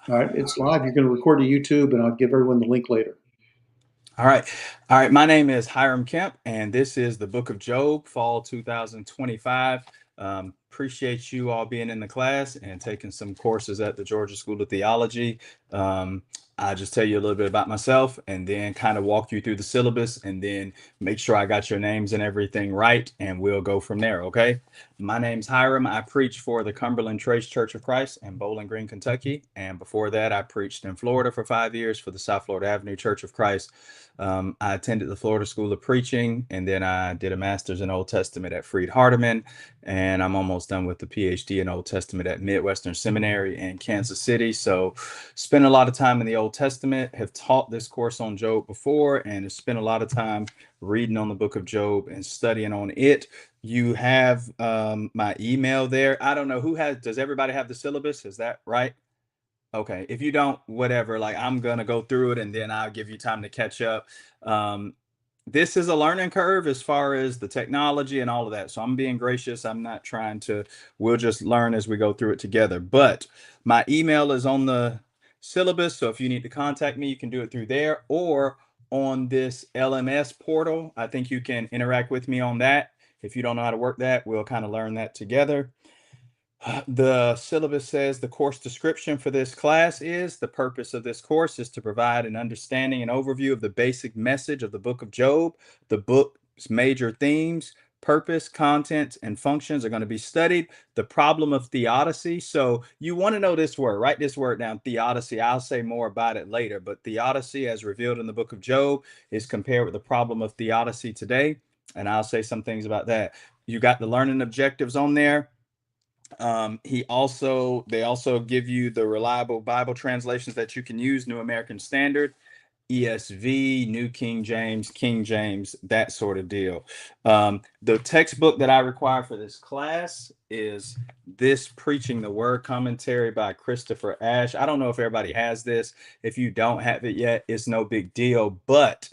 All right, it's live. You're going to record to YouTube, and I'll give everyone the link later. All right. All right. My name is Hiram Kemp, and this is the Book of Job, fall 2025. Appreciate you all being in the class and taking some courses at the Georgia School of Theology. Um, I'll just tell you a little bit about myself and then kind of walk you through the syllabus and then make sure I got your names and everything right, and we'll go from there. Okay. My name's Hiram. I preach for the Cumberland Trace Church of Christ in Bowling Green, Kentucky. And before that, I preached in Florida for 5 years for the South Florida Avenue Church of Christ. I attended the Florida School of Preaching, and then I did a master's in Old Testament at Freed Hardeman, and I'm almost done with the PhD in Old Testament at Midwestern Seminary in Kansas City. So spent a lot of time in the Old Testament, have taught this course on Job before, and have spent a lot of time reading on the book of Job and studying on it. You have my email there. I don't know does everybody have the syllabus? Is that right? Okay, if you don't, whatever, like I'm gonna go through it and then I'll give you time to catch up. Um, this is a learning curve as far as the technology and all of that. So I'm being gracious. I'm not trying to, we'll just learn as we go through it together. But my email is on the syllabus. So if you need to contact me, you can do it through there or on this LMS portal. I think you can interact with me on that. If you don't know how to work that, we'll kind of learn that together. The syllabus says the course description for this class is the purpose of this course is to provide an understanding and overview of the basic message of the book of Job. The book's major themes, purpose, content, and functions are going to be studied. The problem of theodicy. So you want to know this word, write this word down, theodicy. I'll say more about it later, but theodicy as revealed in the book of Job is compared with the problem of theodicy today. And I'll say some things about that. You got the learning objectives on there. They also give you the reliable Bible translations that you can use, New American Standard, ESV, New King James, that sort of deal. The textbook that I require for this class is this Preaching the Word commentary by Christopher Ash. I don't know if everybody has this. If you don't have it yet, it's no big deal, but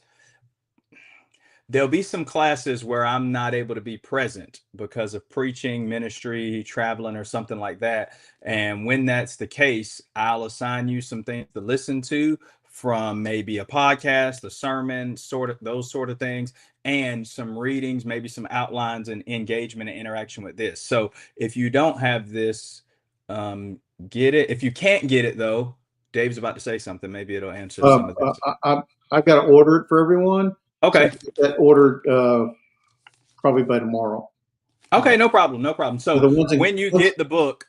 there'll be some classes where I'm not able to be present because of preaching, ministry, traveling, or something like that. And when that's the case, I'll assign you some things to listen to from maybe a podcast, a sermon, sort of those sort of things, and some readings, maybe some outlines and engagement and interaction with this. So if you don't have this, get it. If you can't get it though, Dave's about to say something. Maybe it'll answer some Um, of this. I've got to order it for everyone, so I Okay. can get that ordered probably by tomorrow. Okay, no problem, no problem. For So the ones when you get the book,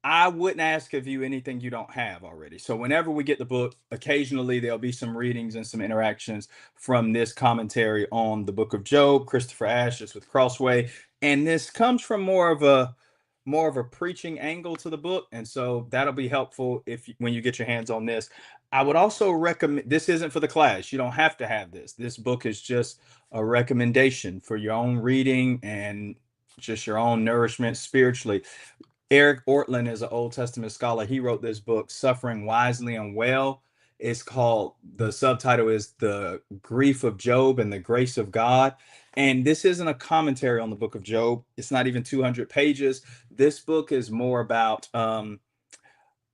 I wouldn't ask of you anything you don't have already. So whenever we get the book, occasionally there'll be some readings and some interactions from this commentary on the book of Job, Christopher Ashes with Crossway. And this comes from more of a preaching angle to the book. And so that'll be helpful if when you get your hands on this. I would also recommend this isn't for the class. You don't have to have this. This book is just a recommendation for your own reading and just your own nourishment spiritually. Eric Ortland is an Old Testament scholar. He wrote this book, Suffering Wisely and Well. It's called, the subtitle is The Grief of Job and the Grace of God. And this isn't a commentary on the book of Job. It's not even 200 pages. This book is more about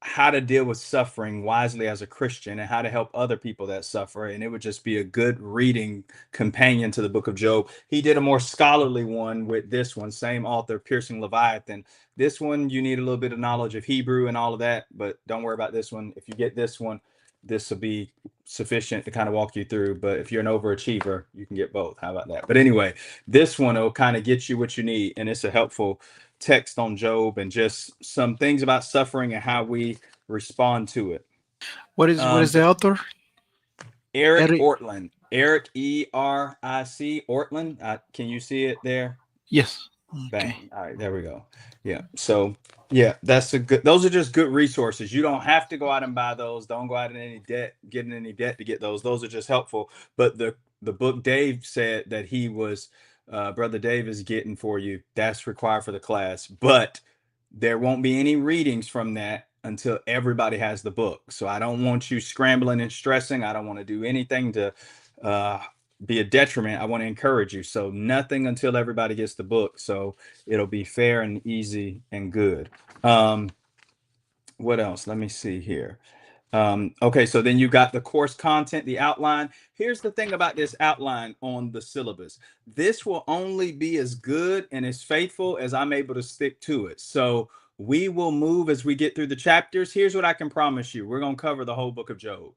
how to deal with suffering wisely as a Christian and how to help other people that suffer. And it would just be a good reading companion to the book of Job. He did a more scholarly one with this one, same author, Piercing Leviathan. This one, you need a little bit of knowledge of Hebrew and all of that, but don't worry about this one. If you get this one, this will be sufficient to kind of walk you through. But if you're an overachiever, you can get both. How about that? But anyway, this one will kind of get you what you need. And it's a helpful text on Job and just some things about suffering and how we respond to it. What is Um, the author? Eric Eric. Ortland, Eric Eric Ortland. Can you see it there? Yes. Okay. Bang. All right, there we go. Yeah. So yeah, that's a good. Those are just good resources. You don't have to go out and buy those. Don't go out in any debt, get in any debt to get those. Those are just helpful. But the book Dave said that he was, brother Dave is getting for you. That's required for the class. But there won't be any readings from that until everybody has the book. So I don't want you scrambling and stressing. I don't want to do anything to uh, be a detriment. I want to encourage you. So nothing until everybody gets the book. So it'll be fair and easy and good. What else? Let me see here. Okay, so then you got the course content, the outline. Here's the thing about this outline on the syllabus. This will only be as good and as faithful as I'm able to stick to it. So we will move as we get through the chapters. Here's what I can promise you. We're going to cover the whole book of Job.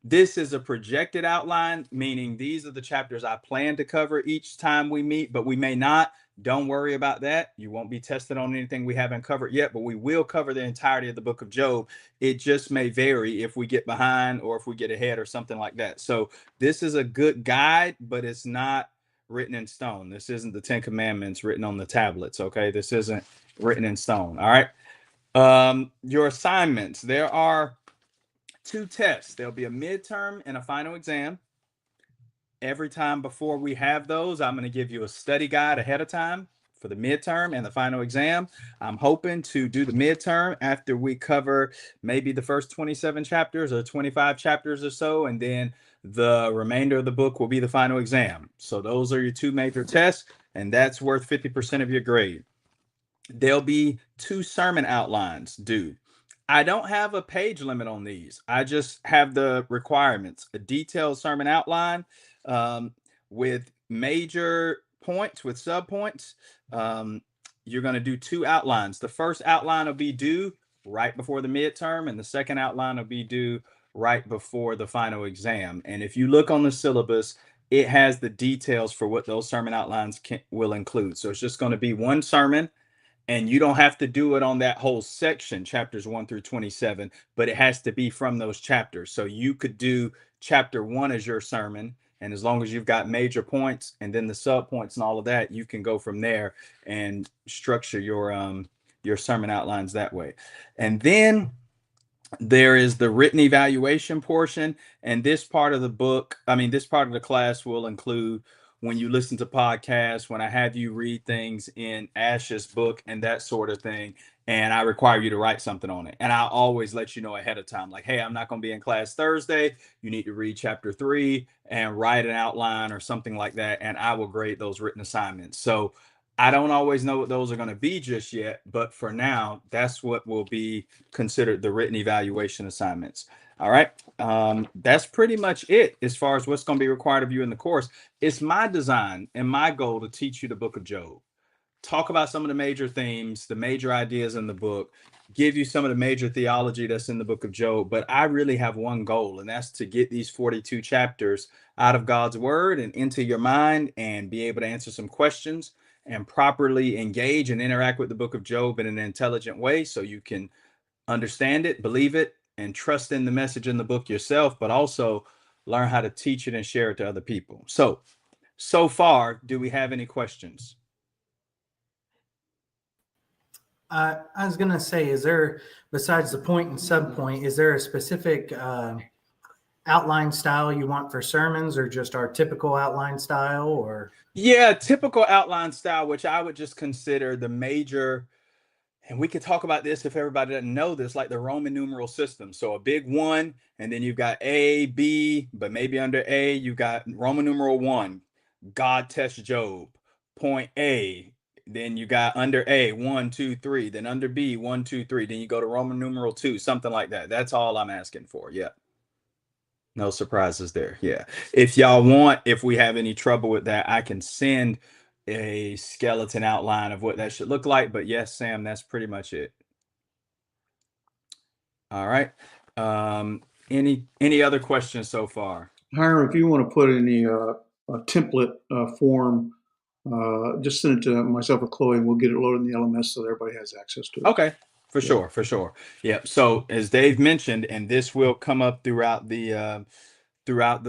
This is a projected outline, meaning these are the chapters I plan to cover each time we meet, but we may not. Don't worry about that. You won't be tested on anything we haven't covered yet, but we will cover the entirety of the book of Job. It just may vary if we get behind or if we get ahead or something like that. So this is a good guide, but it's not written in stone. This isn't the 10 Commandments written on the tablets, okay? This isn't written in stone, all right? Your assignments. There are 2 tests. There'll be a midterm and a final exam. Every time before we have those, I'm going to give you a study guide ahead of time for the midterm and the final exam. I'm hoping to do the midterm after we cover maybe the first 27 chapters or 25 chapters or so, and then the remainder of the book will be the final exam. So those are your 2 major tests, and that's worth 50% of your grade. There'll be 2 sermon outlines due. I don't have a page limit on these. I just have the requirements, a detailed sermon outline with major points, with subpoints. You're going to do 2 outlines. The first outline will be due right before the midterm, and the second outline will be due right before the final exam. And if you look on the syllabus, it has the details for what those sermon outlines will include. So it's just going to be 1 sermon. And you don't have to do it on that whole section, chapters 1 through 27, but it has to be from those chapters. So you could do chapter 1 as your sermon, and as long as you've got major points and then the sub points and all of that, you can go from there and structure your sermon outlines that way. And then there is the written evaluation portion, and this part of the book, this part of the class will include when you listen to podcasts, when I have you read things in Ash's book and that sort of thing, and I require you to write something on it. And I always let you know ahead of time, like, hey, I'm not going to be in class Thursday. You need to read chapter 3 and write an outline or something like that, and I will grade those written assignments. So I don't always know what those are going to be just yet, but for now, that's what will be considered the written evaluation assignments. All right. That's pretty much it as far as what's going to be required of you in the course. It's my design and my goal to teach you the book of Job, talk about some of the major themes, the major ideas in the book, give you some of the major theology that's in the book of Job. But I really have one goal, and that's to get these 42 chapters out of God's word and into your mind and be able to answer some questions and properly engage and interact with the book of Job in an intelligent way so you can understand it, believe it, and trust in the message in the book yourself, but also learn how to teach it and share it to other people. So far, do we have any questions? I was going to say, is there, besides the point and subpoint, is there a specific outline style you want for sermons, or just our typical outline style? Or yeah, typical outline style, which I would just consider the major, and we could talk about this if everybody doesn't know this, like the Roman numeral system. So a big 1, and then you've got A, B, but maybe under A, you've got Roman numeral 1, God tests Job, point A. Then you got under A, 1, 2, 3. Then under B, 1, 2, 3. Then you go to Roman numeral 2, something like that. That's all I'm asking for. Yeah. No surprises there. Yeah. If y'all want, if we have any trouble with that, I can send a skeleton outline of what that should look like. But yes, Sam, that's pretty much it. All right. Any other questions so far? Hiram, if you want to put any a template form, just send it to myself or Chloe, and we'll get it loaded in the LMS so that everybody has access to it. Okay. For sure. Yeah. So as Dave mentioned, and this will come up throughout the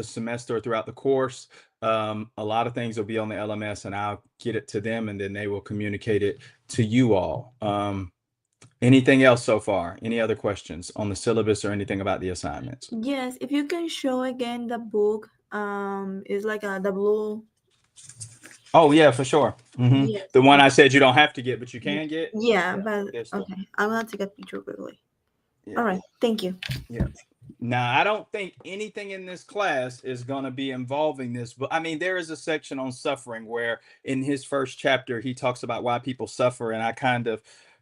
semester or throughout the course, a lot of things will be on the LMS, and I'll get it to them, and then they will communicate it to you all. Anything else so far? Any other questions on the syllabus or anything about the assignments? Yes, if you can show again the book, it's like the blue. Oh yeah, for sure. Yes. The one I said you don't have to get, but you can get. Yeah, but okay, I'm gonna take a picture quickly. Yeah. All right, thank you. Yeah. Now, I don't think anything in this class is going to be involving this, but there is a section on suffering where in his first chapter, he talks about why people suffer. And I kind of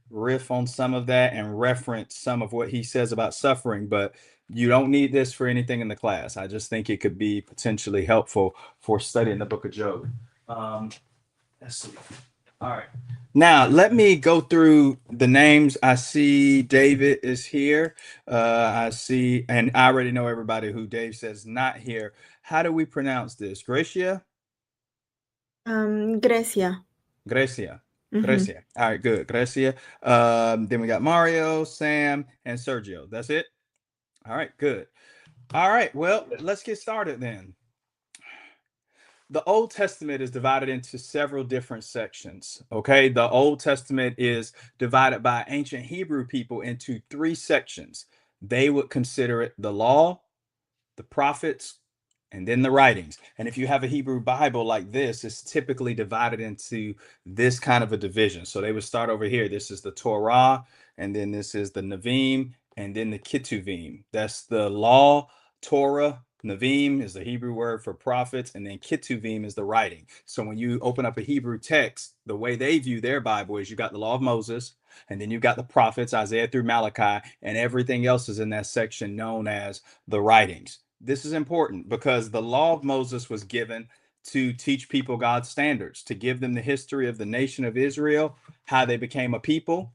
riff on some of that and reference some of what he says about suffering, but you don't need this for anything in the class. I just think it could be potentially helpful for studying the book of Job. Let's see. All right. Now, let me go through the names. I see David is here. I see, and I already know everybody who Dave says not here. How do we pronounce this? Gracia? Grecia. Grecia. Mhm. Grecia. All right, good. Grecia. Then we got Mario, Sam, and Sergio. That's it? All right, good. All right, well, let's get started then. The Old Testament is divided into several different sections. Okay, the Old Testament is divided by ancient Hebrew people into 3 sections. They would consider it the law, the prophets, and then the writings. And if you have a Hebrew Bible like this, it's typically divided into this kind of a division. So they would start over here. This is the Torah, and then this is the Nevi'im, and then the Ketuvim. That's the law, Torah. Nevi'im is the Hebrew word for prophets, and then Ketuvim is the writing. So when you open up a Hebrew text, the way they view their Bible is you got the law of Moses, and then you've got the prophets, Isaiah through Malachi, and everything else is in that section known as the writings. This is important because the law of Moses was given to teach people God's standards, to give them the history of the nation of Israel, how they became a people,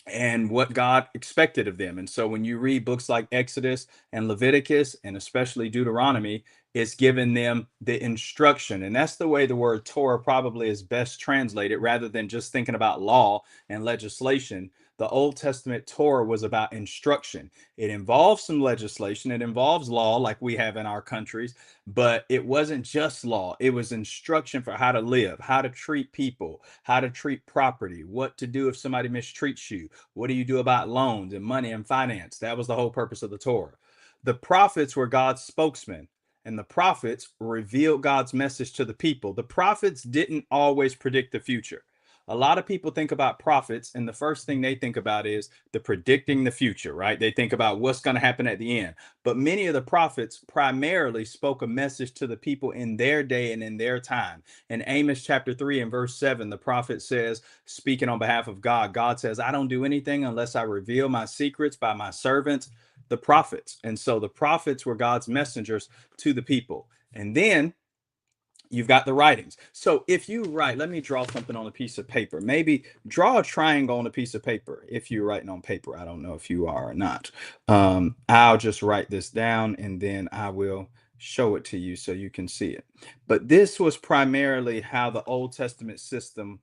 and what God expected of them. And so when you read books like Exodus and Leviticus, and especially Deuteronomy, it's given them the instruction. And that's the way the word Torah probably is best translated, rather than just thinking about law and legislation. The Old Testament Torah was about instruction. It involves some legislation, it involves law like we have in our countries, but it wasn't just law. It was instruction for how to live, how to treat people, how to treat property, what to do if somebody mistreats you, what do you do about loans and money and finance. That was the whole purpose of the Torah. The prophets were God's spokesmen, and the prophets revealed God's message to the people. The prophets didn't always predict the future. A lot of people think about prophets, and the first thing they think about is the predicting the future, right? They think about what's going to happen at the end. But many of the prophets primarily spoke a message to the people in their day and in their time. In Amos chapter 3 and verse 7, the prophet says, speaking on behalf of God, God says, I don't do anything unless I reveal my secrets by my servants, the prophets. And so the prophets were God's messengers to the people. And then you've got the writings. So if you write, let me draw something on a piece of paper. Maybe draw a triangle on a piece of paper. If you're writing on paper, I don't know if you are or not. I'll just write this down and then I will show it to you so you can see it. But this was primarily how the Old Testament system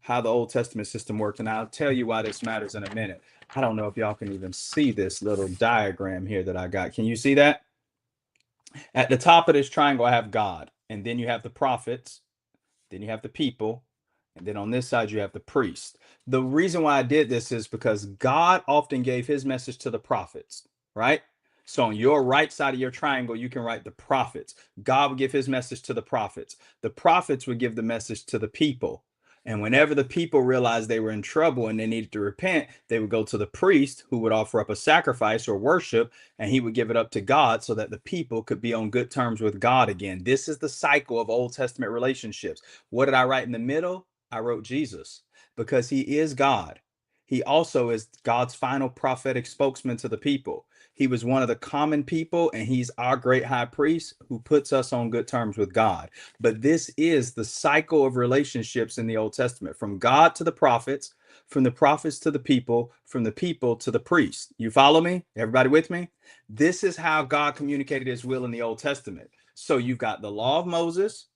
worked. And I'll tell you why this matters in a minute. I don't know if y'all can even see this little diagram here that I got. Can you see that? At the top of this triangle, I have God, and then you have the prophets, then you have the people, and then on this side, you have the priest. The reason why I did this is because God often gave his message to the prophets, right? So on your right side of your triangle, you can write the prophets. God would give his message to the prophets. The prophets would give the message to the people. And whenever the people realized they were in trouble and they needed to repent, they would go to the priest, who would offer up a sacrifice or worship, and he would give it up to God so that the people could be on good terms with God again. This is the cycle of Old Testament relationships. What did I write in the middle? I wrote Jesus, because he is God. He also is God's final prophetic spokesman to the people. He was one of the common people, and he's our great high priest who puts us on good terms with God. But this is the cycle of relationships in the Old Testament, from God to the prophets, from the prophets to the people, from the people to the priests. You follow me? Everybody with me? This is how God communicated his will in the Old Testament. So you've got the law of Moses.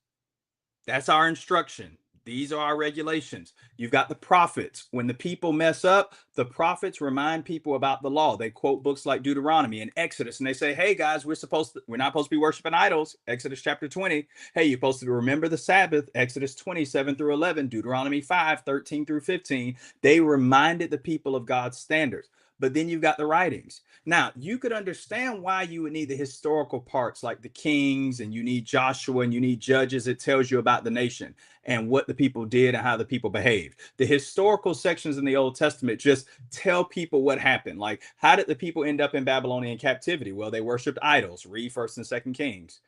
That's our instruction. These are our regulations. You've got the prophets. When the people mess up, the prophets remind people about the law. They quote books like Deuteronomy and Exodus, and they say, hey guys, we're not supposed to be worshiping idols. Exodus chapter 20. Hey, you're supposed to remember the Sabbath. Exodus 27 through 11, Deuteronomy 5, 13 through 15. They reminded the people of God's standards. But then you've got the writings. Now, you could understand why you would need the historical parts like the Kings, and you need Joshua, and you need Judges. It tells you about the nation and what the people did and how the people behaved. The historical sections in the Old Testament just tell people what happened. Like, how did the people end up in Babylonian captivity? Well, they worshiped idols. Read 1st and 2nd Kings.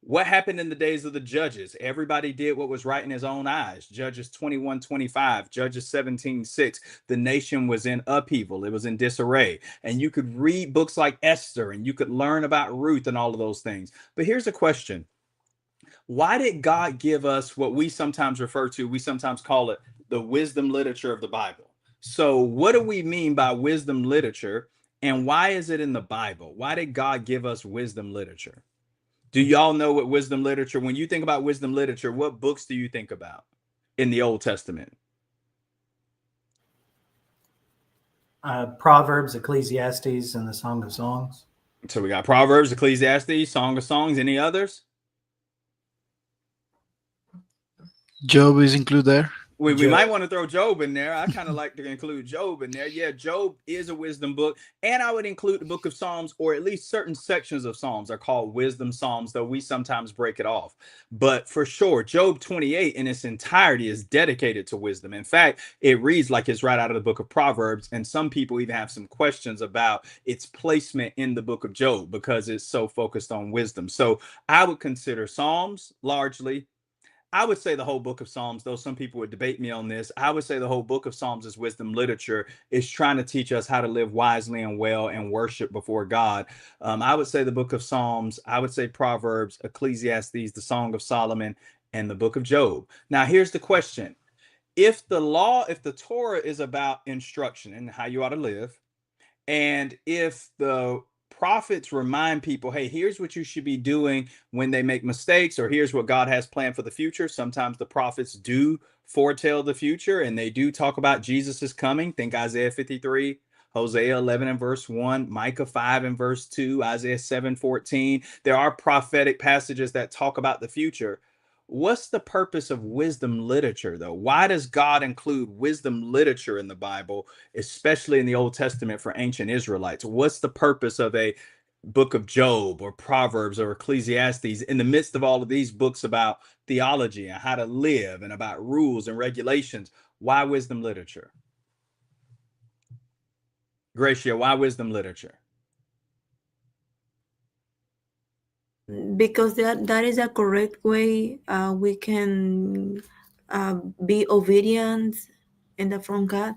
What happened in the days of the judges? Everybody did what was right in his own eyes. Judges 21:25, Judges 17:6. The nation was in upheaval, it was in disarray. And you could read books like Esther and you could learn about Ruth and all of those things. But here's a question: why did God give us what we sometimes refer to, we sometimes call it the wisdom literature of the Bible? So, what do we mean by wisdom literature, and why is it in the Bible? Why did God give us wisdom literature? Do y'all know what wisdom literature, when you think about wisdom literature, what books do you think about in the Old Testament? Proverbs, Ecclesiastes, and the Song of Songs. So we got Proverbs, Ecclesiastes, Song of Songs. Any others? Job is included there. We might want to throw Job in there. I kind of like to include Job in there. Yeah, Job is a wisdom book. And I would include the book of Psalms, or at least certain sections of Psalms are called wisdom Psalms, though we sometimes break it off. But for sure, Job 28 in its entirety is dedicated to wisdom. In fact, it reads like it's right out of the book of Proverbs. And some people even have some questions about its placement in the book of Job because it's so focused on wisdom. So I would consider Psalms largely. I would say the whole book of Psalms, though some people would debate me on this. I would say the whole book of Psalms is wisdom literature. It's trying to teach us how to live wisely and well and worship before God. I would say the book of Psalms. I would say Proverbs, Ecclesiastes, the Song of Solomon, and the book of Job. Now, here's the question. If the Torah is about instruction and how you ought to live, and if the prophets remind people, hey, here's what you should be doing when they make mistakes, or here's what God has planned for the future. Sometimes the prophets do foretell the future, and they do talk about Jesus is coming. Think Isaiah 53, Hosea 11 and verse 1, Micah 5 and verse 2, Isaiah 7:14. There are prophetic passages that talk about the future. What's the purpose of wisdom literature, though? Why does God include wisdom literature in the Bible, especially in the Old Testament for ancient Israelites? What's the purpose of a book of Job or Proverbs or Ecclesiastes in the midst of all of these books about theology and how to live and about rules and regulations? Why wisdom literature? Gracia, why wisdom literature? Because that is a correct way we can be obedient from God.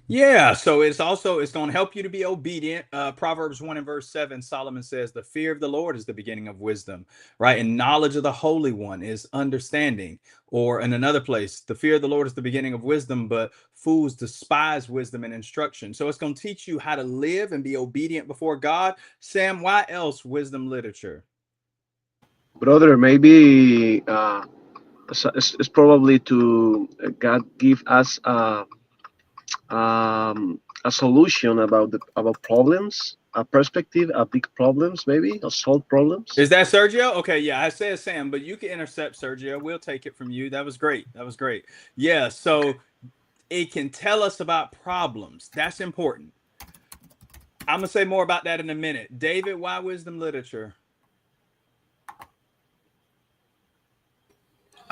Yeah, so it's going to help you to be obedient. Proverbs 1 and verse 7, Solomon says, the fear of the Lord is the beginning of wisdom, right? And knowledge of the Holy One is understanding. Or in another place, the fear of the Lord is the beginning of wisdom, but fools despise wisdom and instruction. So it's going to teach you how to live and be obedient before God. Sam, why else wisdom literature? Brother, maybe it's probably to God give us a solution about problems, a perspective, a big problems, maybe, or solve problems. Is that Sergio? Okay, yeah, I said Sam, but you can intercept Sergio. We'll take it from you. That was great. Yeah, so it can tell us about problems. That's important. I'm going to say more about that in a minute. David, why wisdom literature?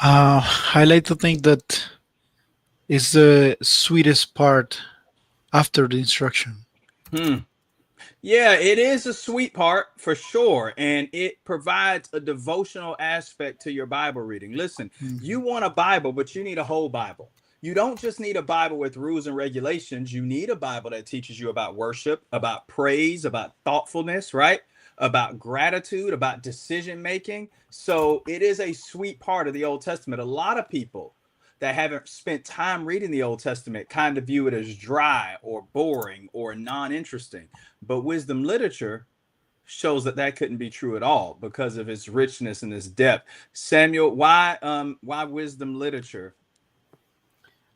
I like to think that it's the sweetest part after the instruction. Yeah, it is a sweet part for sure. And it provides a devotional aspect to your Bible reading. Listen, you want a Bible, but you need a whole Bible. You don't just need a Bible with rules and regulations. You need a Bible that teaches you about worship, about praise, about thoughtfulness, right? About gratitude, about decision making. So it is a sweet part of the Old Testament. A lot of people that haven't spent time reading the Old Testament kind of view it as dry or boring or non-interesting. But wisdom literature shows that couldn't be true at all because of its richness and its depth. Samuel, why wisdom literature?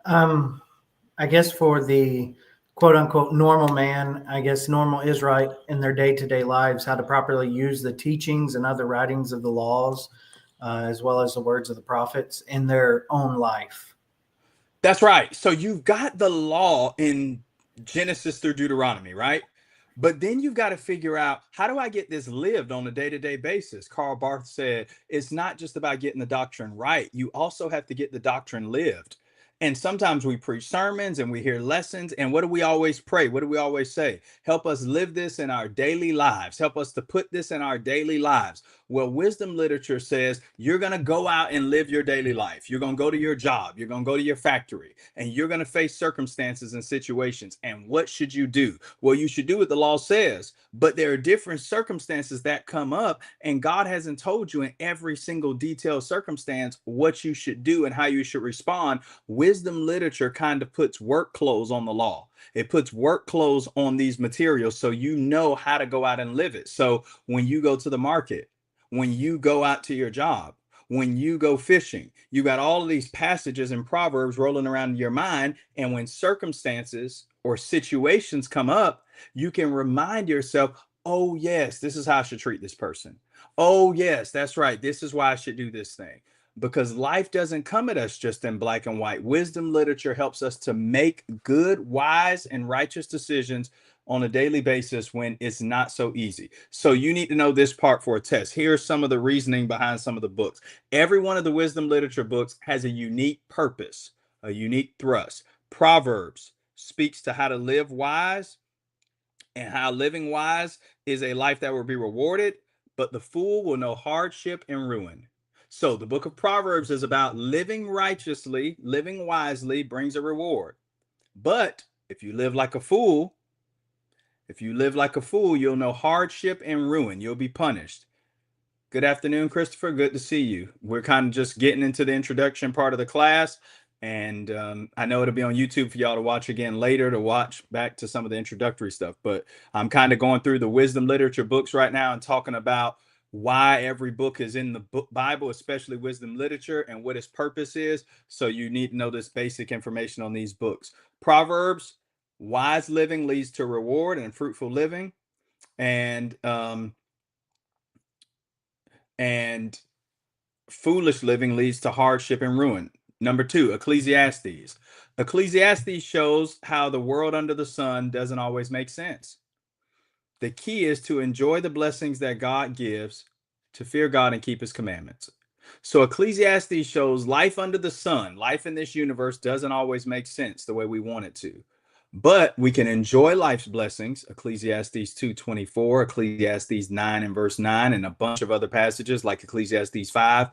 I guess for the quote unquote normal man, I guess normal Israelite in their day-to-day lives, how to properly use the teachings and other writings of the laws, as well as the words of the prophets in their own life. That's right. So you've got the law in Genesis through Deuteronomy, right? But then you've got to figure out, how do I get this lived on a day-to-day basis? Karl Barth said, it's not just about getting the doctrine right. You also have to get the doctrine lived. And sometimes we preach sermons and we hear lessons. And what do we always pray? What do we always say? Help us live this in our daily lives. Help us to put this in our daily lives. Well, wisdom literature says you're going to go out and live your daily life. You're going to go to your job. You're going to go to your factory, and you're going to face circumstances and situations. And what should you do? Well, you should do what the law says, but there are different circumstances that come up, and God hasn't told you in every single detailed circumstance what you should do and how you should respond. Wisdom literature kind of puts work clothes on the law. It puts work clothes on these materials so you know how to go out and live it. So when you go to the market, when you go out to your job, when you go fishing, you got all of these passages and proverbs rolling around in your mind. And when circumstances or situations come up, you can remind yourself, oh, yes, this is how I should treat this person. Oh, yes, that's right. This is why I should do this thing. Because life doesn't come at us just in black and white. Wisdom literature helps us to make good, wise, and righteous decisions on a daily basis when it's not so easy. So you need to know this part for a test. Here's some of the reasoning behind some of the books. Every one of the wisdom literature books has a unique purpose, a unique thrust. Proverbs speaks to how to live wise and how living wise is a life that will be rewarded, but the fool will know hardship and ruin. So the book of Proverbs is about living righteously, living wisely brings a reward. But if you live like a fool, you'll know hardship and ruin. You'll be punished. Good afternoon, Christopher. Good to see you. We're kind of just getting into the introduction part of the class. And I know it'll be on YouTube for y'all to watch again later, to watch back to some of the introductory stuff. But I'm kind of going through the wisdom literature books right now and talking about why every book is in the Bible, especially wisdom literature, and what its purpose is. So you need to know this basic information on these books. Proverbs, wise living leads to reward and fruitful living. And foolish living leads to hardship and ruin. Number 2, Ecclesiastes. Ecclesiastes shows how the world under the sun doesn't always make sense. The key is to enjoy the blessings that God gives, to fear God and keep his commandments. So Ecclesiastes shows life under the sun, life in this universe doesn't always make sense the way we want it to. But we can enjoy life's blessings, Ecclesiastes 2:24, Ecclesiastes 9 and verse 9, and a bunch of other passages like Ecclesiastes 5.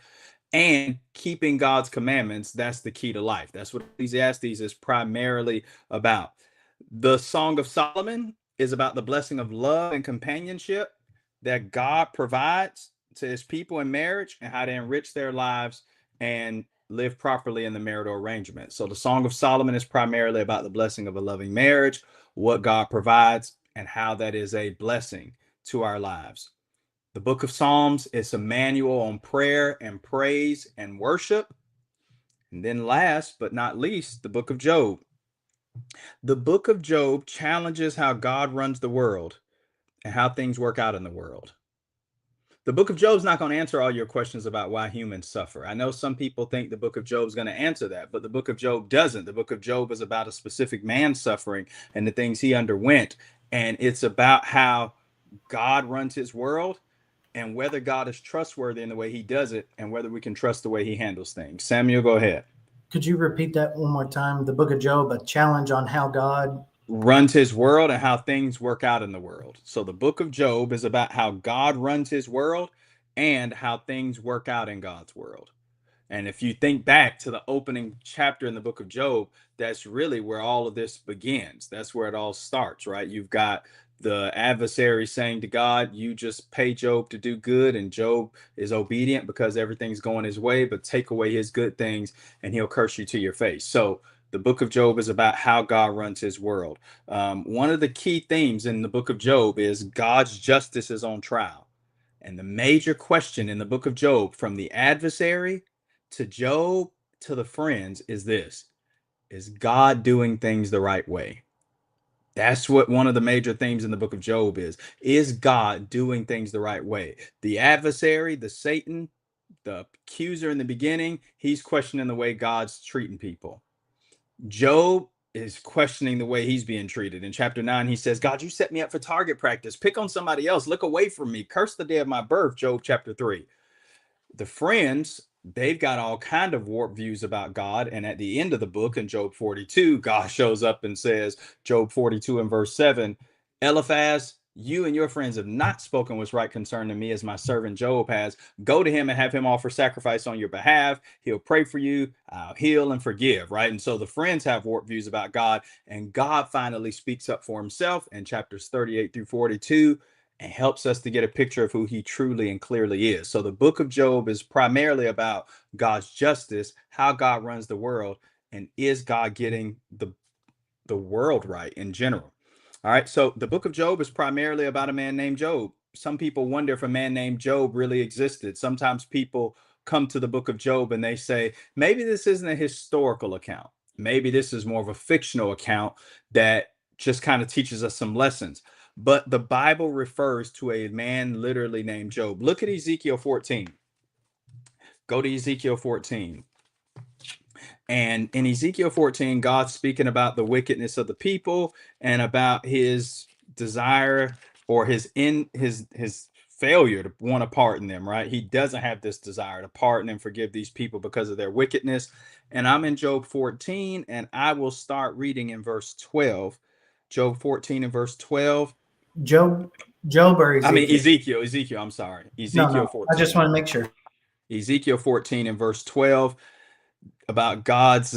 And keeping God's commandments, that's the key to life. That's what Ecclesiastes is primarily about. The Song of Solomon is about the blessing of love and companionship that God provides to his people in marriage and how to enrich their lives and live properly in the marital arrangement. So the Song of Solomon is primarily about the blessing of a loving marriage, what God provides, and how that is a blessing to our lives. The book of Psalms is a manual on prayer and praise and worship. And then last but not least, the book of Job. The book of Job challenges how God runs the world and how things work out in the world. The book of Job is not going to answer all your questions about why humans suffer. I know some people think the book of Job is going to answer that, but the book of Job doesn't. The book of Job is about a specific man's suffering and the things he underwent. And it's about how God runs his world and whether God is trustworthy in the way he does it and whether we can trust the way he handles things. Samuel, go ahead. Could you repeat that one more time? The book of Job, a challenge on how God runs his world and how things work out in the world. So the book of Job is about how God runs his world and how things work out in God's world. And if you think back to the opening chapter in the book of Job, that's really where all of this begins. That's where it all starts, right? You've got the adversary saying to God, you just pay Job to do good, and Job is obedient because everything's going his way, but take away his good things and he'll curse you to your face. So the book of Job is about how God runs his world. One of the key themes in the book of Job is God's justice is on trial. And the major question in the book of Job, from the adversary to Job to the friends, is this: is God doing things the right way? That's what one of the major themes in the book of Job is. Is God doing things the right way? The adversary, the Satan, the accuser in the beginning, he's questioning the way God's treating people. Job is questioning the way he's being treated. In chapter 9, he says, God, you set me up for target practice. Pick on somebody else. Look away from me. Curse the day of my birth, Job chapter 3. The friends they've got all kind of warped views about God. And at the end of the book in Job 42, God shows up and says, Job 42 and verse 7, Eliphaz, you and your friends have not spoken what's right concerning me as my servant Job has. Go to him and have him offer sacrifice on your behalf. He'll pray for you. I'll heal and forgive, right? And so the friends have warped views about God, and God finally speaks up for himself in chapters 38 through 42 and helps us to get a picture of who he truly and clearly is. So the book of Job is primarily about God's justice, how God runs the world, and is God getting the world right in general. All right, so the book of Job is primarily about a man named Job. Some people wonder if a man named Job really existed. Sometimes people come to the book of Job and they say, maybe this isn't a historical account. Maybe this is more of a fictional account that just kind of teaches us some lessons. But the Bible refers to a man literally named Job. Look at Ezekiel 14. Go to Ezekiel 14. And in Ezekiel 14, God's speaking about the wickedness of the people and about his desire or his failure to want to pardon them, right? He doesn't have this desire to pardon and forgive these people because of their wickedness. And I'm in Job 14, and I will start reading in verse 12. Job 14 and verse 12. Job or Ezekiel? Ezekiel, I'm sorry. Ezekiel 14. I just want to make sure. Ezekiel 14 and verse 12, about God's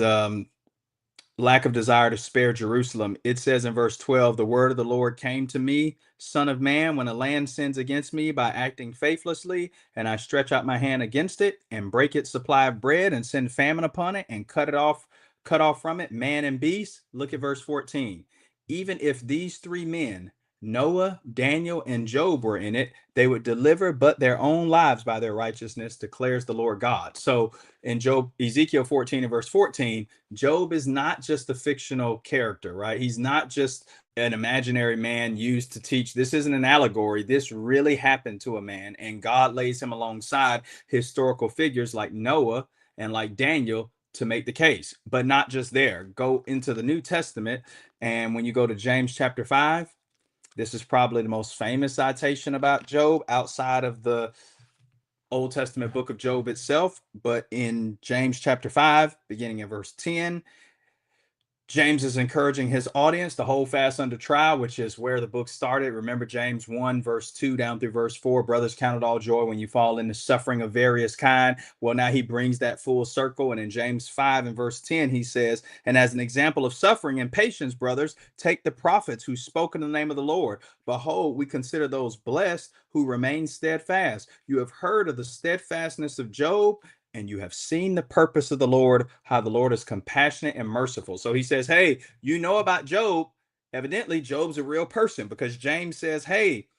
lack of desire to spare Jerusalem. It says in verse 12, the word of the Lord came to me, son of man, when a land sins against me by acting faithlessly, and I stretch out my hand against it and break its supply of bread and send famine upon it and cut off from it man and beast. Look at verse 14. Even if these three men, Noah, Daniel, and Job, were in it, they would deliver but their own lives by their righteousness, declares the Lord God. So in Ezekiel 14 and verse 14, Job is not just a fictional character, right? He's not just an imaginary man used to teach. This isn't an allegory. This really happened to a man, and God lays him alongside historical figures like Noah and like Daniel to make the case. But not just there. Go into the New Testament, and when you go to James chapter 5, this is probably the most famous citation about Job outside of the Old Testament book of Job itself. But in James chapter 5, beginning in verse 10, James is encouraging his audience to hold fast under trial, which is where the book started. Remember James 1, verse 2 down through verse 4, brothers, count it all joy when you fall into suffering of various kind. Well, now he brings that full circle. And in James 5 and verse 10, he says, and as an example of suffering and patience, brothers, take the prophets who spoke in the name of the Lord. Behold, we consider those blessed who remain steadfast. You have heard of the steadfastness of Job, and you have seen the purpose of the Lord, how the Lord is compassionate and merciful. So he says, hey, you know about Job. Evidently, Job's a real person, because James says, hey,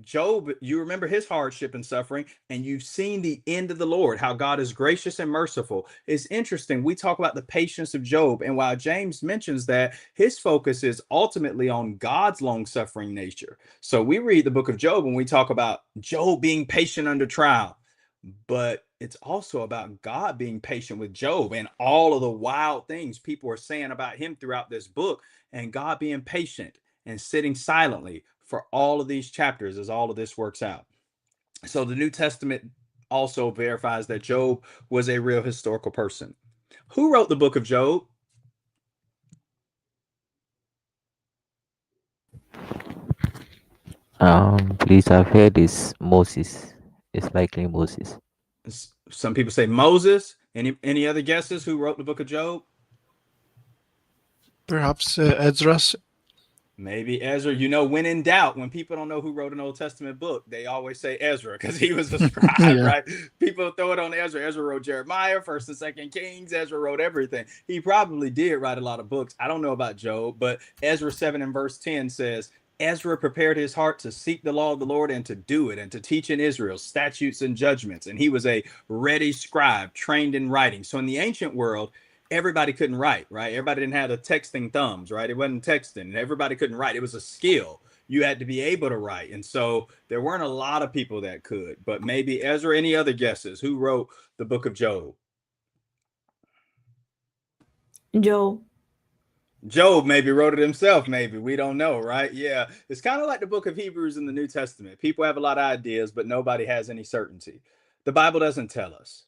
Job, you remember his hardship and suffering, and you've seen the end of the Lord, how God is gracious and merciful. It's interesting. We talk about the patience of Job, and while James mentions that, his focus is ultimately on God's long-suffering nature. So we read the book of Job and we talk about Job being patient under trial, but it's also about God being patient with Job and all of the wild things people are saying about him throughout this book, and God being patient and sitting silently for all of these chapters as all of this works out. So the New Testament also verifies that Job was a real historical person. Who wrote the book of Job? Please, I've heard is Moses. It's likely Moses. Some people say Moses. Any other guesses who wrote the book of Job? Perhaps Ezra's. Maybe Ezra. You know, when in doubt, when people don't know who wrote an Old Testament book, they always say Ezra because he was the scribe, Yeah. right? People throw it on Ezra. Ezra wrote Jeremiah, 1st and 2nd Kings. Ezra wrote everything. He probably did write a lot of books. I don't know about Job, but Ezra 7 and verse 10 says, Ezra prepared his heart to seek the law of the Lord and to do it and to teach in Israel statutes and judgments. And he was a ready scribe, trained in writing. So in the ancient world, everybody couldn't write, right? Everybody didn't have the texting thumbs, right? It wasn't texting. Everybody couldn't write. It was a skill. You had to be able to write. And so there weren't a lot of people that could, but maybe Ezra. Any other guesses? Who wrote the book of Job? Job. Job maybe wrote it himself. Maybe. We don't know, right? Yeah. It's kind of like the book of Hebrews in the New Testament. People have a lot of ideas, but nobody has any certainty. The Bible doesn't tell us.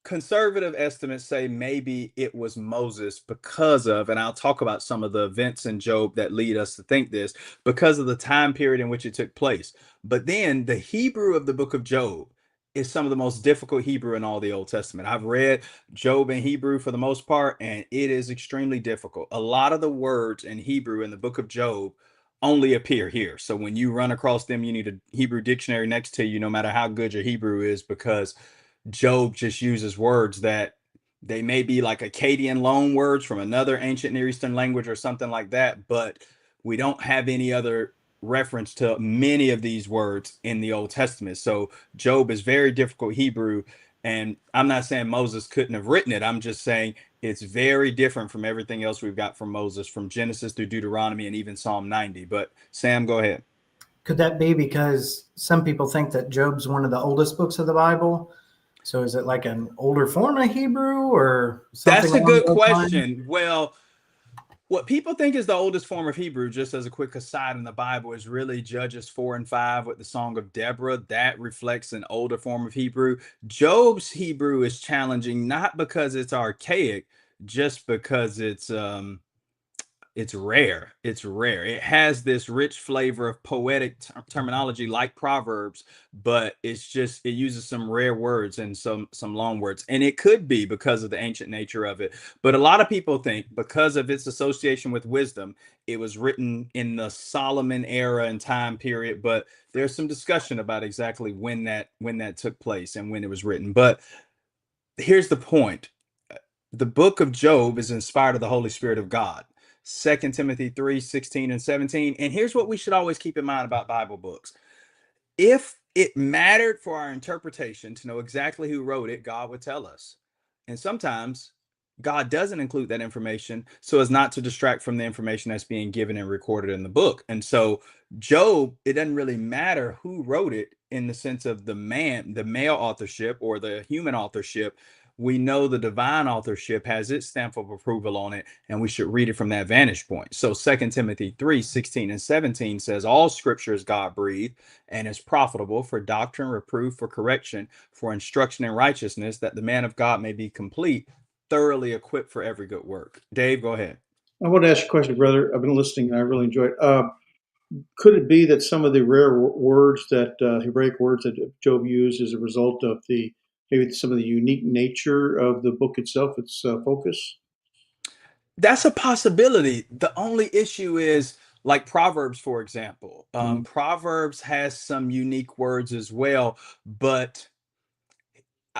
conservative estimates say maybe it was Moses because of, and I'll talk about some of the events in Job that lead us to think this, because of the time period in which it took place. But then the Hebrew of the book of Job is some of the most difficult Hebrew in all the Old Testament. I've read Job in Hebrew for the most part, and it is extremely difficult. A lot of the words in Hebrew in the book of Job only appear here. So when you run across them, you need a Hebrew dictionary next to you, no matter how good your Hebrew is, because Job just uses words that they may be like Akkadian loan words from another ancient Near Eastern language or something like that, but we don't have any other reference to many of these words in the Old Testament. So Job is very difficult Hebrew, and I'm not saying Moses couldn't have written it. I'm just saying it's very different from everything else we've got from Moses, from Genesis through Deuteronomy and even Psalm 90. But Sam, go ahead. Could that be because some people think that Job's one of the oldest books of the Bible? So is it like an older form of Hebrew or something? That's a along good those question. lines? Well, what people think is the oldest form of Hebrew, just as a quick aside in the Bible, is really Judges 4 and 5 with the Song of Deborah. That reflects an older form of Hebrew. Job's Hebrew is challenging, not because it's archaic, just because it's rare. It's rare. It has this rich flavor of poetic terminology like Proverbs, but it uses some rare words and some long words. And it could be because of the ancient nature of it. But a lot of people think because of its association with wisdom, it was written in the Solomon era and time period. But there's some discussion about exactly when that took place and when it was written. But here's the point. The book of Job is inspired of the Holy Spirit of God. 2 Timothy 3:16 and 17. And here's what we should always keep in mind about Bible books. If it mattered for our interpretation to know exactly who wrote it, God would tell us. And sometimes God doesn't include that information so as not to distract from the information that's being given and recorded in the book. And so Job, it doesn't really matter who wrote it in the sense of the male authorship or the human authorship. We know the divine authorship has its stamp of approval on it, and we should read it from that vantage point. So 2 Timothy 3:16 and 17 says, all scripture is God breathed and is profitable for doctrine, reproof, for correction, for instruction in righteousness, that the man of God may be complete, thoroughly equipped for every good work. Dave, go ahead. I want to ask you a question, brother. I've been listening and I really enjoyed it. Could it be that some of the rare words that Hebraic words that Job used is a result of maybe some of the unique nature of the book itself, its focus? That's a possibility. The only issue is like Proverbs, for example. Proverbs has some unique words as well, but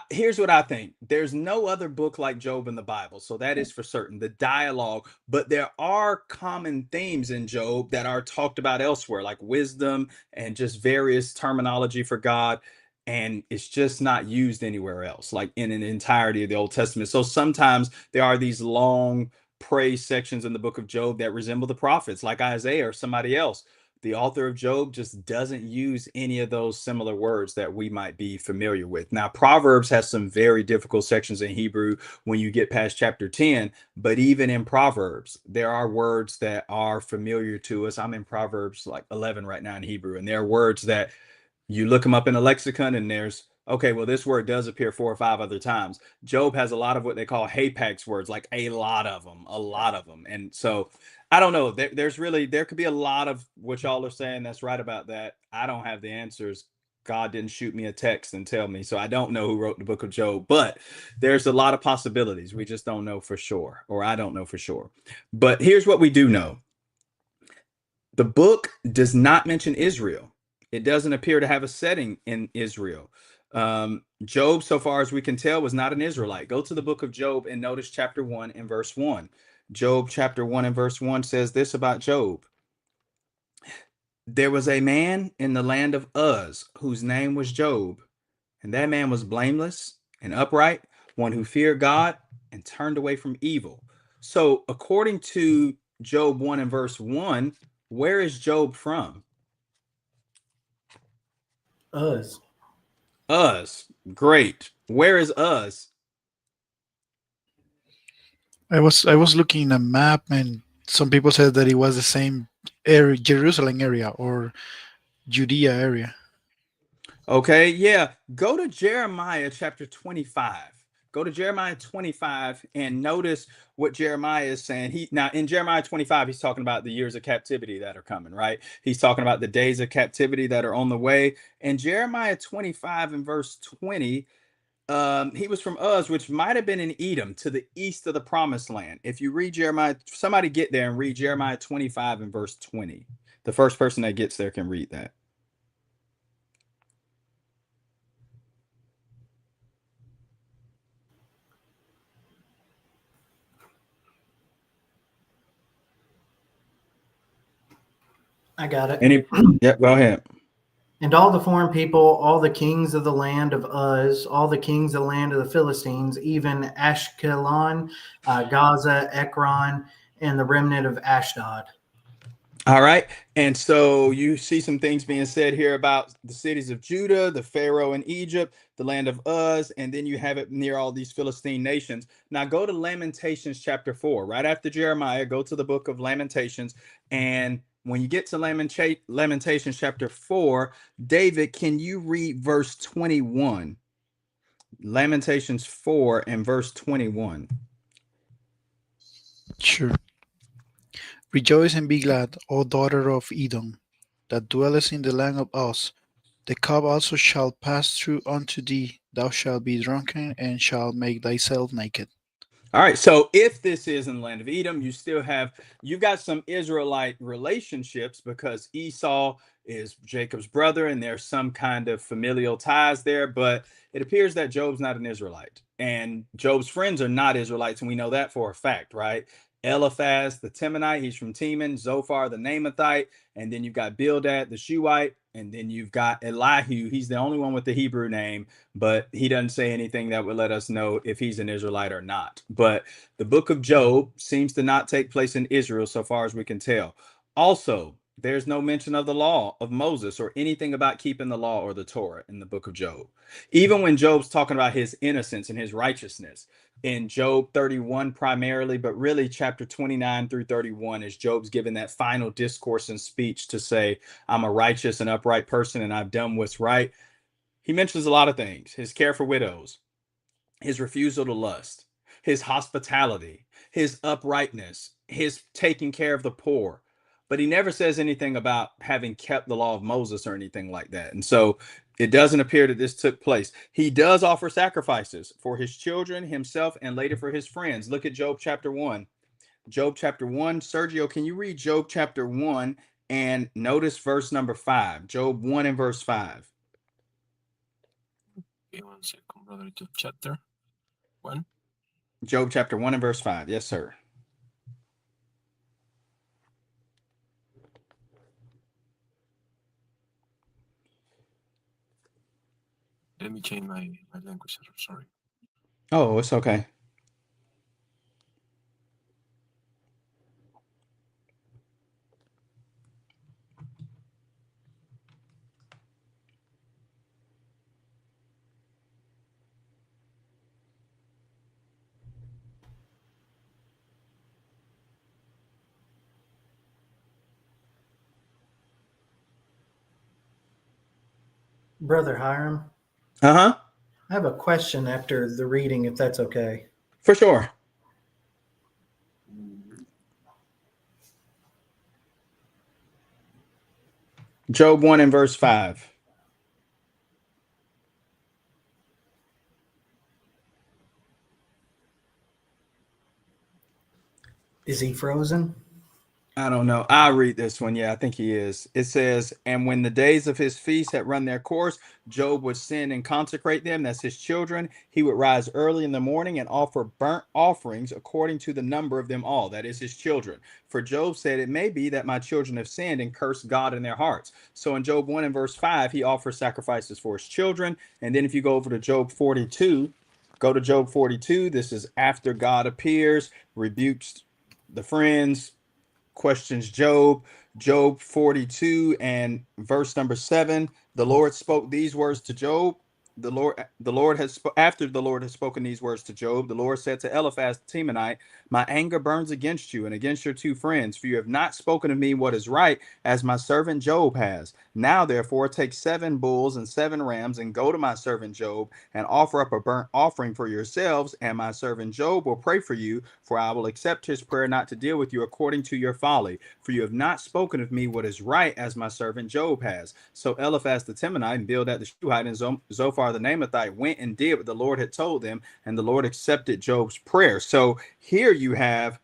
here's what I think. There's no other book like Job in the Bible. So that is for certain. The dialogue, but there are common themes in Job that are talked about elsewhere, like wisdom and just various terminology for God. And it's just not used anywhere else, like in an entirety of the Old Testament. So sometimes there are these long praise sections in the book of Job that resemble the prophets, like Isaiah or somebody else. The author of Job just doesn't use any of those similar words that we might be familiar with. Now, Proverbs has some very difficult sections in Hebrew when you get past chapter 10, but even in Proverbs, there are words that are familiar to us. I'm in Proverbs like 11 right now in Hebrew, and there are words that you look them up in a lexicon and there's, okay, well, this word does appear 4 or 5 other times. Job has a lot of what they call hapax words, like a lot of them. And so I don't know. There could be a lot of what y'all are saying that's right about that. I don't have the answers. God didn't shoot me a text and tell me. So I don't know who wrote the book of Job, but there's a lot of possibilities. We just don't know for sure, or I don't know for sure. But here's what we do know. The book does not mention Israel. It doesn't appear to have a setting in Israel. Job, so far as we can tell, was not an Israelite. Go to the book of Job and notice chapter 1 and verse 1. Job chapter 1 and verse 1 says this about Job. There was a man in the land of Uz whose name was Job, and that man was blameless and upright, one who feared God and turned away from evil. So according to Job 1 and verse 1, where is Job from? Uz. Uz. Great. Where is Uz? I was looking at a map, and some people said that it was the same area, Jerusalem area or Judea area. Okay, yeah. Go to Jeremiah chapter 25. Go to Jeremiah 25 and notice what Jeremiah is saying. Now in Jeremiah 25, he's talking about the years of captivity that are coming, right? He's talking about the days of captivity that are on the way. And Jeremiah 25 and verse 20, he was from Uz, which might have been in Edom, to the east of the promised land. If you read Jeremiah, somebody get there and read Jeremiah 25 and verse 20. The first person that gets there can read that. I got it. Yeah, go ahead. And all the foreign people, all the kings of the land of Uz, all the kings of the land of the Philistines, even Ashkelon, Gaza, Ekron, and the remnant of Ashdod. All right. And so you see some things being said here about the cities of Judah, the Pharaoh in Egypt, the land of Uz, and then you have it near all these Philistine nations. Now go to Lamentations chapter 4. Right after Jeremiah, go to the book of Lamentations. And when you get to Lamentations chapter 4, David, can you read verse 21? Lamentations 4 and verse 21. Sure. Rejoice and be glad, O daughter of Edom, that dwellest in the land of Uz. The cup also shall pass through unto thee. Thou shalt be drunken, and shalt make thyself naked. All right. So if this is in the land of Edom, you've got some Israelite relationships because Esau is Jacob's brother and there's some kind of familial ties there. But it appears that Job's not an Israelite and Job's friends are not Israelites. And we know that for a fact, right? Eliphaz, the Temanite, he's from Teman, Zophar, the Naamathite, and then you've got Bildad, the Shuhite, and then you've got Elihu. He's the only one with the Hebrew name, but he doesn't say anything that would let us know if he's an Israelite or not. But the book of Job seems to not take place in Israel so far as we can tell. Also, there's no mention of the law of Moses or anything about keeping the law or the Torah in the book of Job. Even when Job's talking about his innocence and his righteousness, in Job 31 primarily, but really chapter 29 through 31 is Job's giving that final discourse and speech to say, I'm a righteous and upright person and I've done what's right. He mentions a lot of things: his care for widows, his refusal to lust, his hospitality, his uprightness, his taking care of the poor. But he never says anything about having kept the law of Moses or anything like that. And so it doesn't appear that this took place. He does offer sacrifices for his children, himself, and later for his friends. Look at Job chapter 1. Job chapter 1. Sergio, can you read Job chapter 1 and notice verse number 5? Job 1 and verse 5. Okay, 1 second, brother. Job chapter 1. Job chapter 1 and verse 5. Yes, sir. Let me change my language. Sorry. Oh, it's okay. Brother Hiram, Uh-huh. I have a question after the reading, if that's okay. For sure. Job 1 and verse 5. Is he frozen? I don't know. I'll read this one. Yeah, I think he is. It says, and when the days of his feast had run their course, Job would sin and consecrate them. That's his children. He would rise early in the morning and offer burnt offerings according to the number of them all. That is his children. For Job said, it may be that my children have sinned and cursed God in their hearts. So in Job 1 and verse 5, he offers sacrifices for his children. And then if you go over to Job 42, go to Job 42. This is after God appears, rebukes the friends, questions Job. Job 42 and verse number 7. The Lord spoke these words to Job. the Lord has after the Lord has spoken these words to Job, the Lord said to Eliphaz the Temanite, my anger burns against you and against your two friends, for you have not spoken of me what is right, as my servant Job has. Now therefore take 7 bulls and 7 rams and go to my servant Job and offer up a burnt offering for yourselves, and my servant Job will pray for you, for I will accept his prayer not to deal with you according to your folly, for you have not spoken of me what is right, as my servant Job has. So Eliphaz the Temanite and Bildad the Shuhite and Zophar the Naamathite went and did what the Lord had told them, and the Lord accepted Job's prayer. So here you have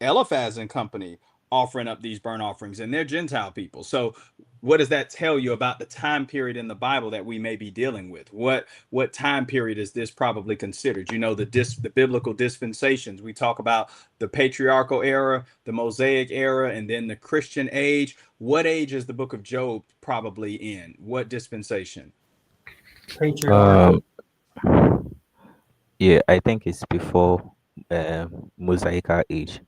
Eliphaz and company offering up these burnt offerings, and they're Gentile people. So what does that tell you about the time period in the Bible that we may be dealing with? What time period is this probably considered? You know, the biblical dispensations. We talk about the patriarchal era, the Mosaic era, and then the Christian age. What age is the book of Job probably in? What dispensation? Patriarch. Yeah, I think it's before Mosaic age.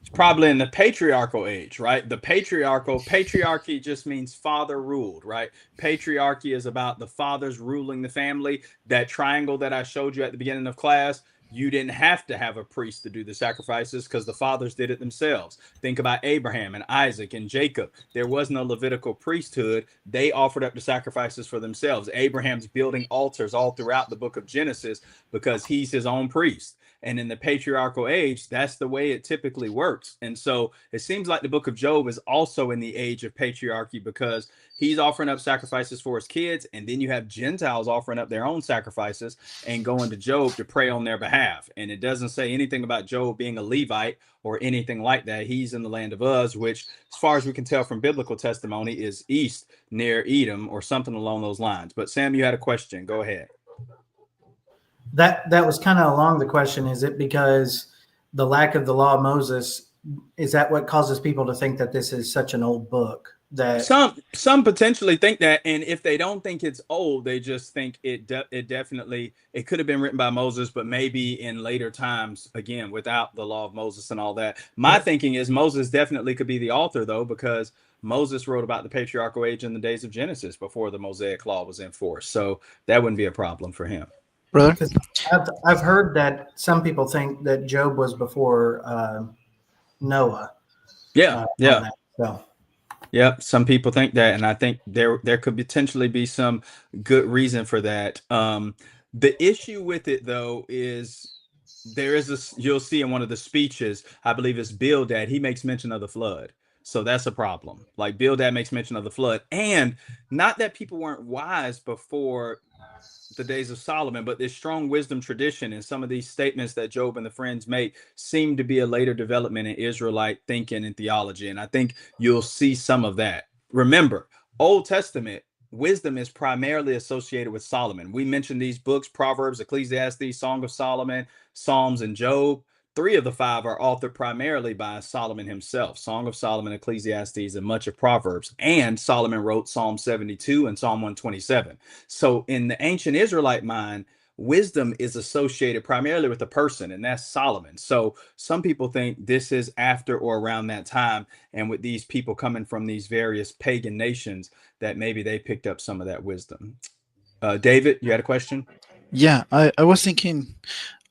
It's probably in the patriarchal age, right? Patriarchy just means father ruled, right? Patriarchy is about the fathers ruling the family. That triangle that I showed you at the beginning of class, you didn't have to have a priest to do the sacrifices because the fathers did it themselves. Think about Abraham and Isaac and Jacob. There was no Levitical priesthood. They offered up the sacrifices for themselves. Abraham's building altars all throughout the book of Genesis because he's his own priest. And in the patriarchal age, that's the way it typically works. And so it seems like the book of Job is also in the age of patriarchy because he's offering up sacrifices for his kids. And then you have Gentiles offering up their own sacrifices and going to Job to pray on their behalf. And it doesn't say anything about Job being a Levite or anything like that. He's in the land of Uz, which, as far as we can tell from biblical testimony, is east near Edom or something along those lines. But Sam, you had a question. Go ahead. That was kind of along the question. Is it because the lack of the law of Moses, is that what causes people to think that this is such an old book? That some potentially think that, and if they don't think it's old, they just think it definitely could have been written by Moses, but maybe in later times, again, without the law of Moses and all that. My thinking is Moses definitely could be the author, though, because Moses wrote about the patriarchal age in the days of Genesis before the Mosaic law was in force, so that wouldn't be a problem for him. Brother? because I've heard that some people think that Job was before Noah. Yeah. So Yep, some people think that, and I think there could potentially be some good reason for that. The issue with it, though, is there is this. You'll see in one of the speeches, I believe it's Bildad, he makes mention of the flood. So that's a problem. Like Bildad makes mention of the flood, and not that people weren't wise before the days of Solomon, but this strong wisdom tradition and some of these statements that Job and the friends make seem to be a later development in Israelite thinking and theology. And I think you'll see some of that. Remember, Old Testament wisdom is primarily associated with Solomon. We mentioned these books: Proverbs, Ecclesiastes, Song of Solomon, Psalms, and Job. 3 of the 5 are authored primarily by Solomon himself: Song of Solomon, Ecclesiastes, and much of Proverbs. And Solomon wrote Psalm 72 and Psalm 127. So in the ancient Israelite mind, wisdom is associated primarily with a person, and that's Solomon. So some people think this is after or around that time, and with these people coming from these various pagan nations, that maybe they picked up some of that wisdom. David, you had a question? Yeah, I was thinking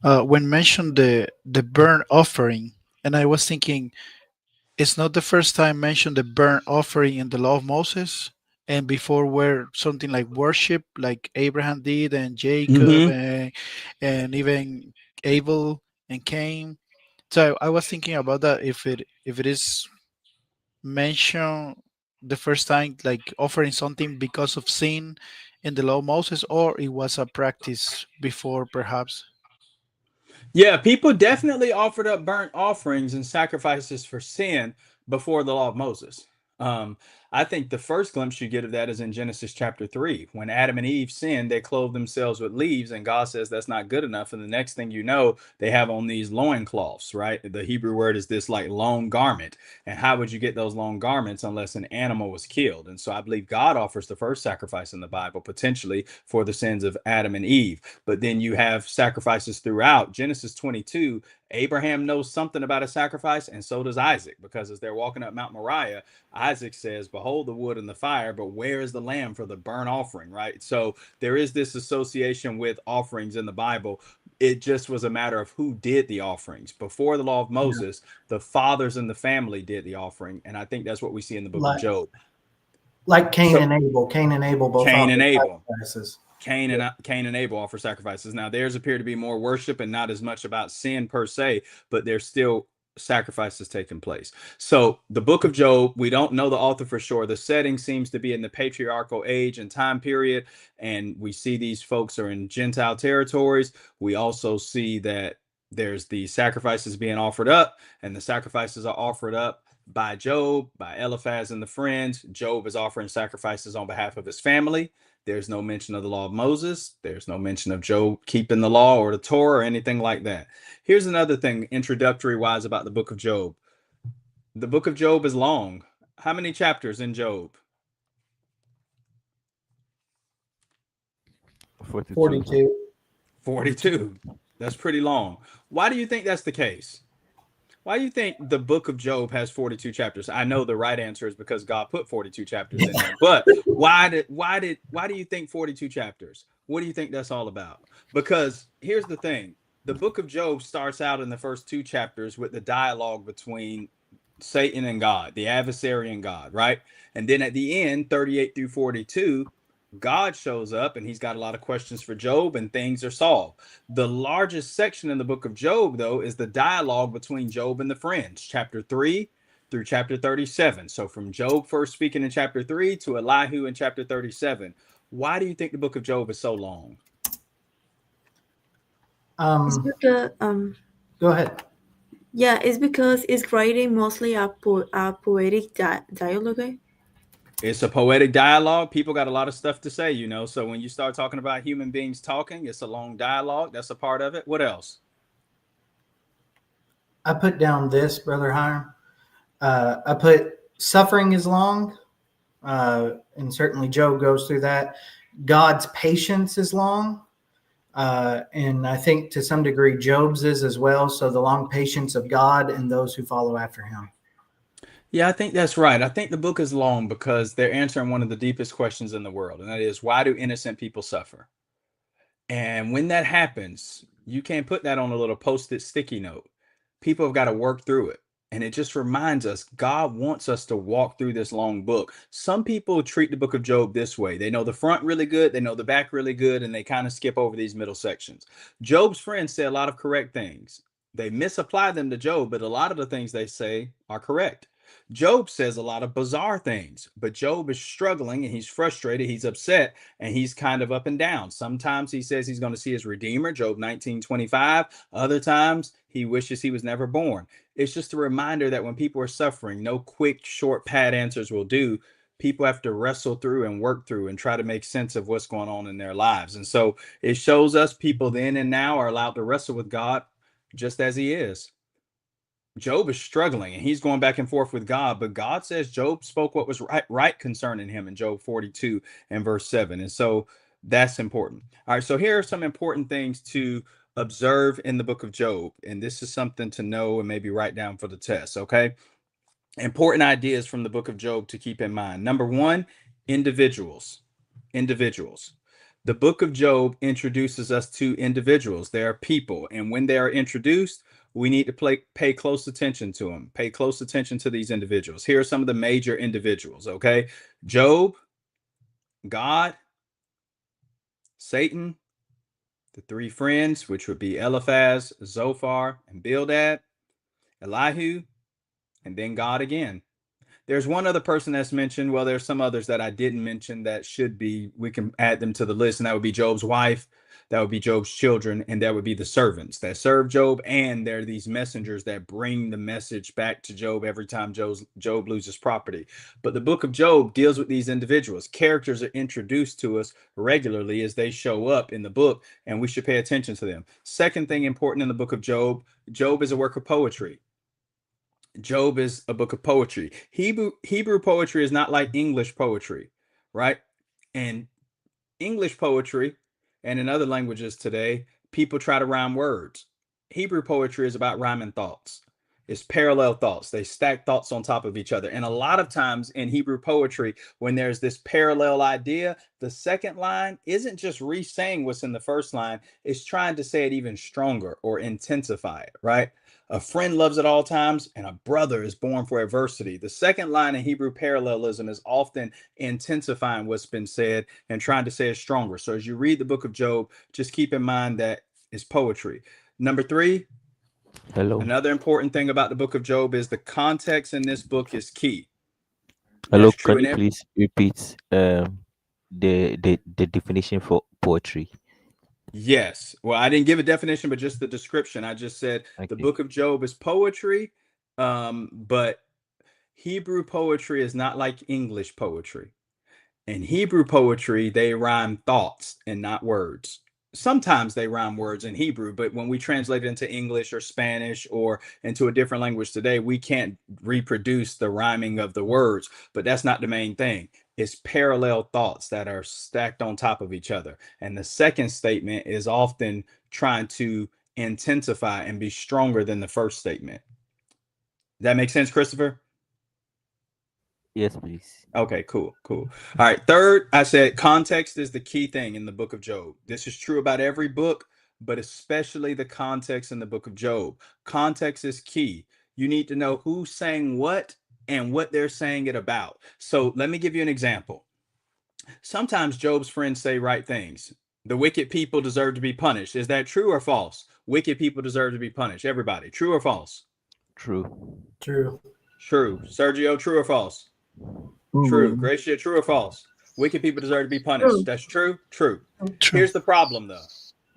when mentioned the burnt offering, and I was thinking it's not the first time mentioned the burnt offering in the law of Moses, and before where something like worship, like Abraham did, and Jacob, and even Abel and Cain. So I was thinking about that if it is mentioned the first time, like offering something because of sin in the law of Moses, or it was a practice before, perhaps. Yeah, people definitely offered up burnt offerings and sacrifices for sin before the law of Moses. I think the first glimpse you get of that is in Genesis chapter 3. When Adam and Eve sinned, they clothed themselves with leaves, and God says that's not good enough. And the next thing you know, they have on these loincloths, right? The Hebrew word is this like long garment. And how would you get those long garments unless an animal was killed? And so I believe God offers the first sacrifice in the Bible, potentially for the sins of Adam and Eve. But then you have sacrifices throughout. Genesis 22, Abraham knows something about a sacrifice, and so does Isaac, because as they're walking up Mount Moriah, Isaac says, behold the wood and the fire, but where is the lamb for the burnt offering, right? So there is this association with offerings in the Bible. It just was a matter of who did the offerings. Before the law of Moses, the fathers in the family did the offering. And I think that's what we see in the book of Job. Like Cain So and Abel. Cain and Abel both Cain and offered Abel. sacrifices. Cain and Abel offer sacrifices. Now, theirs appear to be more worship and not as much about sin per se, but there's still sacrifices taking place. So the book of Job, we don't know the author for sure. The setting seems to be in the patriarchal age and time period, and we see these folks are in Gentile territories. We also see that there's the sacrifices being offered up, and the sacrifices are offered up by Job, by Eliphaz and the friends. Job is offering sacrifices on behalf of his family. There's no mention of the law of Moses. There's no mention of Job keeping the law or the Torah or anything like that. Here's another thing, introductory wise, about the book of Job. The book of Job is long. How many chapters in Job? 42. 42. That's pretty long. Why do you think that's the case? Why do you think the book of Job has 42 chapters? I know the right answer is because God put 42 chapters in there. But why do you think 42 chapters? What do you think that's all about? Because here's the thing. The book of Job starts out in the first 2 chapters with the dialogue between Satan and God, the adversary and God, right? And then at the end, 38 through 42, God shows up and he's got a lot of questions for Job and things are solved. The largest section in the book of Job, though, is the dialogue between Job and the friends, chapter 3 through chapter 37. So from Job first speaking in chapter 3 to Elihu in chapter 37. Why do you think the book of Job is so long? It's because, Go ahead. yeah, it's because it's writing mostly a poetic dialogue. It's a poetic dialogue. People got a lot of stuff to say, you know. So when you start talking about human beings talking, it's a long dialogue. That's a part of it. What else? I put down this, Brother Hiram. I put suffering is long, and certainly Job goes through that. God's patience is long, and I think to some degree Job's is as well. So the long patience of God and those who follow after him. Yeah, I think that's right. I think the book is long because they're answering one of the deepest questions in the world, and that is, why do innocent people suffer? And when that happens, you can't put that on a little post-it sticky note. People have got to work through it. And it just reminds us, God wants us to walk through this long book. Some people treat the book of Job this way. They know the front really good, they know the back really good, and they kind of skip over these middle sections. Job's friends say a lot of correct things. They misapply them to Job, but a lot of the things they say are correct. Job says a lot of bizarre things, but Job is struggling and he's frustrated, he's upset, and he's kind of up and down. Sometimes he says he's going to see his Redeemer, Job 19:25. Other times he wishes he was never born. It's just a reminder that when people are suffering, no quick, short, pat answers will do. People have to wrestle through and work through and try to make sense of what's going on in their lives. And so it shows us people then and now are allowed to wrestle with God just as he is. Job is struggling and he's going back and forth with God, but God says Job spoke what was right concerning him in Job 42 and verse 7. And so that's important. All right, so here are some important things to observe in the book of Job. And this is something to know and maybe write down for the test, okay? Important ideas from the book of Job to keep in mind. Number 1, individuals. Individuals. The book of Job introduces us to individuals. They are people, and when they are introduced, we need to pay close attention to them. Pay close attention to these individuals. Here are some of the major individuals, okay? Job, God, Satan, the 3 friends, which would be Eliphaz, Zophar, and Bildad, Elihu, and then God again. There's one other person that's mentioned. Well, there's some others that I didn't mention that should be, we can add them to the list, and that would be Job's wife, that would be Job's children, and that would be the servants that serve Job, and they're these messengers that bring the message back to Job every time Job loses property. But the book of Job deals with these individuals. Characters are introduced to us regularly as they show up in the book, and we should pay attention to them. Second thing important in the book of Job, Job is a work of poetry. Job is a book of poetry. Hebrew poetry is not like English poetry, right? And English poetry and in other languages today, people try to rhyme words. Hebrew poetry is about rhyming thoughts. It's parallel thoughts. They stack thoughts on top of each other. And a lot of times in Hebrew poetry, when there's this parallel idea, the second line isn't just re-saying what's in the first line, it's trying to say it even stronger or intensify it, right? A friend loves at all times, and a brother is born for adversity. The second line in Hebrew parallelism is often intensifying what's been said and trying to say it stronger. So as you read the book of Job, just keep in mind that it's poetry. Number 3, Hello. another important thing about the book of Job is the context in this book is key. Hello. That's true Can in you every, please repeat the definition for poetry? yes. Well, I didn't give a definition, but just the description. I just said the Okay. book of Job is poetry, but Hebrew poetry is not like English poetry. In Hebrew poetry, they rhyme thoughts and not words. Sometimes they rhyme words in Hebrew, but when we translate it into English or Spanish or into a different language today, we can't reproduce the rhyming of the words, but that's not the main thing. It's parallel thoughts that are stacked on top of each other. And the second statement is often trying to intensify and be stronger than the first statement. That makes sense, Christopher? Yes, please. Okay, cool. All right. Third, I said context is the key thing in the book of Job. This is true about every book, but especially the context in the book of Job. Context is key. You need to know who's saying what and what they're saying it about. So let me give you an example. Sometimes Job's friends say right things. The wicked people deserve to be punished. Is that true or false? Wicked people deserve to be punished. Everybody, true or false? True. True. True. Sergio, true or false? True. Gracia, true or false? Wicked people deserve to be punished. True. That's true? True. True. Here's the problem, though.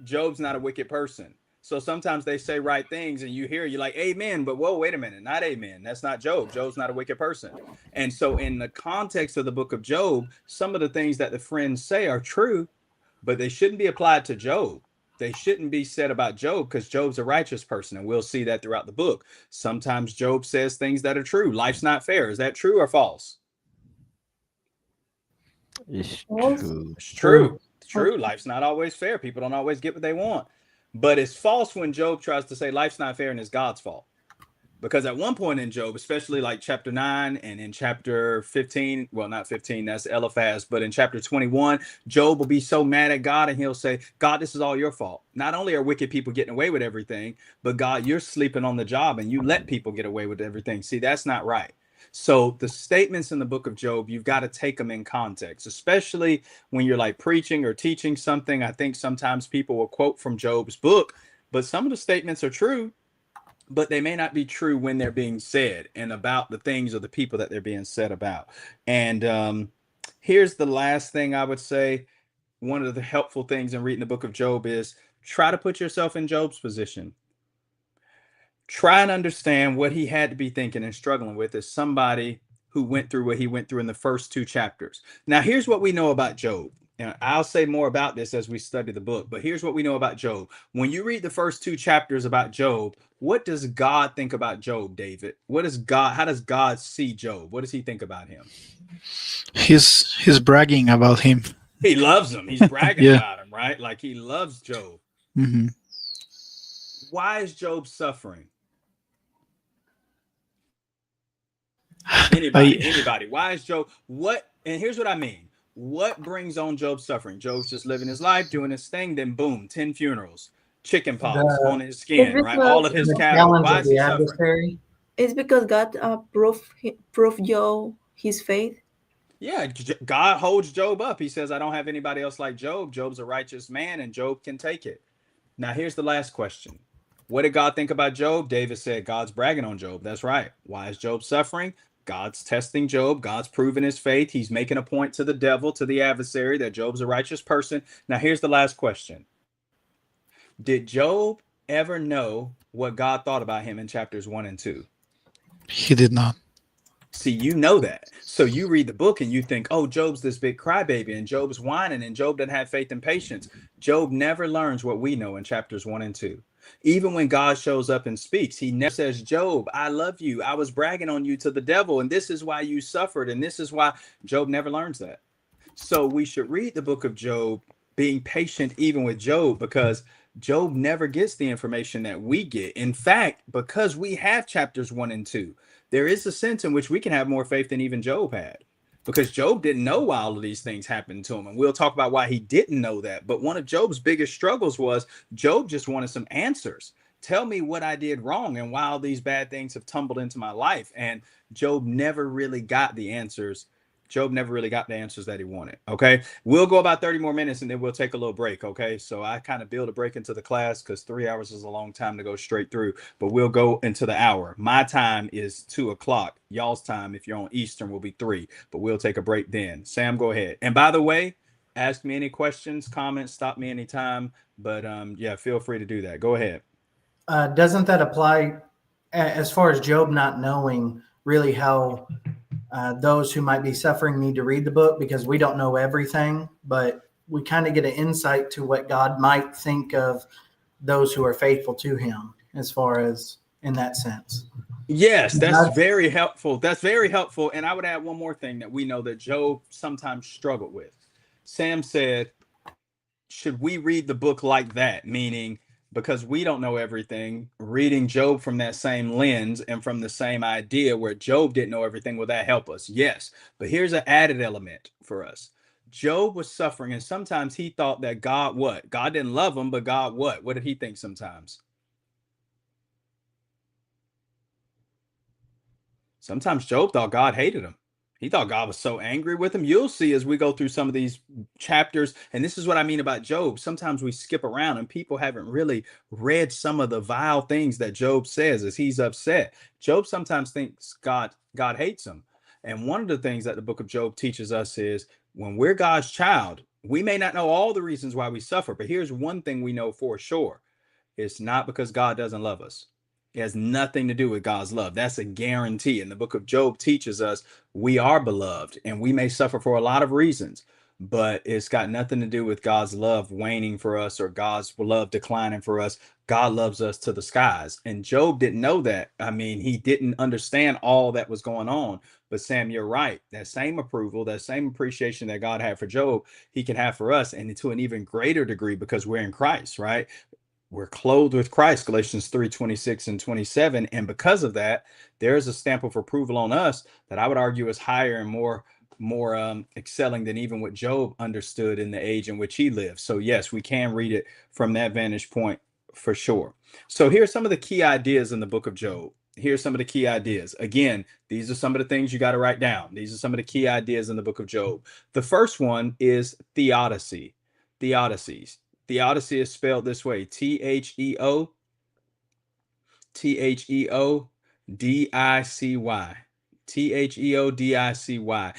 Job's not a wicked person. So sometimes they say right things and you hear, you're like, amen, but whoa, wait a minute, not amen. That's not Job. Job's not a wicked person. And so in the context of the book of Job, some of the things that the friends say are true, but they shouldn't be applied to Job. They shouldn't be said about Job because Job's a righteous person, and we'll see that throughout the book. Sometimes Job says things that are true. Life's not fair. Is that true or false? It's False. true. It's true. It's Okay. true. Life's not always fair. People don't always get what they want. But it's false when Job tries to say life's not fair and it's God's fault. Because at one point in Job, especially like chapter 9 and in chapter 15, well, not 15, that's Eliphaz, but in chapter 21, Job will be so mad at God and he'll say, God, this is all your fault. Not only are wicked people getting away with everything, but God, you're sleeping on the job and you let people get away with everything. See, that's not right. So the statements in the book of Job, you've got to take them in context, especially when you're like preaching or teaching something. I think sometimes people will quote from Job's book, but some of the statements are true, but they may not be true when they're being said and about the things or the people that they're being said about. And here's the last thing I would say. One of the helpful things in reading the book of Job is try to put yourself in Job's position. Try and understand what he had to be thinking and struggling with as somebody who went through what he went through in the first 2 chapters. Now, here's what we know about Job. And I'll say more about this as we study the book, but here's what we know about Job. When you read the first 2 chapters about Job, what does God think about Job, David? How does God see Job? What does he think about him? He's bragging about him. He loves him. He's bragging Yeah. about him, right? Like he loves Job. Hmm. Why is Job suffering? Anybody. Why is Job? And here's what I mean. What brings on Job's suffering? Job's just living his life, doing his thing, then boom, 10 funerals, chicken pox on his skin, right? All of his The cattle. challenge Why of is he the suffering? adversary. It's because God proved Job his faith. Yeah, God holds Job up. He says, I don't have anybody else like Job. Job's a righteous man and Job can take it. Now, here's the last question. What did God think about Job? David said, God's bragging on Job. That's right. Why is Job suffering? God's testing Job. God's proving his faith. He's making a point to the devil, to the adversary, that Job's a righteous person. Now, here's the last question. Did Job ever know what God thought about him in chapters 1 and 2? He did not. See, you know that. So you read the book and you think, oh, Job's this big crybaby and Job's whining and Job doesn't have faith and patience. Job never learns what we know in chapters 1 and 2. Even when God shows up and speaks, he never says, Job, I love you. I was bragging on you to the devil, and this is why you suffered. And this is why Job never learns that. So we should read the book of Job being patient even with Job, because Job never gets the information that we get. In fact, because we have chapters 1 and 2, there is a sense in which we can have more faith than even Job had. Because Job didn't know why all of these things happened to him. And we'll talk about why he didn't know that. But one of Job's biggest struggles was Job just wanted some answers. Tell me what I did wrong and why all these bad things have tumbled into my life. And Job never really got the answers. Job never really got the answers that he wanted. Okay. We'll go about 30 more minutes and then we'll take a little break. Okay. So I kind of build a break into the class because 3 hours is a long time to go straight through, but we'll go into the hour. My time is 2 o'clock. Y'all's time, if you're on Eastern, will be 3, but we'll take a break then. Sam, go ahead. And by the way, ask me any questions, comments, stop me anytime. But yeah, feel free to do that. Go ahead. Doesn't that apply as far as Job not knowing really how those who might be suffering need to read the book, because we don't know everything, but we kind of get an insight to what God might think of those who are faithful to him, as far as in that sense. Yes, that's very helpful. That's very helpful. And I would add one more thing that we know that Job sometimes struggled with. Sam said, should we read the book like that? Meaning, because we don't know everything, reading Job from that same lens and from the same idea where Job didn't know everything, will that help us? Yes. But here's an added element for us. Job was suffering, and sometimes he thought that God, what? God didn't love him, but God, what? What did he think sometimes? Sometimes Job thought God hated him. He thought God was so angry with him. You'll see as we go through some of these chapters, and this is what I mean about Job. Sometimes we skip around and people haven't really read some of the vile things that Job says as he's upset. Job sometimes thinks God hates him. And one of the things that the book of Job teaches us is when we're God's child, we may not know all the reasons why we suffer, but here's one thing we know for sure. It's not because God doesn't love us. It has nothing to do with God's love. That's a guarantee. And the book of Job teaches us we are beloved and we may suffer for a lot of reasons, but it's got nothing to do with God's love waning for us or God's love declining for us. God loves us to the skies. And Job didn't know that. I mean, he didn't understand all that was going on. But Sam, you're right. That same approval, that same appreciation that God had for Job, he can have for us, and to an even greater degree because we're in Christ, right? We're clothed with Christ, Galatians 3:26 and 27. And because of that, there's a stamp of approval on us that I would argue is higher and more excelling than even what Job understood in the age in which he lived. So yes, we can read it from that vantage point for sure. So here's some of the key ideas in the book of Job. Here's some of the key ideas. Again, these are some of the things you got to write down. These are some of the key ideas in the book of Job. The first one is theodicy. Theodicies. Theodicy is spelled this way: Theo Dicy. Theo Dicy.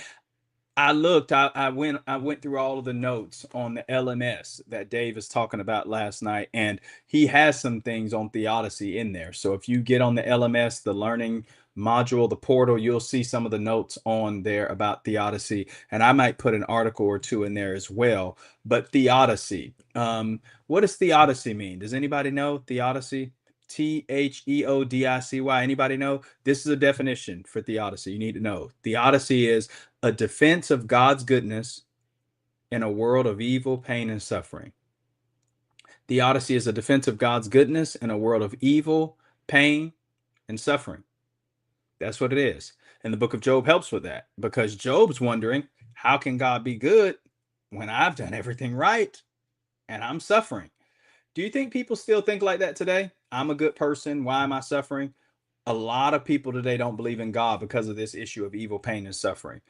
I looked, I went through all of the notes on the LMS that Dave is talking about last night, and he has some things on theodicy in there. So if you get on the LMS, the learning module, the portal, you'll see some of the notes on there about theodicy, and I might put an article or two in there as well. But theodicy, what does theodicy mean? Does anybody know theodicy? Theodicy. Anybody know? This is a definition for theodicy. You need to know. Theodicy is a defense of God's goodness in a world of evil, pain, and suffering. Theodicy is a defense of God's goodness in a world of evil, pain, and suffering. That's what it is. And the book of Job helps with that, because Job's wondering, how can God be good when I've done everything right and I'm suffering? Do you think people still think like that today? I'm a good person. Why am I suffering? A lot of people today don't believe in God because of this issue of evil, pain, and suffering.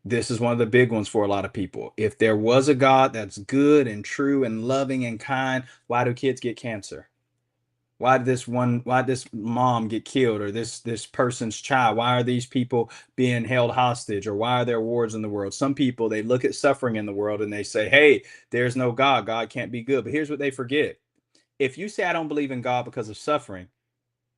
This is one of the big ones for a lot of people. If there was a God that's good and true and loving and kind, why do kids get cancer? Why did this mom get killed, or this person's child? Why are these people being held hostage, or why are there wars in the world? Some people, they look at suffering in the world and they say, hey, there's no God. God can't be good. But here's what they forget. If you say I don't believe in God because of suffering,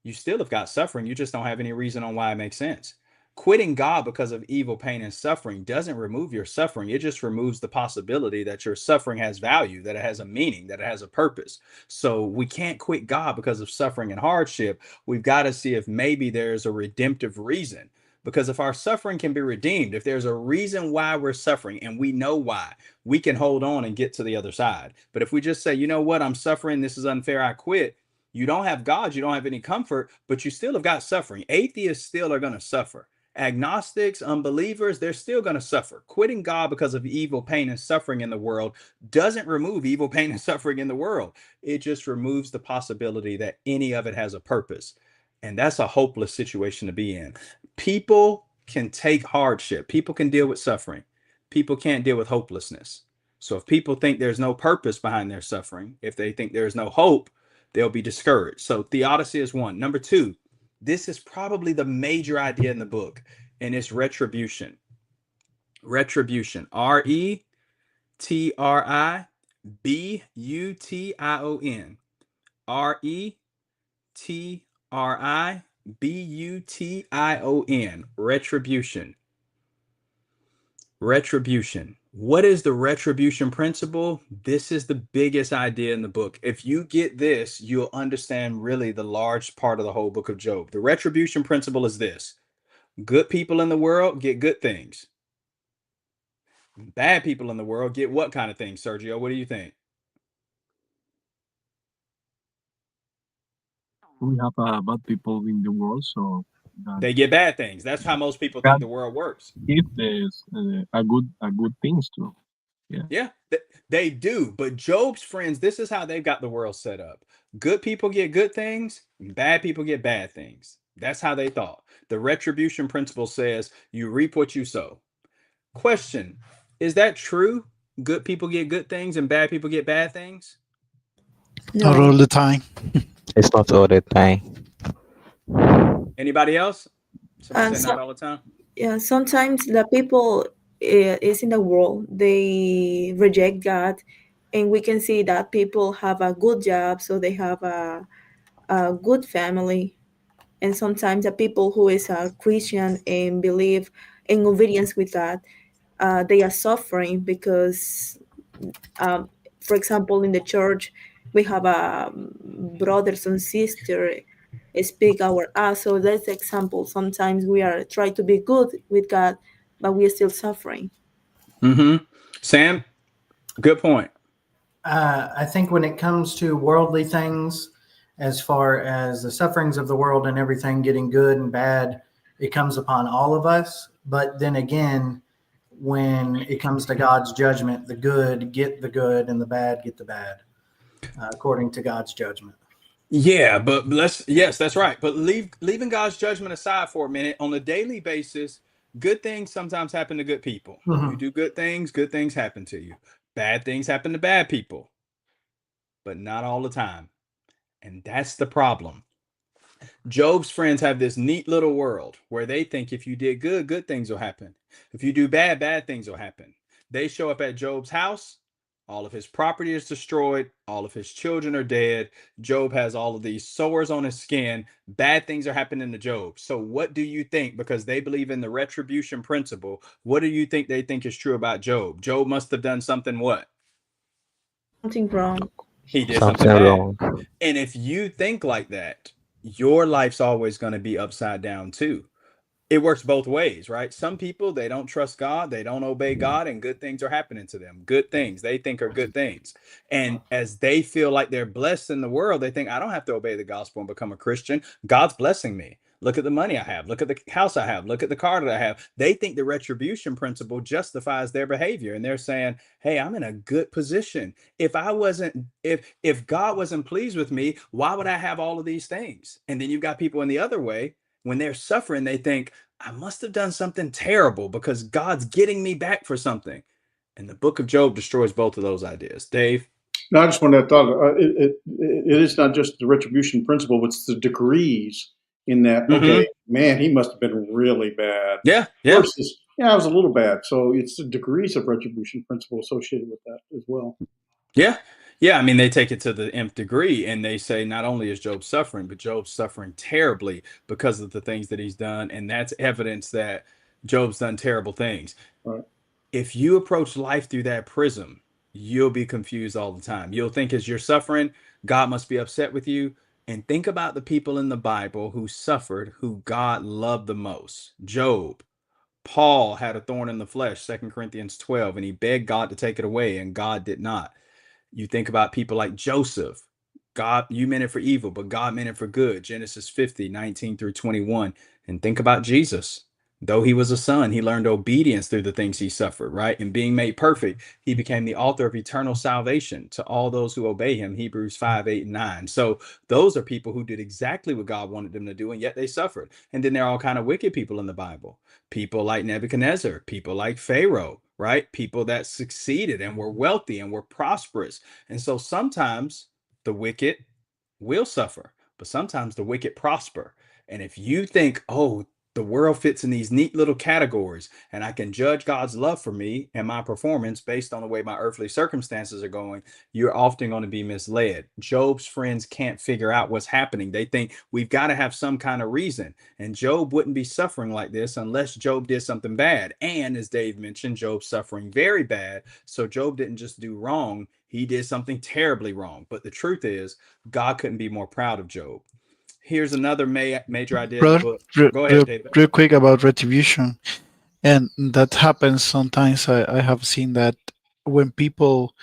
you still have got suffering. You just don't have any reason on why it makes sense. Quitting God because of evil, pain, and suffering doesn't remove your suffering. It just removes the possibility that your suffering has value, that it has a meaning, that it has a purpose. So we can't quit God because of suffering and hardship. We've got to see if maybe there's a redemptive reason. Because if our suffering can be redeemed, if there's a reason why we're suffering and we know why, we can hold on and get to the other side. But if we just say, you know what, I'm suffering, this is unfair, I quit, you don't have God, you don't have any comfort, but you still have got suffering. Atheists still are going to suffer. Agnostics, unbelievers, they're still going to suffer. Quitting God because of evil, pain, and suffering in the world doesn't remove evil, pain, and suffering in the world. It just removes the possibility that any of it has a purpose. And that's a hopeless situation to be in. People can take hardship. People can deal with suffering. People can't deal with hopelessness. So if people think there's no purpose behind their suffering, if they think there's no hope, they'll be discouraged. So theodicy is one. Number two, this is probably the major idea in the book, and it's retribution. Retribution. RETRIBUTION. RETRIBUTION. Retribution. Retribution. What is the retribution principle? This is the biggest idea in the book. If you get this, you'll understand really the large part of the whole book of Job. The retribution principle is this: good people in the world get good things. Bad people in the world get what kind of things, Sergio? What do you think? We have bad people in the world, so that They get bad things. That's how most people think the world works. if there's a good things too. Yeah, they do. But Job's friends, this is how they've got the world set up. Good people get good things, bad people get bad things. That's how they thought. The retribution principle says you reap what you sow. Question: is that true? Good people get good things and bad people get bad things? Not all No. the time. It's not all the time. Anybody else? Somebody And say not all the time. Yeah, sometimes the people is in the world, they reject God, and we can see that people have a good job, so they have a good family, and sometimes the people who is a Christian and believe in obedience with God, they are suffering because, um, for example, in the church, we have brothers and sisters speak our us. So that's the example. Sometimes we are trying to be good with God, but we are still suffering. Sam, good point. I think when it comes to worldly things, as far as the sufferings of the world and everything getting good and bad, it comes upon all of us. But then again, when it comes to God's judgment, the good get the good and the bad get the bad, according to God's judgment. Yeah, but yes, that's right. But leaving God's judgment aside for a minute, on a daily basis, good things sometimes happen to good people. Mhm. You do good things happen to you. Bad things happen to bad people, but not all the time. And that's the problem. Job's friends have this neat little world where they think if you did good, good things will happen. If you do bad, bad things will happen. They show up at Job's house. All of his property is destroyed. All of his children are dead. Job has all of these sores on his skin. Bad things are happening to Job. So, what do you think? Because they believe in the retribution principle. What do you think they think is true about Job? Job must have done something what? Something wrong. He did Something something bad. wrong. And if you think like that, your life's always going to be upside down too. It works both ways, right? Some people, they don't trust God, they don't obey God, and good things are happening to them. Good things they think are good things. And as they feel like they're blessed in the world, they think, I don't have to obey the gospel and become a Christian. God's blessing me. Look at the money I have. Look at the house I have. Look at the car that I have. They think the retribution principle justifies their behavior. And they're saying, hey, I'm in a good position. If God wasn't pleased with me, why would I have all of these things? And then you've got people in the other way. When they're suffering, they think, I must have done something terrible because God's getting me back for something. And the book of Job destroys both of those ideas. Dave? No, I just wanted to thought it is not just the retribution principle, but it's the degrees in that. Okay, man, he must have been really bad. Yeah. Versus, yeah, I was a little bad. So it's the degrees of retribution principle associated with that as well. Yeah. I mean, they take it to the nth degree and they say not only is Job suffering, but Job's suffering terribly because of the things that he's done. And that's evidence that Job's done terrible things. Right. If you approach life through that prism, you'll be confused all the time. You'll think as you're suffering, God must be upset with you. And think about the people in the Bible who suffered, who God loved the most. Job. Paul had a thorn in the flesh, 2 Corinthians 12, and he begged God to take it away, and God did not. You think about people like Joseph. God, you meant it for evil, but God meant it for good. Genesis 50:19-21. And think about Jesus. Though he was a son, he learned obedience through the things he suffered, right? And being made perfect, he became the author of eternal salvation to all those who obey him. Hebrews 5:8-9. So those are people who did exactly what God wanted them to do, and yet they suffered. And then there are all kind of wicked people in the Bible. People like Nebuchadnezzar, people like Pharaoh, right? People that succeeded and were wealthy and were prosperous. And so sometimes the wicked will suffer, but sometimes the wicked prosper. And if you think, oh, the world fits in these neat little categories, and I can judge God's love for me and my performance based on the way my earthly circumstances are going, you're often going to be misled. Job's friends can't figure out what's happening. They think we've got to have some kind of reason. And Job wouldn't be suffering like this unless Job did something bad. And as Dave mentioned, Job's suffering very bad. So Job didn't just do wrong, he did something terribly wrong. But the truth is, God couldn't be more proud of Job. Here's another major idea in the Brother, book. Go ahead, David. real quick about retribution. And that happens sometimes. I have seen that when people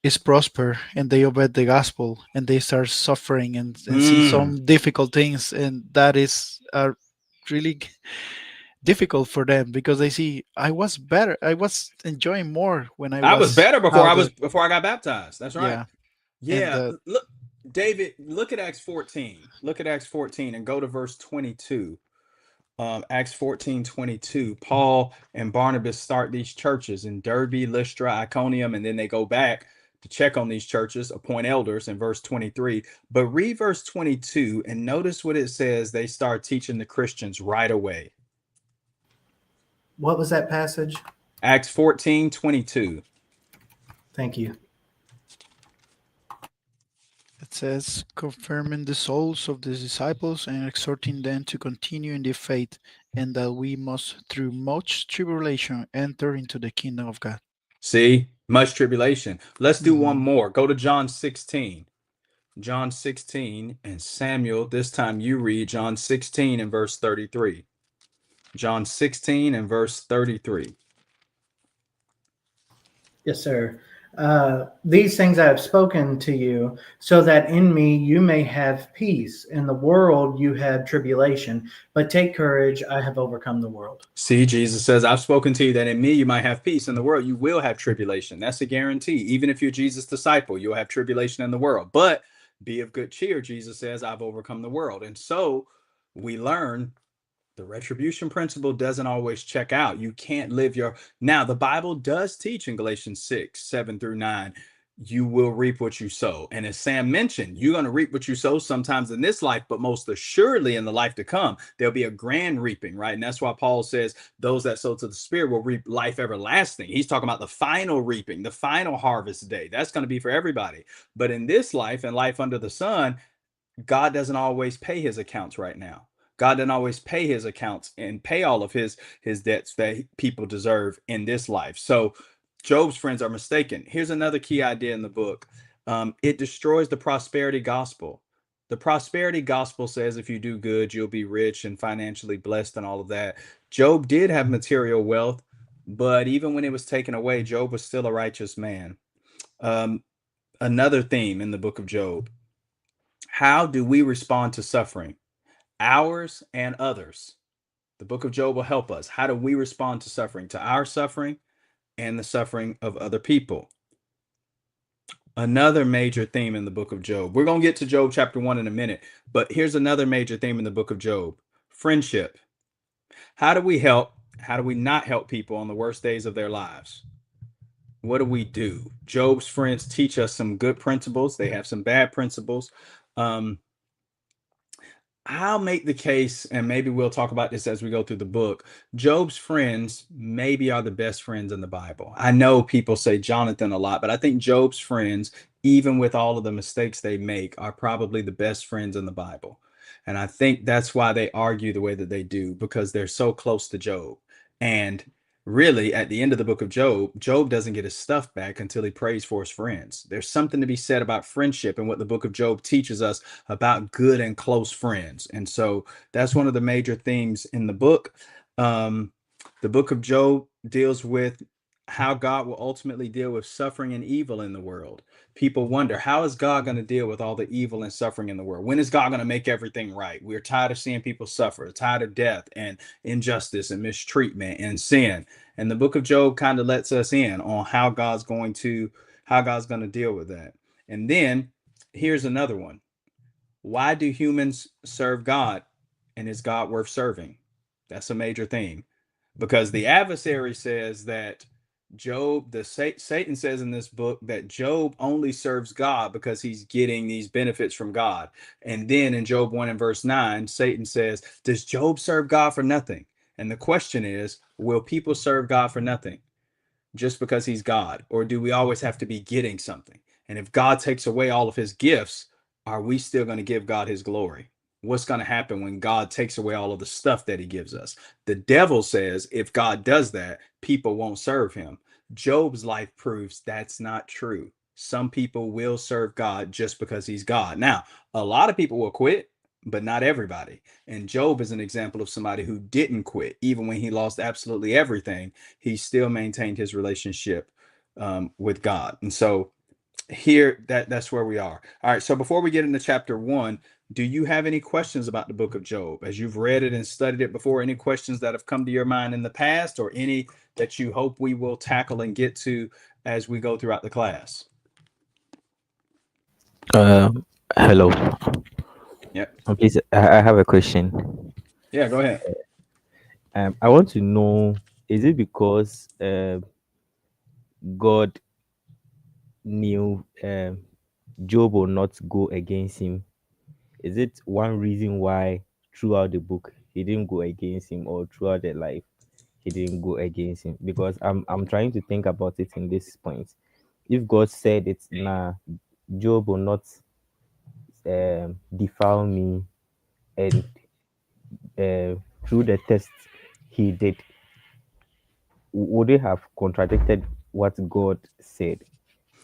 is prosper and they obey the gospel and they start suffering and see some difficult things, and that is really difficult for them because they see I was better, I was enjoying more when I was was better out there. before I got baptized. That's right. And Look, David, look at Acts 14. Look at Acts 14 and go to verse 22. Acts 14:22. Paul and Barnabas start these churches in Derbe, Lystra, Iconium, and then they go back to check on these churches, appoint elders in verse 23. But read verse 22 and notice what it says. They start teaching the Christians right away. What was that passage? Acts 14:22. Thank you. it says, confirming the souls of the disciples and exhorting them to continue in the faith, and that we must, through much tribulation, enter into the kingdom of God. See, much tribulation. Let's do one Mhm. more. Go to John 16. John 16, and Samuel, this time you read John 16 and verse 33. John 16 and verse 33. Yes, sir. These things I have spoken to you, so that in me you may have peace. In the world you have tribulation, but take courage, I have overcome the world. See, Jesus says, I've spoken to you that in me you might have peace. In the world you will have tribulation. That's a guarantee. Even if you're Jesus' disciple, you'll have tribulation in the world. But be of good cheer, Jesus says, I've overcome the world. And so we learn the retribution principle doesn't always check out. You can't live your... Now, the Bible does teach in Galatians 6:7-9, you will reap what you sow. And as Sam mentioned, you're going to reap what you sow sometimes in this life, but most assuredly in the life to come, there'll be a grand reaping, right? And that's why Paul says those that sow to the Spirit will reap life everlasting. He's talking about the final reaping, the final harvest day. That's going to be for everybody. But in this life and life under the sun, God doesn't always pay his accounts right now. God doesn't always pay his accounts and pay all of his debts that people deserve in this life. So Job's friends are mistaken. Here's another key idea in the book. It destroys the prosperity gospel. The prosperity gospel says if you do good, you'll be rich and financially blessed and all of that. Job did have material wealth, but even when it was taken away, Job was still a righteous man. Another theme in the book of Job. How do we respond to suffering? Ours and others. The book of Job will help us. How do we respond to suffering? To our suffering and the suffering of other people. Another major theme in the book of Job. We're going to get to Job chapter 1 in a minute, but here's another major theme in the book of Job. Friendship. How do we help? How do we not help people on the worst days of their lives? What do we do? Job's friends teach us some good principles. They have some bad principles. I'll make the case, and maybe we'll talk about this as we go through the book. Job's friends maybe are the best friends in the Bible. I know people say Jonathan a lot, but I think Job's friends, even with all of the mistakes they make, are probably the best friends in the Bible. And I think that's why they argue the way that they do, because they're so close to Job. And really, at the end of the book of Job, Job doesn't get his stuff back until he prays for his friends. There's something to be said about friendship and what the book of Job teaches us about good and close friends. And so that's one of the major themes in the book. The book of Job deals with how God will ultimately deal with suffering and evil in the world. People wonder, how is God going to deal with all the evil and suffering in the world? When is God going to make everything right? We're tired of seeing people suffer, tired of death and injustice and mistreatment and sin. And the book of Job kind of lets us in on how God's going to deal with that. And then here's another one. Why do humans serve God? And is God worth serving? That's a major theme. Because the adversary says that Satan says in this book that Job only serves God because he's getting these benefits from God. And then in Job 1 and verse 9, Satan says, does Job serve God for nothing? And the question is, will people serve God for nothing just because he's God? Or do we always have to be getting something? And if God takes away all of his gifts, are we still going to give God his glory? What's going to happen when God takes away all of the stuff that he gives us? The devil says if God does that, people won't serve him. Job's life proves that's not true. Some people will serve God just because he's God. Now, a lot of people will quit, but not everybody. And Job is an example of somebody who didn't quit. Even when he lost absolutely everything, he still maintained his relationship with God. And so here, that's where we are. All right, so before we get into chapter 1, do you have any questions about the book of Job as you've read it and studied it before? Any questions that have come to your mind in the past, or any that you hope we will tackle and get to as we go throughout the class? Hello. Yep. Please, I have a question. Yeah, go ahead. I want to know, is it because God knew Job will not go against him? Is it one reason why throughout the book he didn't go against him, or throughout the life he didn't go against him? Because I'm trying to think about it in this point. If God said it, nah, Job will not defile me, and through the test he did, would it have contradicted what God said?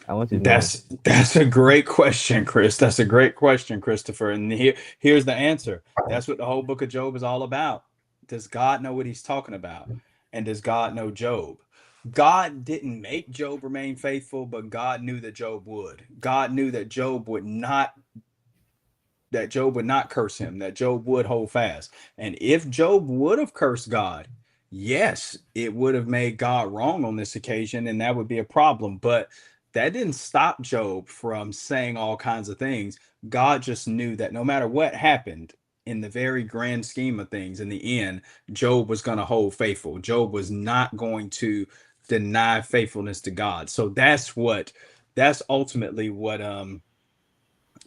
I want to know. That's a great question, Chris. That's a great question, Christopher. And here's the answer. That's what the whole book of Job is all about. Does God know what he's talking about? And does God know Job? God didn't make Job remain faithful, but God knew that Job would. God knew that Job would not curse him, that Job would hold fast. And if Job would have cursed God, yes, it would have made God wrong on this occasion, and that would be a problem. But that didn't stop Job from saying all kinds of things. God just knew that no matter what happened, in the very grand scheme of things, in the end, Job was going to hold faithful. Job was not going to deny faithfulness to God. So that's ultimately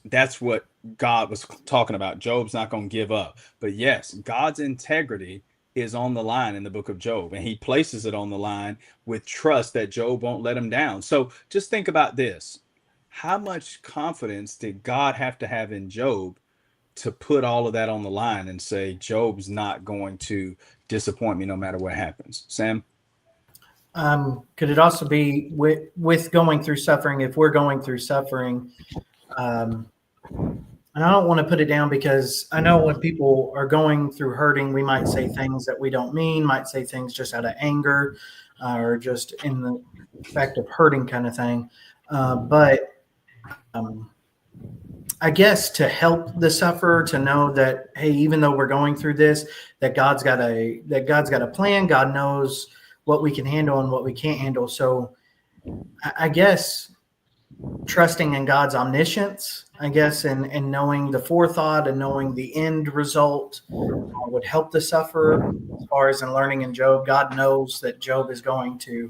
that's what God was talking about. Job's not going to give up. But yes, God's integrity is on the line in the book of Job, and he places it on the line with trust that Job won't let him down. So just think about this. How much confidence did God have to have in Job to put all of that on the line and say, Job's not going to disappoint me no matter what happens? Sam? Could it also be with going through suffering, if we're going through suffering, and I don't want to put it down, because I know when people are going through hurting, we might say things that we don't mean, might say things just out of anger, or just in the effect of hurting kind of thing. But I guess to help the sufferer to know that, hey, even though we're going through this, that God's got a plan. God knows what we can handle and what we can't handle. So I guess trusting in God's omniscience, I guess, and knowing the forethought and knowing the end result would help the sufferer. As far as in learning in Job, God knows that Job is going to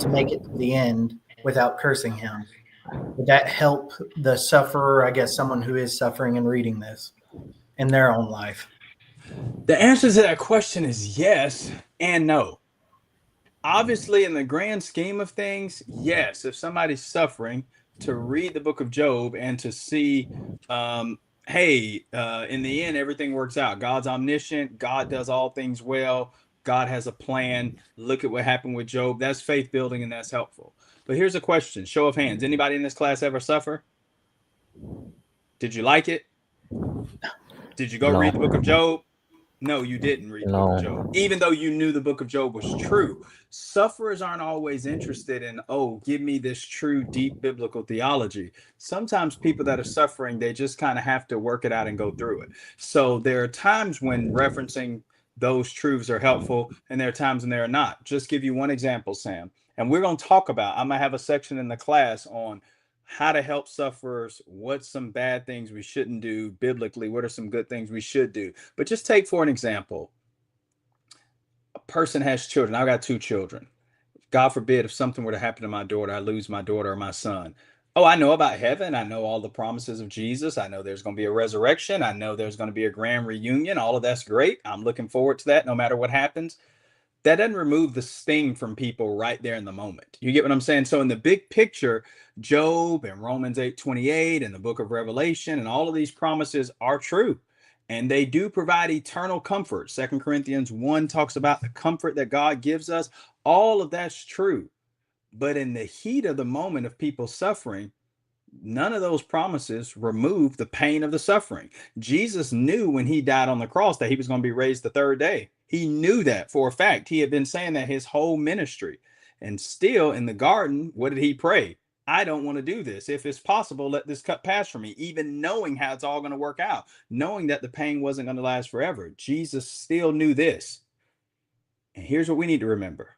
make it to the end without cursing him. Would that help the sufferer, I guess, someone who is suffering and reading this in their own life? The answer to that question is yes and no. Obviously, in the grand scheme of things, yes, if somebody's suffering, to read the book of Job and to see, hey, in the end, everything works out. God's omniscient. God does all things well. God has a plan. Look at what happened with Job. That's faith building and that's helpful. But here's a question. Show of hands. Anybody in this class ever suffer? Did you like it? Did you go read the book of No, Job? No, you didn't read the book of Job, no. even though you knew the book of Job was true. Sufferers aren't always interested in, oh, give me this true, deep biblical theology. Sometimes people that are suffering, they just kind of have to work it out and go through it. So there are times when referencing those truths are helpful, and there are times when they're not. Just give you one example, Sam. And we're going to talk about, I'm going to have a section in the class on how to help sufferers, what's some bad things we shouldn't do biblically, what are some good things we should do. But just take for an example, a person has children. I've got 2 children. God forbid if something were to happen to my daughter, I lose my daughter or my son. Oh, I know about heaven. I know all the promises of Jesus. I know there's going to be a resurrection. I know there's going to be a grand reunion. All of that's great. I'm looking forward to that no matter what happens. That doesn't remove the sting from people right there in the moment. You get what I'm saying? So in the big picture, Job and Romans 8:28 and the book of Revelation and all of these promises are true. And they do provide eternal comfort. 2 Corinthians 1 talks about the comfort that God gives us. All of that's true. But in the heat of the moment of people suffering, none of those promises remove the pain of the suffering. Jesus knew when he died on the cross that he was going to be raised the 3rd day. He knew that for a fact. He had been saying that his whole ministry. And still in the garden, what did he pray? I don't want to do this. If it's possible, let this cup pass from me, even knowing how it's all going to work out, knowing that the pain wasn't going to last forever. Jesus still knew this. And here's what we need to remember.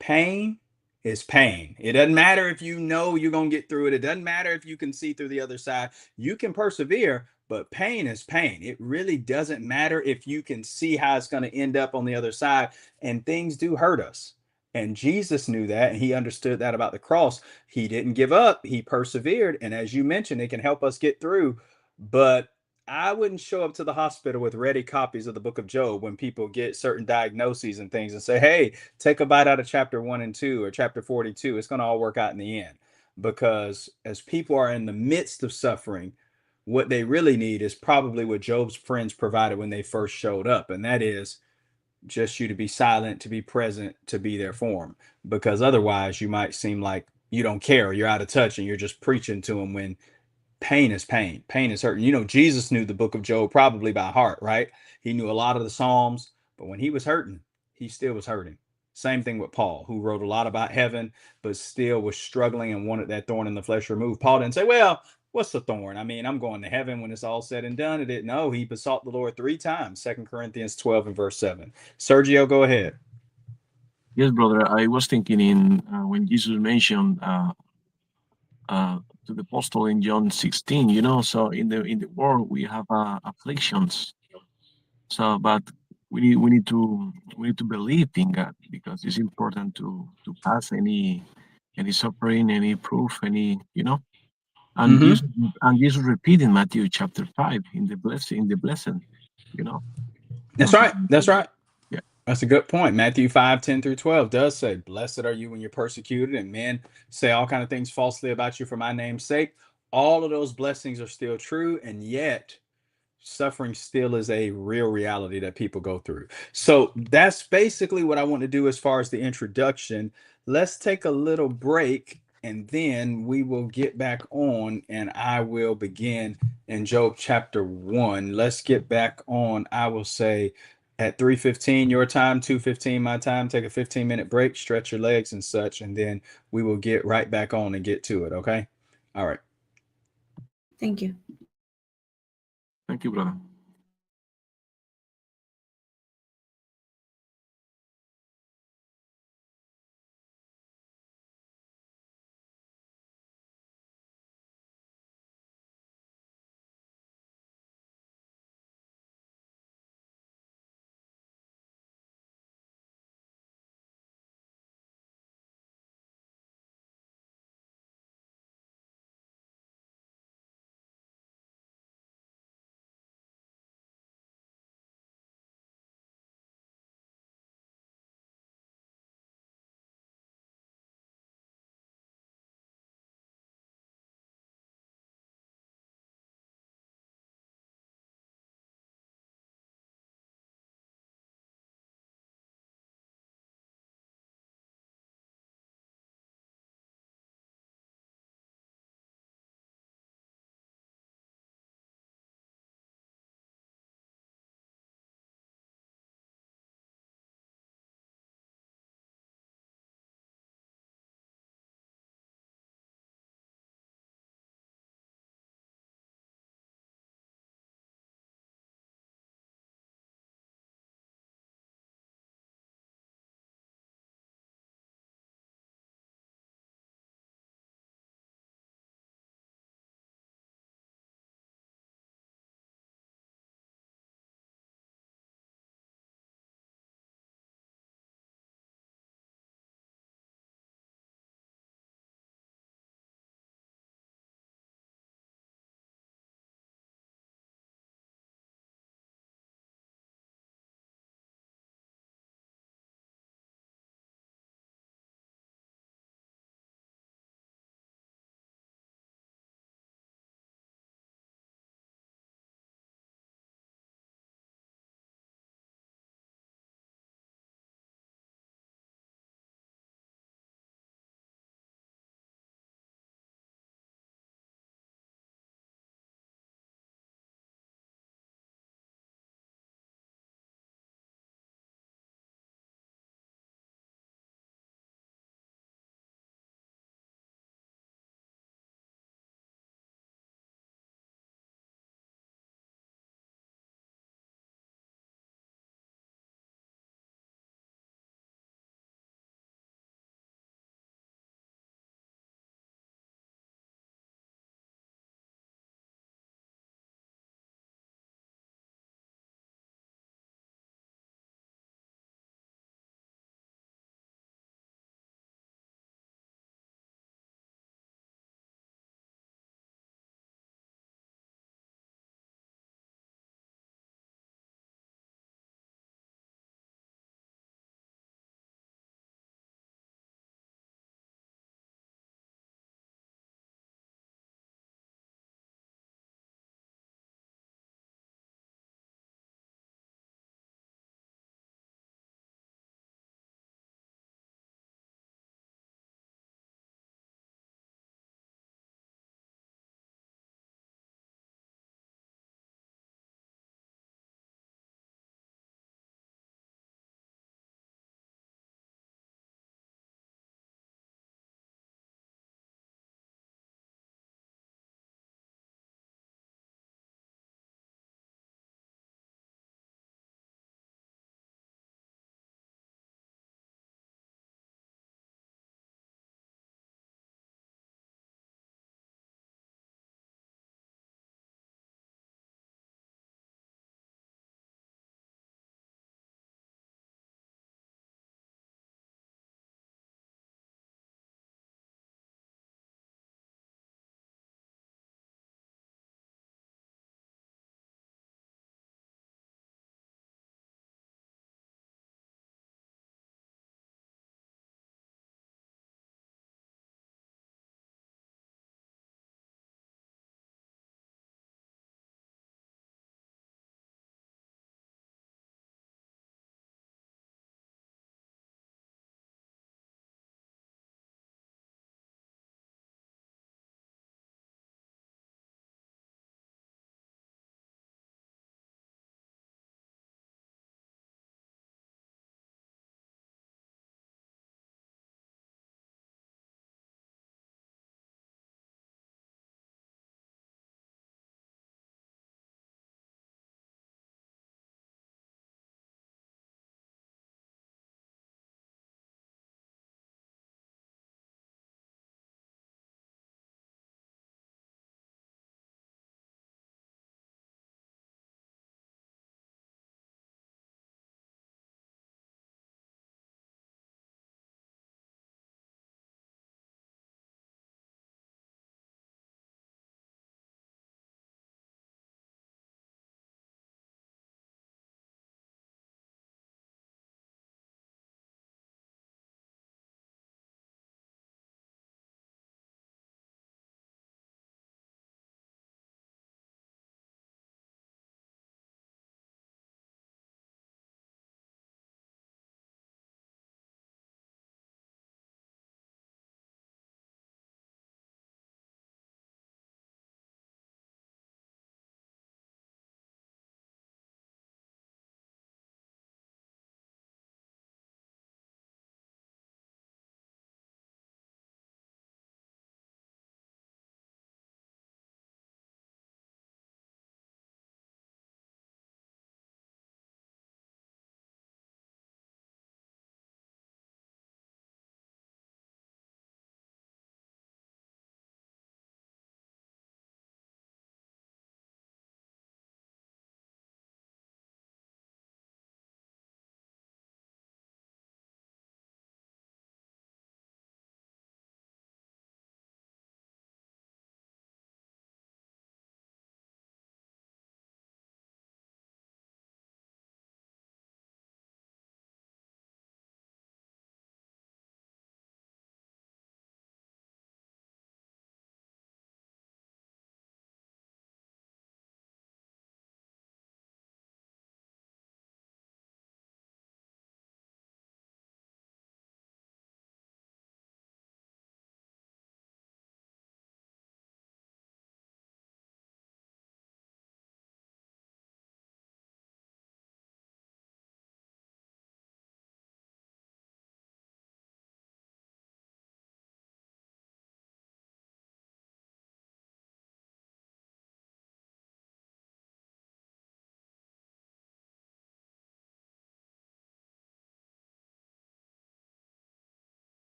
Pain is pain. It doesn't matter if you know you're going to get through it. It doesn't matter if you can see through the other side. You can persevere, but pain is pain. It really doesn't matter if you can see how it's going to end up on the other side. And things do hurt us. And Jesus knew that, and he understood that about the cross. He didn't give up. He persevered. And as you mentioned, it can help us get through. But I wouldn't show up to the hospital with ready copies of the book of Job when people get certain diagnoses and things and say, hey, take a bite out of chapter 1 and 2 or chapter 42. It's going to all work out in the end. Because as people are in the midst of suffering, what they really need is probably what Job's friends provided when they first showed up. And that is just you to be silent, to be present, to be there for them. Because otherwise you might seem like you don't care, you're out of touch, and you're just preaching to them when pain is pain. Pain is hurting. You know, Jesus knew the book of Job probably by heart, right? He knew a lot of the Psalms, but when he was hurting, he still was hurting. Same thing with Paul, who wrote a lot about heaven, but still was struggling and wanted that thorn in the flesh removed. Paul didn't say, well, what's the thorn? I mean, I'm going to heaven when it's all said and done. It didn't know. He besought the Lord 3 times, 2 Corinthians 12 and verse 7. Sergio, go ahead. Yes, brother. I was thinking in when Jesus mentioned to the apostle in John 16. So in the world we have afflictions. So, but we need to believe in God, because it's important to pass any suffering, any proof, and Mm-hmm. Jesus repeat in Matthew chapter 5 in the blessing. You know, That's Don't right. forget That's that. right. Yeah. That's a good point. Matthew 5, 10 through 12 does say, blessed are you when you're persecuted and men say all kind of things falsely about you for my name's sake. All of those blessings are still true. And yet suffering still is a real reality that people go through. So that's basically what I want to do as far as the introduction. Let's take a little break and then we will get back on and I will begin in Job chapter 1. Let's get back on, I will say, at 3:15 your time, 2:15 my time. Take a 15-minute break, stretch your legs and such, and then we will get right back on and get to it. Okay. All right. Thank you. Thank you, brother.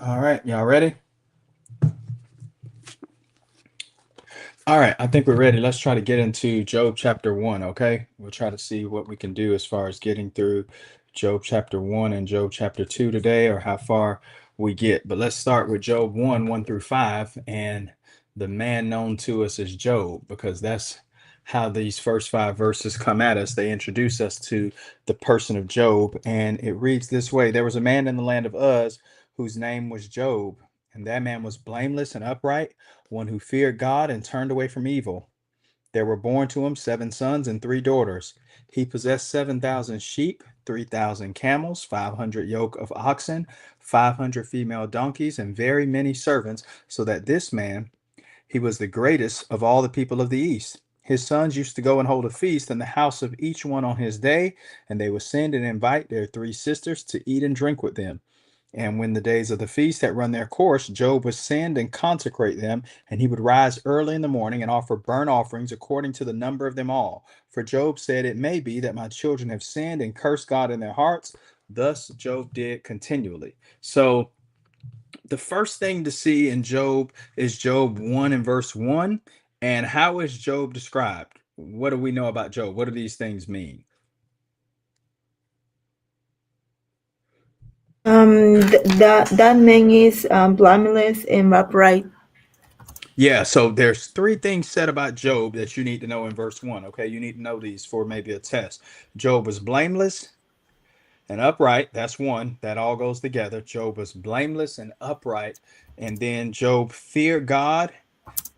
All right, y'all ready? All right, I think we're ready. Let's try to get into Job chapter 1, okay? We'll try to see what we can do as far as getting through Job chapter 1 and Job chapter 2 today, or how far we get. But let's start with Job 1, 1 through 5, and the man known to us as Job, because that's how these first 5 verses come at us. They introduce us to the person of Job, and it reads this way: There was a man in the land of Uz whose name was Job, and that man was blameless and upright, one who feared God and turned away from evil. There were born to him 7 sons and 3 daughters. He possessed 7,000 sheep, 3,000 camels, 500 yoke of oxen, 500 female donkeys, and very many servants, so that this man, he was the greatest of all the people of the East. His sons used to go and hold a feast in the house of each one on his day, and they would send and invite their 3 sisters to eat and drink with them. And when the days of the feast had run their course, Job would send and consecrate them, and he would rise early in the morning and offer burnt offerings according to the number of them all. For Job said, It may be that my children have sinned and cursed God in their hearts. Thus Job did continually. So the first thing to see in Job is Job 1 and verse 1. And how is Job described? What do we know about Job? What do these things mean? That man is blameless and upright. Yeah, so there's 3 things said about Job that you need to know in verse 1. Okay, you need to know these for maybe a test. Job was blameless and upright. That's one. That all goes together. Job was blameless and upright. And then Job feared God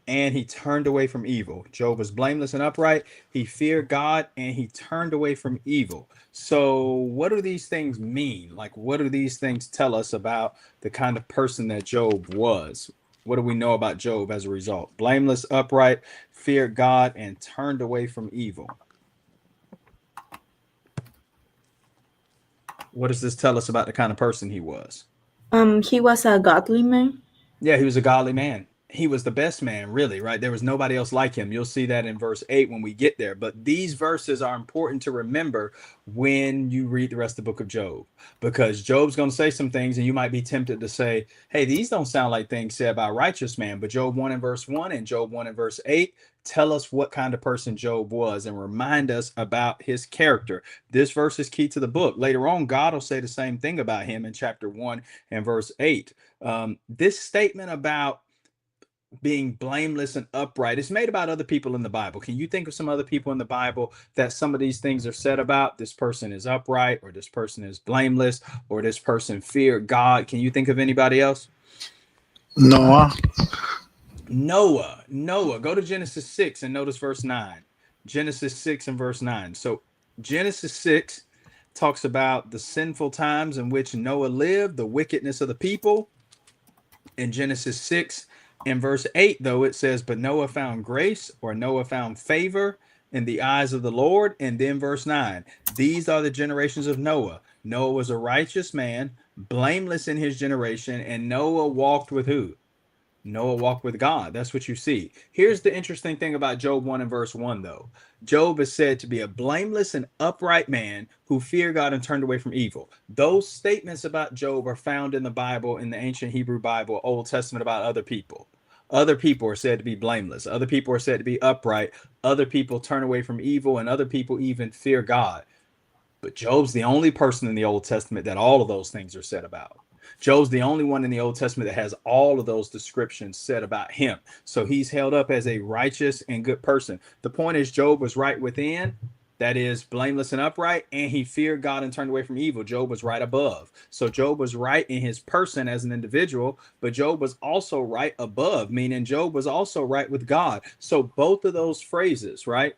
and he turned away from evil. Job was blameless and upright. He feared God and he turned away from evil. So, what do these things mean? Like, what do these things tell us about the kind of person that Job was? What do we know about Job as a result? Blameless, upright, feared God, and turned away from evil. What does this tell us about the kind of person he was? He was a godly man. Yeah, he was a godly man. He was the best man, really, right? There was nobody else like him. You'll see that in verse 8 when we get there. But these verses are important to remember when you read the rest of the book of Job, because Job's going to say some things and you might be tempted to say, hey, these don't sound like things said by a righteous man. But Job 1 and verse 1 and Job 1 and verse 8 tell us what kind of person Job was and remind us about his character. This verse is key to the book. Later on, God will say the same thing about him in chapter 1 and verse 8. This statement about being blameless and upright is made about other people in the Bible. Can you think of some other people in the Bible that some of these things are said about? This person is upright, or this person is blameless, or this person feared God. Can you think of anybody else? Noah. Noah. Go to Genesis 6 and notice verse 9. Genesis 6 and verse 9. So Genesis 6 talks about the sinful times in which Noah lived, the wickedness of the people. In Genesis 6 in verse 8, though, it says, but Noah found grace, or Noah found favor in the eyes of the Lord. And then verse 9, these are the generations of Noah. Noah was a righteous man, blameless in his generation, and Noah walked with who? Noah walked with God. That's what you see. Here's the interesting thing about Job 1 and verse 1, though. Job is said to be a blameless and upright man who feared God and turned away from evil. Those statements about Job are found in the Bible, in the ancient Hebrew Bible, Old Testament, about other people. Other people are said to be blameless. Other people are said to be upright. Other people turn away from evil, and other people even fear God. But Job's the only person in the Old Testament that all of those things are said about. Job's the only one in the Old Testament that has all of those descriptions said about him. So he's held up as a righteous and good person. The point is, Job was right within, that is blameless and upright, and he feared God and turned away from evil. Job was right above. So Job was right in his person as an individual, but Job was also right above, meaning Job was also right with God. So both of those phrases, right?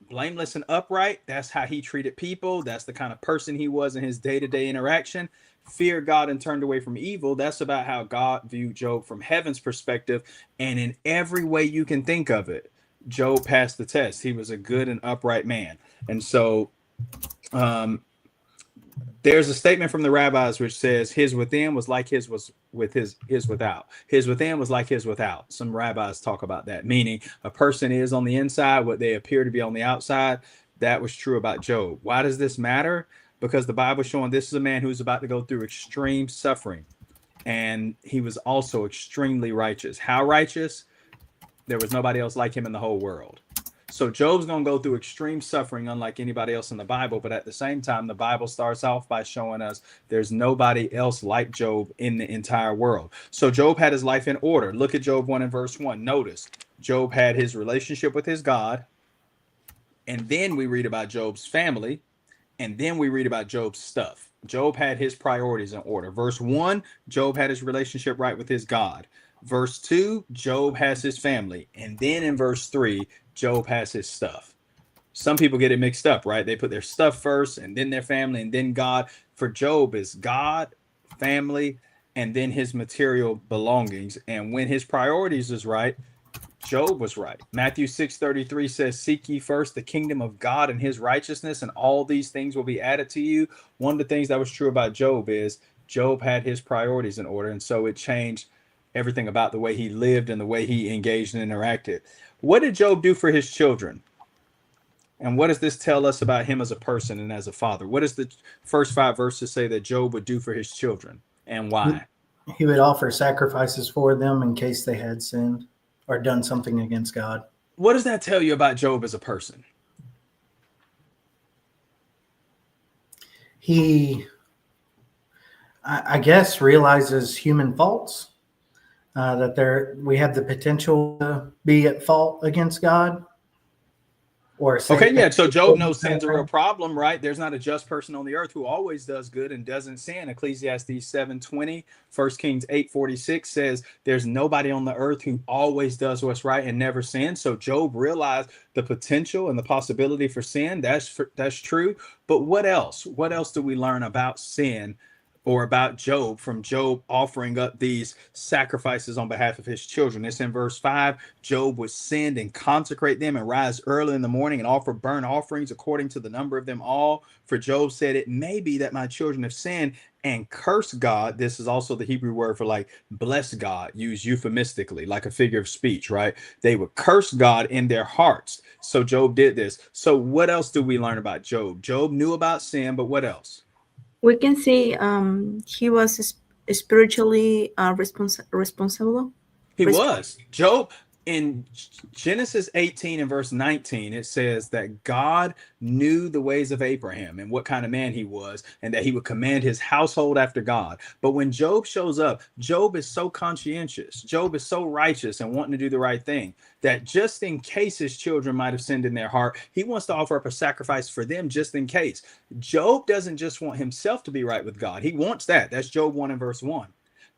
Blameless and upright, that's how he treated people. That's the kind of person he was in his day-to-day interaction. Fear God and turned away from evil, that's about how God viewed Job from heaven's perspective. And in every way you can think of it, Job passed the test. He was a good and upright man. And so there's a statement from the rabbis which says his within was like his was with his without. His within was like his without. Some rabbis talk about that, meaning a person is on the inside what they appear to be on the outside. That was true about Job. Why does this matter? Because the Bible is showing this is a man who's about to go through extreme suffering. and he was also extremely righteous. How righteous? There was nobody else like him in the whole world. So Job's going to go through extreme suffering unlike anybody else in the Bible, but at the same time, the Bible starts off by showing us there's nobody else like Job in the entire world. So Job had his life in order. Look at Job 1 and verse 1. Notice Job had his relationship with his God, and then we read about Job's family, and then we read about Job's stuff. Job had his priorities in order. Verse 1, Job had his relationship right with his God. Verse 2, Job has his family. And then in verse 3, Job has his stuff. Some people get it mixed up, right? They put their stuff first, and then their family, and then God. For Job, is God, family, and then his material belongings. And when his priorities is right, Job was right. Matthew 6:33 says, seek ye first the kingdom of God and his righteousness, and all these things will be added to you. One of the things that was true about Job is Job had his priorities in order, and so it changed everything about the way he lived and the way he engaged and interacted. What did Job do for his children? And what does this tell us about him as a person and as a father? What does the first 5 verses say that Job would do for his children, and why? He would offer sacrifices for them in case they had sinned or done something against God. What does that tell you about Job as a person? He, I guess, realizes human faults, that we have the potential to be at fault against God. Or okay, yeah. So Job knows sin's a real problem, right? There's not a just person on the earth who always does good and doesn't sin. Ecclesiastes 7:20, 1 Kings 8:46 says there's nobody on the earth who always does what's right and never sins. So Job realized the potential and the possibility for sin. That's true. But what else? What else do we learn about sin or about Job from Job offering up these sacrifices on behalf of his children? It's in verse 5. Job would send and consecrate them and rise early in the morning and offer burnt offerings according to the number of them all. For Job said, it may be that my children have sinned and curse God. This is also the Hebrew word for like bless God, used euphemistically, like a figure of speech, right? They would curse God in their hearts. So Job did this. So what else do we learn about Job? Job knew about sin, but what else? We can see he was spiritually responsible. He was. Job, in Genesis 18 and verse 19, it says that God knew the ways of Abraham and what kind of man he was, and that he would command his household after God. But when Job shows up, Job is so conscientious. Job is so righteous and wanting to do the right thing that just in case his children might have sinned in their heart, he wants to offer up a sacrifice for them just in case. Job doesn't just want himself to be right with God. He wants that. That's Job 1 and verse 1.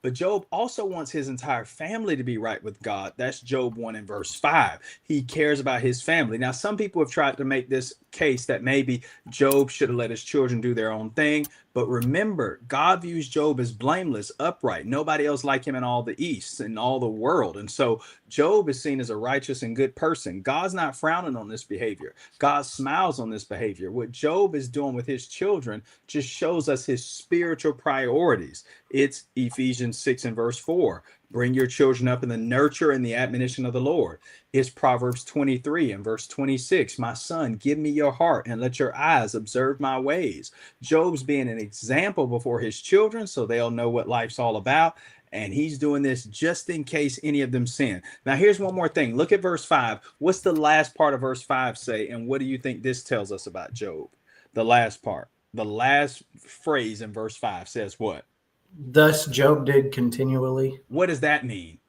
But Job also wants his entire family to be right with God. That's Job 1 and verse 5. He cares about his family. Now, some people have tried to make this case that maybe Job should have let his children do their own thing. But remember, God views Job as blameless, upright. Nobody else like him in all the East, in all the world. And so Job is seen as a righteous and good person. God's not frowning on this behavior. God smiles on this behavior. What Job is doing with his children just shows us his spiritual priorities. It's Ephesians 6 and verse 4. Bring your children up in the nurture and the admonition of the Lord. It's Proverbs 23 and verse 26. My son, give me your heart and let your eyes observe my ways. Job's being an example before his children so they'll know what life's all about. And he's doing this just in case any of them sin. Now, here's one more thing. Look at verse 5. What's the last part of verse 5 say? And what do you think this tells us about Job? The last part. The last phrase in verse 5 says what? Thus Job did continually. What does that mean?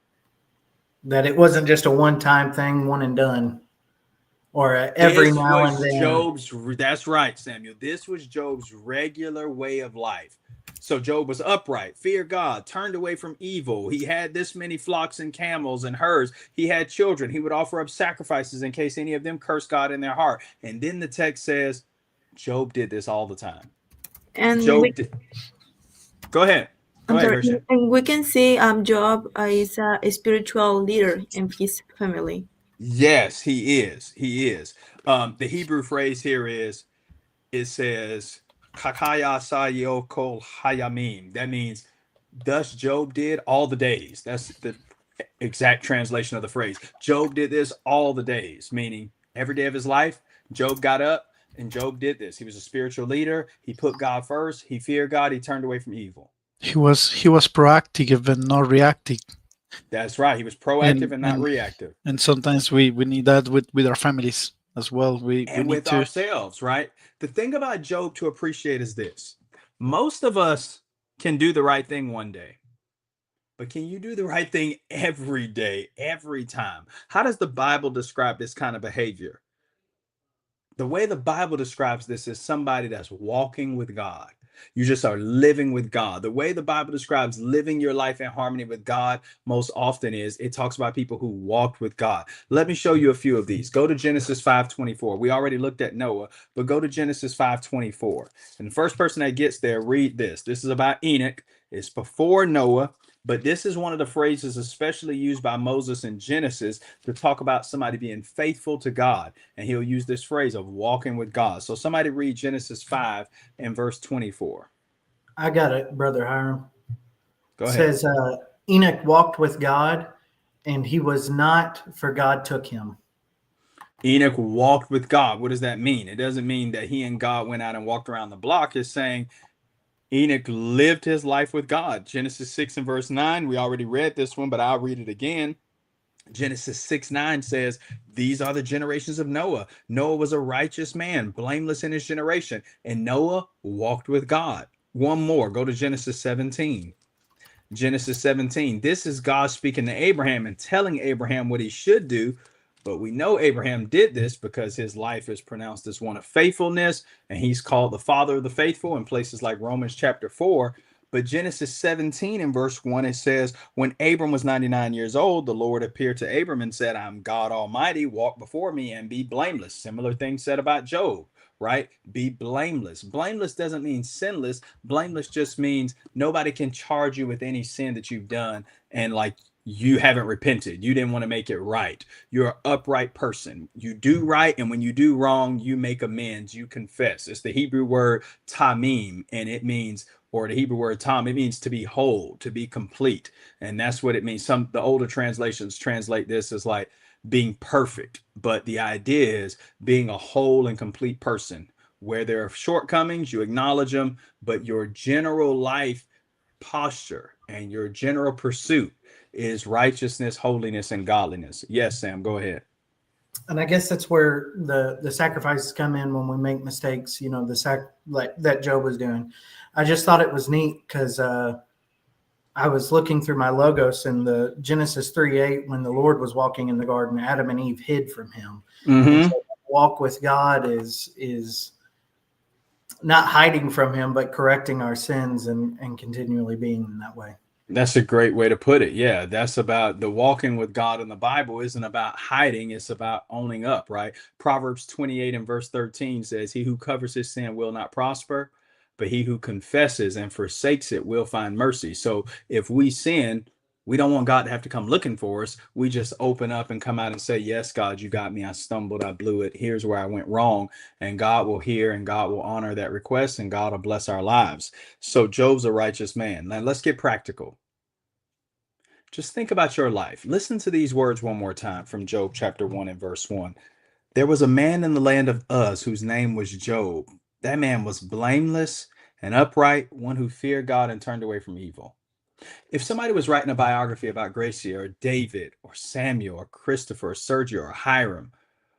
That it wasn't just a one-time thing, one and done, or every now and then. That's right, Samuel. This was Job's regular way of life. So Job was upright, feared God, turned away from evil. He had this many flocks and camels and herds. He had children. He would offer up sacrifices in case any of them cursed God in their heart. And then the text says Job did this all the time. And Go ahead. And we can see Job is a spiritual leader in his family. Yes, he is. He is. The Hebrew phrase here is, it says, Kakaya sayokol hayamim. That means, thus Job did all the days. That's the exact translation of the phrase. Job did this all the days, meaning every day of his life, Job got up and Job did this. He was a spiritual leader. He put God first. He feared God. He turned away from evil. He was proactive and not reactive. That's right. He was proactive and not And reactive. and sometimes we need that with our families as well. We And need with to. ourselves, right? The thing about Job to appreciate is this: most of us can do the right thing one day, but can you do the right thing every day, every time? How does the Bible describe this kind of behavior? The way the Bible describes this is somebody that's walking with God. You just are living with God. The way the Bible describes living your life in harmony with God most often is it talks about people who walked with God. Let me show you a few of these. Go to Genesis 5:24. We already looked at Noah, but go to Genesis 5:24. And the first person that gets there, read this. This is about Enoch. It's before Noah, but this is one of the phrases especially used by Moses in Genesis to talk about somebody being faithful to God. And he'll use this phrase of walking with God. So somebody read Genesis 5 and verse 24. I got it, Brother Hiram. Go It ahead. says, Enoch walked with God, and he was not, for God took him. Enoch walked with God. What does that mean? It doesn't mean that he and God went out and walked around the block. It's saying Enoch lived his life with God. Genesis 6 and verse 9, we already read this one, but I'll read it again. Genesis 6:9 says, these are the generations of Noah. Noah was a righteous man, blameless in his generation, and Noah walked with God. One more, go to Genesis 17. Genesis 17. This is God speaking to Abraham and telling Abraham what he should do. But we know Abraham did this because his life is pronounced as one of faithfulness, and he's called the father of the faithful in places like Romans chapter 4. But Genesis 17 in verse 1, it says, when Abram was 99 years old, the Lord appeared to Abram and said, I'm God Almighty, walk before me and be blameless. Similar thing said about Job, right? Be blameless. Blameless doesn't mean sinless. Blameless just means nobody can charge you with any sin that you've done and like you haven't repented. You didn't want to make it right. You're an upright person. You do right, and when you do wrong, you make amends. You confess. It's the Hebrew word tamim, and it means, or the Hebrew word tam, it means to be whole, to be complete, and that's what it means. The older translations translate this as like being perfect, but the idea is being a whole and complete person. Where there are shortcomings, you acknowledge them, but your general life posture and your general pursuit is righteousness, holiness, and godliness. Yes, Sam, go ahead. And I guess that's where the sacrifices come in when we make mistakes. You know, like that Job was doing. I just thought it was neat because I was looking through my logos in the Genesis 3:8 when the Lord was walking in the garden, Adam and Eve hid from him. And so walk with God is not hiding from him, but correcting our sins and continually being in that way. That's a great way to put it. Yeah, that's about the walking with God in the Bible isn't about hiding, it's about owning up, right? Proverbs 28 and verse 13 says, he who covers his sin will not prosper, but he who confesses and forsakes it will find mercy. So if we sin, we don't want God to have to come looking for us. We just open up and come out and say, yes, God, you got me. I stumbled. I blew it. Here's where I went wrong. And God will hear and God will honor that request and God will bless our lives. So Job's a righteous man. Now let's get practical. Just think about your life. Listen to these words one more time from Job chapter 1 and verse 1. There was a man in the land of Uz whose name was Job. That man was blameless and upright, one who feared God and turned away from evil. If somebody was writing a biography about Gracia or David or Samuel or Christopher or Sergio or Hiram,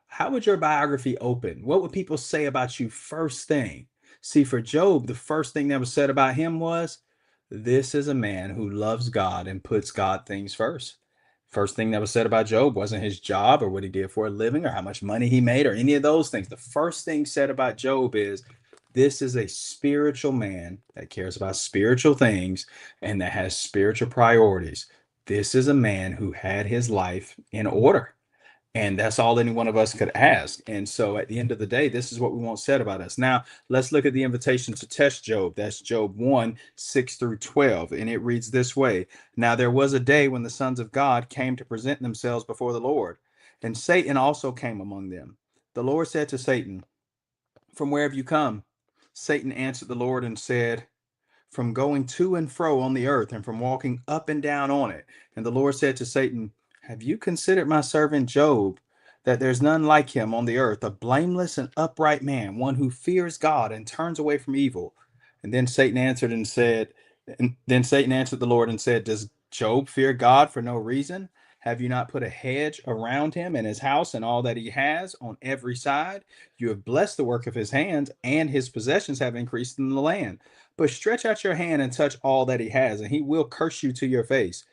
how would your biography open? What would people say about you first thing? See, for Job, the first thing that was said about him was, this is a man who loves God and puts God things first. First thing that was said about Job wasn't his job or what he did for a living or how much money he made or any of those things. The first thing said about Job is, this is a spiritual man that cares about spiritual things and that has spiritual priorities. This is a man who had his life in order. And that's all any one of us could ask. And so at the end of the day, this is what we want said about us. Now, let's look at the invitation to test Job. That's Job 1, 6 through 12. And it reads this way. Now, there was a day when the sons of God came to present themselves before the Lord, and Satan also came among them. The Lord said to Satan, from where have you come? Satan answered the Lord and said, from going to and fro on the earth and from walking up and down on it. And the Lord said to Satan, have you considered my servant Job, that there's none like him on the earth, a blameless and upright man, one who fears God and turns away from evil? And then Satan answered and said, And then Satan answered the Lord and said, does Job fear God for no reason? Have you not put a hedge around him and his house and all that he has on every side? You have blessed the work of his hands, and his possessions have increased in the land. But stretch out your hand and touch all that he has, and he will curse you to your face.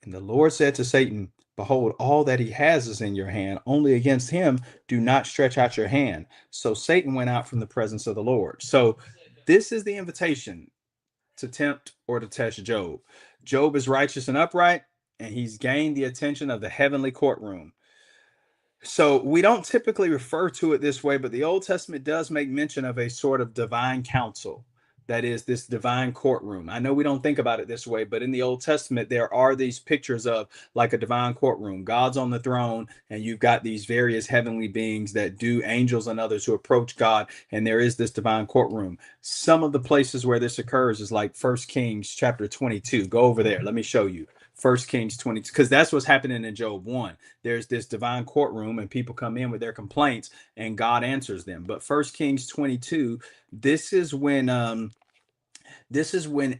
And the Lord said to Satan, behold, all that he has is in your hand. Only against him do not stretch out your hand. So Satan went out from the presence of the Lord. So this is the invitation to tempt or to test Job. Job is righteous and upright, and he's gained the attention of the heavenly courtroom. So we don't typically refer to it this way, but the Old Testament does make mention of a sort of divine council. That is this divine courtroom. I know we don't think about it this way, but in the Old Testament, there are these pictures of like a divine courtroom. God's on the throne, and you've got these various heavenly beings that do, angels and others who approach God, and there is this divine courtroom. Some of the places where this occurs is like 1 Kings chapter 22. Go over there. Let me show you. 1 Kings 22, because that's what's happening in Job 1. There's this divine courtroom, and people come in with their complaints, and God answers them. But 1 Kings 22, this is when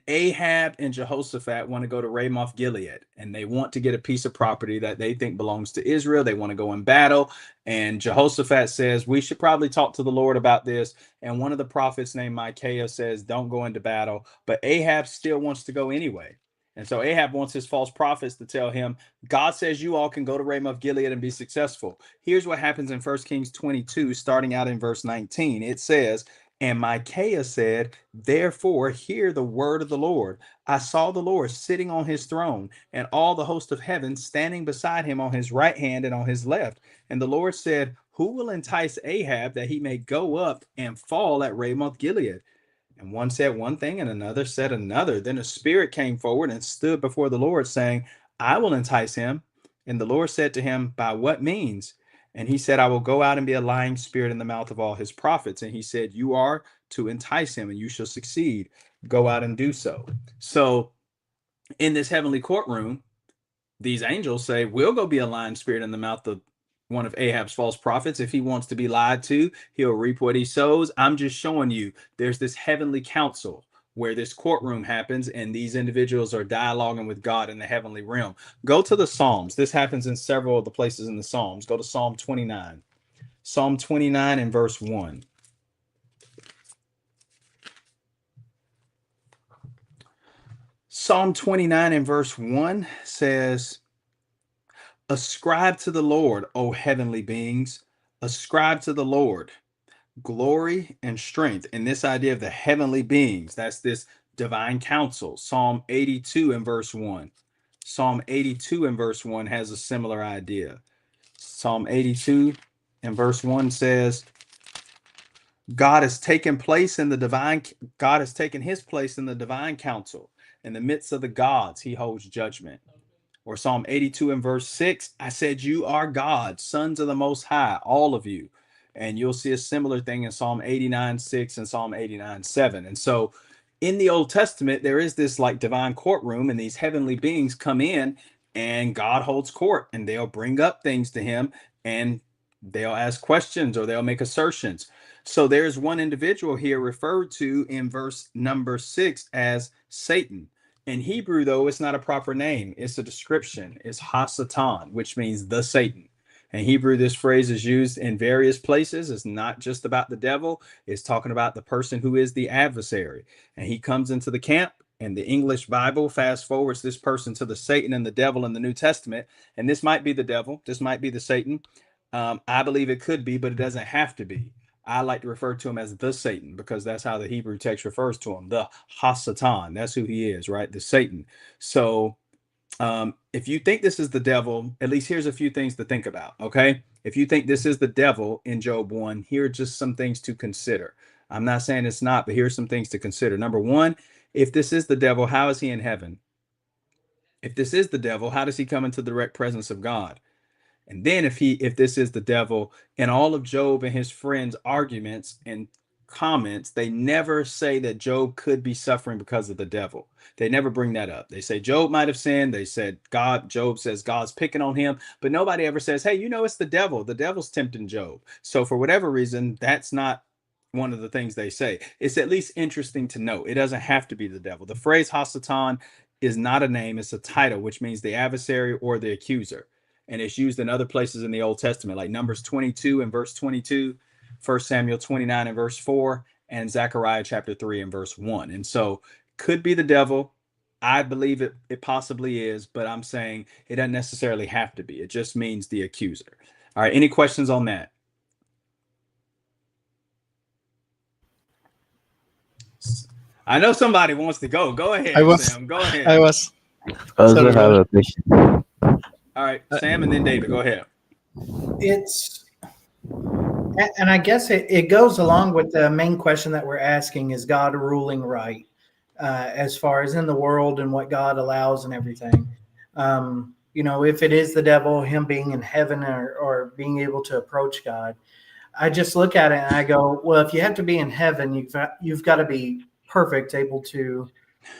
Ahab and Jehoshaphat want to go to Ramoth Gilead, and they want to get a piece of property that they think belongs to Israel. They want to go in battle. And Jehoshaphat says, we should probably talk to the Lord about this. And one of the prophets named Micaiah says, don't go into battle. But Ahab still wants to go anyway. And so Ahab wants his false prophets to tell him, God says you all can go to Ramoth Gilead and be successful. Here's what happens in 1 Kings 22, starting out in verse 19. It says, and Micaiah said, therefore, hear the word of the Lord. I saw the Lord sitting on his throne, and all the host of heaven standing beside him on his right hand and on his left. And the Lord said, who will entice Ahab that he may go up and fall at Ramoth Gilead? And one said one thing, and another said another. Then a spirit came forward and stood before the Lord, saying, I will entice him. And the Lord said to him, by what means? And he said, I will go out and be a lying spirit in the mouth of all his prophets. And he said, you are to entice him, and you shall succeed. Go out and do so. So in this heavenly courtroom, these angels say, we'll go be a lying spirit in the mouth of one of Ahab's false prophets. If he wants to be lied to, he'll reap what he sows. I'm just showing you there's this heavenly council where this courtroom happens, and these individuals are dialoguing with God in the heavenly realm. Go to the Psalms. This happens in several of the places in the Psalms. Go to Psalm 29. Psalm 29 and verse 1. Psalm 29 and verse 1 says, ascribe to the Lord, O heavenly beings. Ascribe to the Lord glory and strength. And this idea of the heavenly beings, that's this divine council. Psalm 82 and verse 1. Psalm 82 and verse 1 has a similar idea. Psalm 82 and verse 1 says, God has taken his place in the divine council. In the midst of the gods, he holds judgment. Or Psalm 82 and verse 6, I said, you are God, sons of the Most High, all of you. And you'll see a similar thing in Psalm 89:6 and Psalm 89:7. And so in the Old Testament, there is this like divine courtroom, and these heavenly beings come in, and God holds court, and they'll bring up things to him, and they'll ask questions or they'll make assertions. So there's one individual here referred to in verse number 6 as Satan. In Hebrew, though, it's not a proper name. It's a description. It's Hasatan, which means the Satan. In Hebrew, this phrase is used in various places. It's not just about the devil. It's talking about the person who is the adversary. And he comes into the camp, and the English Bible fast forwards this person to the Satan and the devil in the New Testament. And this might be the devil. This might be the Satan. I believe it could be, but it doesn't have to be. I like to refer to him as the Satan because that's how the Hebrew text refers to him, the Hasatan. That's who he is, right? The Satan. So if you think this is the devil, at least here's a few things to think about, okay? If you think this is the devil in Job 1, here are just some things to consider. I'm not saying it's not, but here's some things to consider. Number one, if this is the devil, how is he in heaven? If this is the devil, how does he come into the direct presence of God? And then if this is the devil, in all of Job and his friends' arguments and comments, they never say that Job could be suffering because of the devil. They never bring that up. They say Job might have sinned. They said Job says God's picking on him, but nobody ever says, hey, it's the devil. The devil's tempting Job. So for whatever reason, that's not one of the things they say. It's at least interesting to know. It doesn't have to be the devil. The phrase Hasatan is not a name, it's a title, which means the adversary or the accuser. And it's used in other places in the Old Testament, like Numbers 22 and verse 22, 1 Samuel 29 and verse 4, and Zechariah chapter 3 and verse 1. And so could be the devil. I believe it possibly is, but I'm saying it doesn't necessarily have to be. It just means the accuser. All right, any questions on that? I know somebody wants to go. Go ahead, Sam. Go ahead. I was. I also Sorry, have brother. a question. All right, Sam and then David. Go ahead. It's, and I guess it goes along with the main question that we're asking: is God ruling right, as far as in the world and what God allows and everything? If it is the devil, him being in heaven or being able to approach God, I just look at it and I go, well, if you have to be in heaven, you've got to be perfect, able to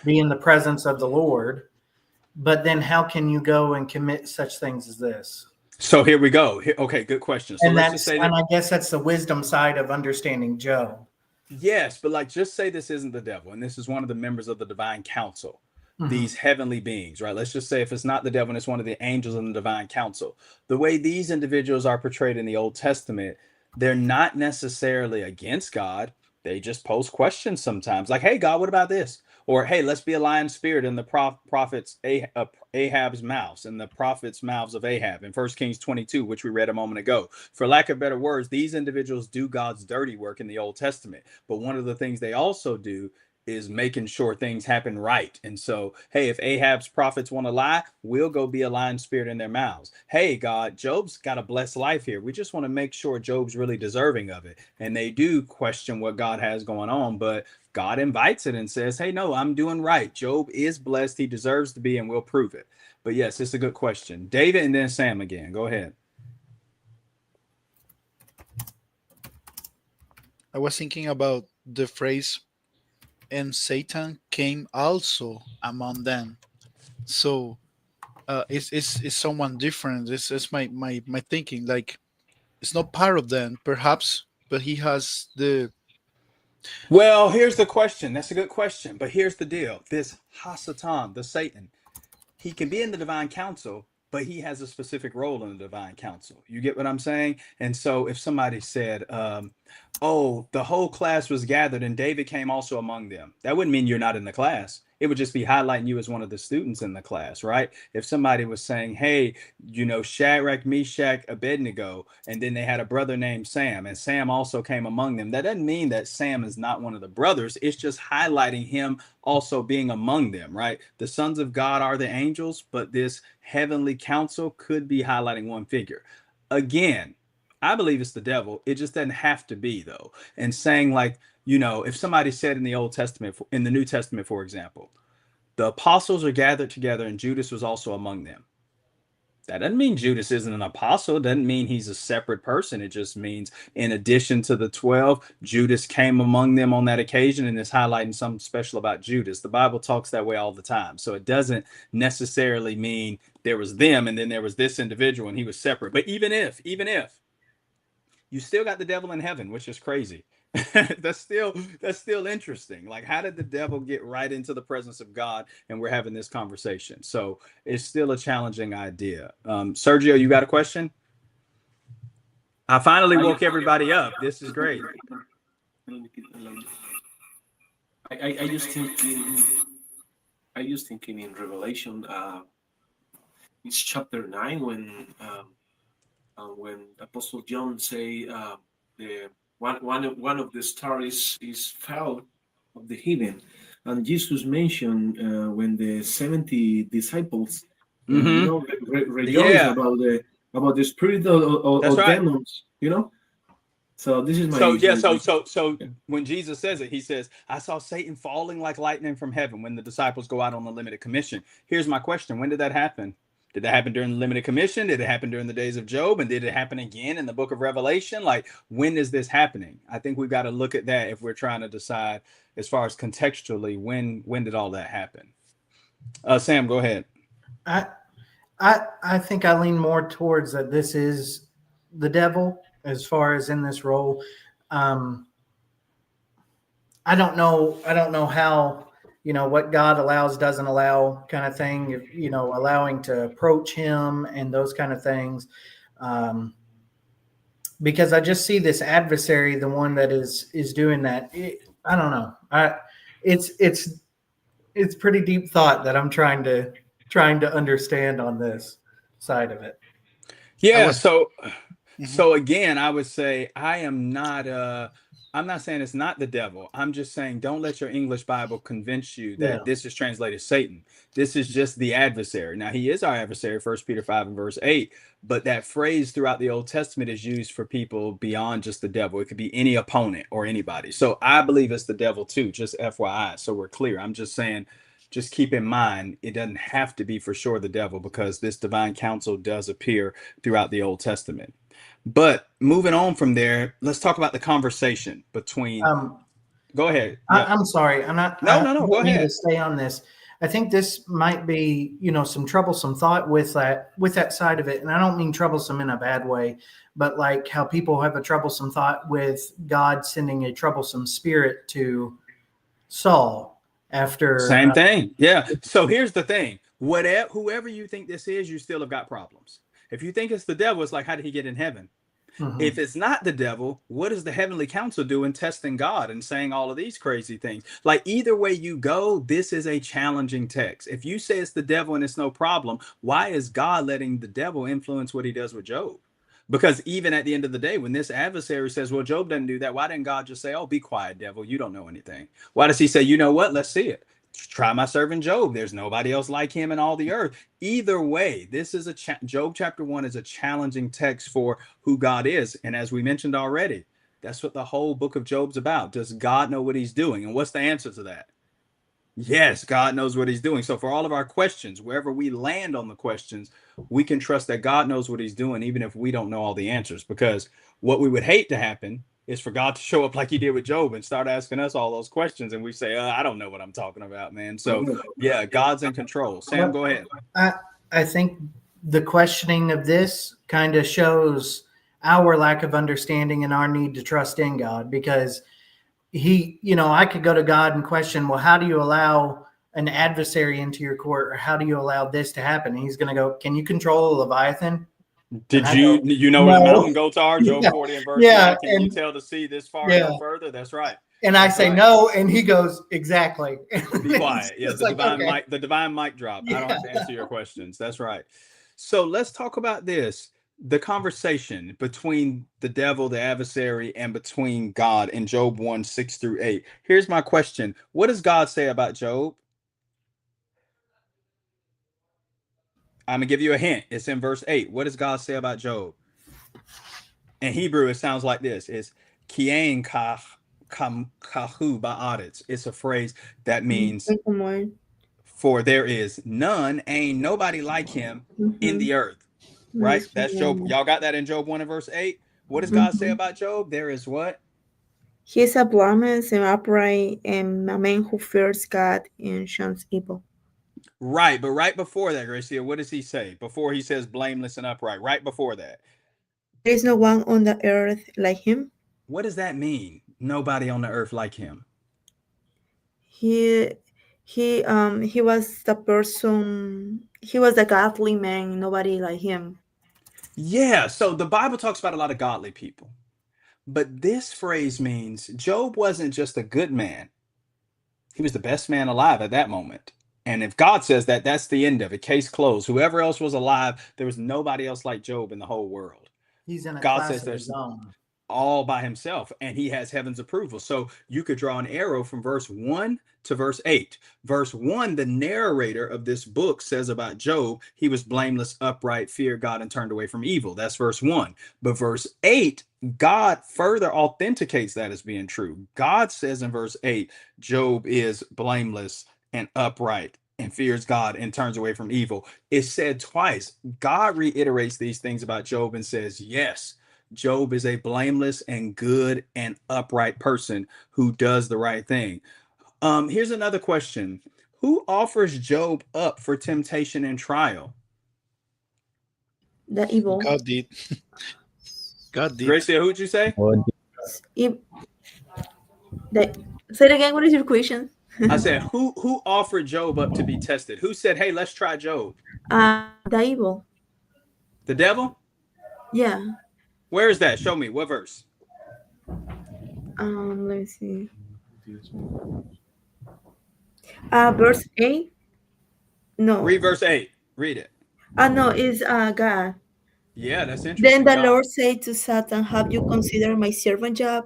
be in the presence of the Lord. But then how can you go and commit such things as this? So here we go. Okay, good question. So let's just say that. And I guess that's the wisdom side of understanding Job. Yes, but like just say this isn't the devil, and this is one of the members of the divine council, these heavenly beings, right? Let's just say if it's not the devil and it's one of the angels in the divine council. The way these individuals are portrayed in the Old Testament, they're not necessarily against God. They just pose questions sometimes, like, "Hey, God, what about this?" Or, "Hey, let's be a lion spirit in the prophets Ahab's mouths, and the prophets' mouths of Ahab in 1 Kings 22, which we read a moment ago." For lack of better words, these individuals do God's dirty work in the Old Testament. But one of the things they also do is making sure things happen right. And so, hey, if Ahab's prophets want to lie, we'll go be a lying spirit in their mouths. Hey, God, Job's got a blessed life here. We just want to make sure Job's really deserving of it. And they do question what God has going on, but God invites it and says, hey, no, I'm doing right. Job is blessed. He deserves to be, and we'll prove it. But yes, it's a good question. David and then Sam again. Go ahead. I was thinking about the phrase, and Satan came also among them. So it's someone different. It's my thinking. Like, it's not part of them, perhaps, but he has the. Well, here's the question. That's a good question. But here's the deal. This Hasatan, the Satan, he can be in the divine council, but he has a specific role in the divine council. You get what I'm saying? And so if somebody said, oh, the whole class was gathered and David came also among them, that wouldn't mean you're not in the class. It would just be highlighting you as one of the students in the class, right? If somebody was saying, hey, Shadrach, Meshach, Abednego, and then they had a brother named Sam, and Sam also came among them, that doesn't mean that Sam is not one of the brothers. It's just highlighting him also being among them, right? The sons of God are the angels, but this heavenly council could be highlighting one figure. Again, I believe it's the devil. It just doesn't have to be, though. And saying, like, if somebody said in the Old Testament, in the New Testament, for example, the apostles are gathered together and Judas was also among them. That doesn't mean Judas isn't an apostle. It doesn't mean he's a separate person. It just means in addition to the 12, Judas came among them on that occasion, and is highlighting something special about Judas. The Bible talks that way all the time. So it doesn't necessarily mean there was them and then there was this individual and he was separate. But even if you still got the devil in heaven, which is crazy. that's still interesting. Like, how did the devil get right into the presence of God and we're having this conversation? So it's still a challenging idea. Sergio, you got a question? I finally woke everybody up. This is great. I just thinking in Revelation, it's chapter 9 when Apostle John say the one of the stars is fell of the heaven, and Jesus mentioned when the 70 disciples rejoice about the spirit of right. demons, So this is my so when Jesus says it, he says, I saw Satan falling like lightning from heaven when the disciples go out on the limited commission. Here's my question. When did that happen? Did that happen during the limited commission? Did it happen during the days of Job? And did it happen again in the book of Revelation? Like, when is this happening? I think we've got to look at that if we're trying to decide as far as contextually, when did all that happen? Sam, go ahead. I think I lean more towards that this is the devil as far as in this role. I don't know how, what God allows, doesn't allow kind of thing, allowing to approach him and those kind of things. Because I just see this adversary, the one that is doing that. I don't know. It's pretty deep thought that I'm trying to understand on this side of it. Yeah. was- So again, I would say I'm not saying it's not the devil. I'm just saying don't let your English Bible convince you that Yeah. this is translated Satan. This is just the adversary. Now he is our adversary, 1 Peter 5 and verse 8, but that phrase throughout the Old Testament is used for people beyond just the devil. It could be any opponent or anybody. So I believe it's the devil too, just FYI. So we're clear. I'm just saying, just keep in mind, it doesn't have to be for sure the devil, because this divine counsel does appear throughout the Old Testament. But moving on from there, let's talk about the conversation between. Go ahead. Yeah. I'm sorry. I No. don't Go mean ahead. to stay on this. I think this might be, some troublesome thought with that side of it. And I don't mean troublesome in a bad way, but like how people have a troublesome thought with God sending a troublesome spirit to Saul after. Same thing. Yeah. So here's the thing. Whoever you think this is, you still have got problems. If you think it's the devil, it's like, how did he get in heaven? If it's not the devil, what does the heavenly council do in testing God and saying all of these crazy things? Like, either way you go, this is a challenging text. If you say it's the devil and it's no problem, why is God letting the devil influence what he does with Job? Because even at the end of the day, when this adversary says, well, Job doesn't do that, why didn't God just say, oh, be quiet, devil, you don't know anything? Why does he say, you know what, let's see it? Try my servant Job. There's nobody else like him in all the earth. Either way, this is Job chapter 1 is a challenging text for who God is. And as we mentioned already, that's what the whole book of Job's about. Does God know what he's doing? And what's the answer to that? Yes, God knows what he's doing. So for all of our questions, wherever we land on the questions, we can trust that God knows what he's doing, even if we don't know all the answers. Because what we would hate to happen is for God to show up like he did with Job and start asking us all those questions, and we say, I don't know what I'm talking about, man. So yeah, God's in control. Sam, go ahead. I think the questioning of this kind of shows our lack of understanding and our need to trust in God, because I could go to God and question, well, how do you allow an adversary into your court, or how do you allow this to happen? And he's going to go, can you control a Leviathan? Did you know where the mountain goats are? Job 40 and verse 9. Can you tell the sea this far and no further? That's right. And I say no, and he goes, exactly. Be quiet. Yeah, the divine mic drop. I don't have to answer your questions. That's right. So let's talk about this. The conversation between the devil, the adversary, and between God in Job 1, 6 through 8. Here's my question. What does God say about Job? I'm going to give you a hint. It's in verse 8. What does God say about Job? In Hebrew, it sounds like this. It's Kien kahu ba'aretz. It's a phrase that means for there is none, ain't nobody like him in the earth. Right? That's Job. Y'all got that in Job 1 and verse 8? What does God say about Job? There is what? He's a blameless and upright and a man who fears God and shuns evil. Right, but right before that, Gracia, what does he say? Before he says blameless and upright, right before that. There is no one on the earth like him. What does that mean? Nobody on the earth like him. He was the person, he was a godly man, nobody like him. Yeah, so the Bible talks about a lot of godly people. But this phrase means Job wasn't just a good man. He was the best man alive at that moment. And if God says that, that's the end of it. Case closed. Whoever else was alive, there was nobody else like Job in the whole world. He's in a God class says of there's his own. all by himself, and he has heaven's approval. So you could draw an arrow from verse 1 to verse 8. Verse 1, the narrator of this book says about Job, he was blameless, upright, feared God, and turned away from evil. That's verse 1. But verse 8, God further authenticates that as being true. God says in verse 8, Job is blameless and upright and fears God and turns away from evil. It's said twice. God reiterates these things about Job and says, yes, Job is a blameless and good and upright person who does the right thing. Here's another question. Who offers Job up for temptation and trial? The evil. God did. God did. Gracia, who'd you say? The Say it again. What is your question? I said, who offered Job up to be tested? Who said, hey, let's try Job? The evil. The devil? Yeah. Where is that? Show me. What verse? Let me see. Verse 8. No. Read verse 8. Read it. No, it's God. Yeah, that's Then interesting. the God. Lord said to Satan, "Have you considered my servant Job?"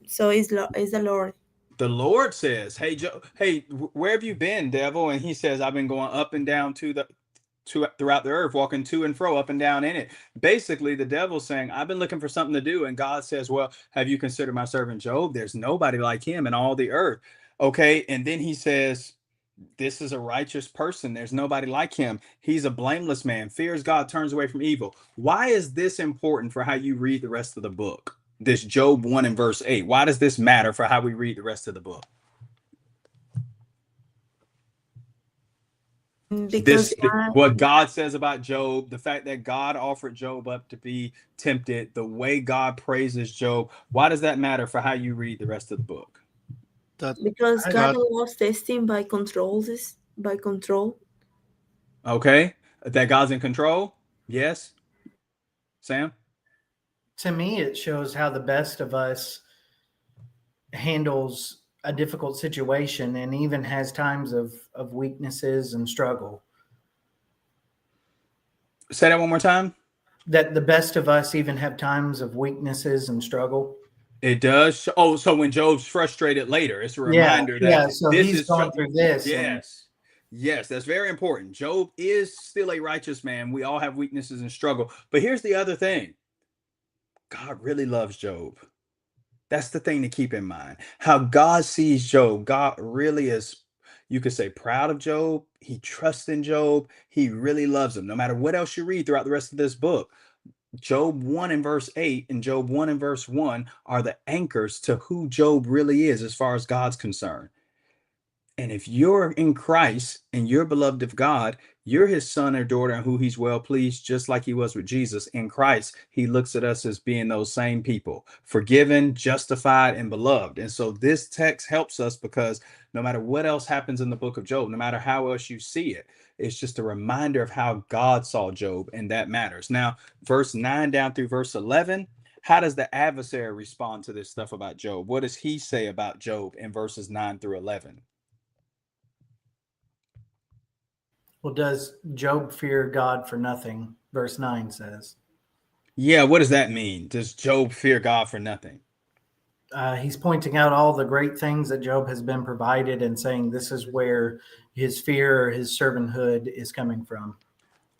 So it's the Lord. The Lord says, hey, Job, hey, where have you been, devil? And he says, I've been going up and down throughout the earth, walking to and fro, up and down in it. Basically, the devil's saying, I've been looking for something to do. And God says, well, have you considered my servant Job? There's nobody like him in all the earth. Okay. And then he says, this is a righteous person. There's nobody like him. He's a blameless man, fears God, turns away from evil. Why is this important for how you read the rest of the book? This Job 1 and verse 8. Why does this matter for how we read the rest of the book? Because What God says about Job, the fact that God offered Job up to be tempted, the way God praises Job, why does that matter for how you read the rest of the book? Because God loves testing by control. Okay, that God's in control. Yes, Sam. To me, it shows how the best of us handles a difficult situation and even has times of weaknesses and struggle. Say that one more time. That the best of us even have times of weaknesses and struggle. It does. Oh, so when Job's frustrated later, it's a reminder that so this he's is going through this. Yes. Yes, that's very important. Job is still a righteous man. We all have weaknesses and struggle. But here's the other thing. God really loves Job. That's the thing to keep in mind. How God sees Job. God really is, you could say, proud of Job. He trusts in Job. He really loves him. No matter what else you read throughout the rest of this book, Job 1 and verse 8 and Job 1 and verse 1 are the anchors to who Job really is as far as God's concerned. And if you're in Christ and you're beloved of God, you're his son or daughter and who he's well pleased, just like he was with Jesus. In Christ, he looks at us as being those same people, forgiven, justified, and beloved. And so this text helps us because no matter what else happens in the book of Job, no matter how else you see it, it's just a reminder of how God saw Job, and that matters. Now, verse 9 down through verse 11, how does the adversary respond to this stuff about Job? What does he say about Job in verses 9 through 11? Well, does Job fear God for nothing? Verse 9 says. Yeah, what does that mean? Does Job fear God for nothing? He's pointing out all the great things that Job has been provided and saying this is where his fear or his servanthood is coming from.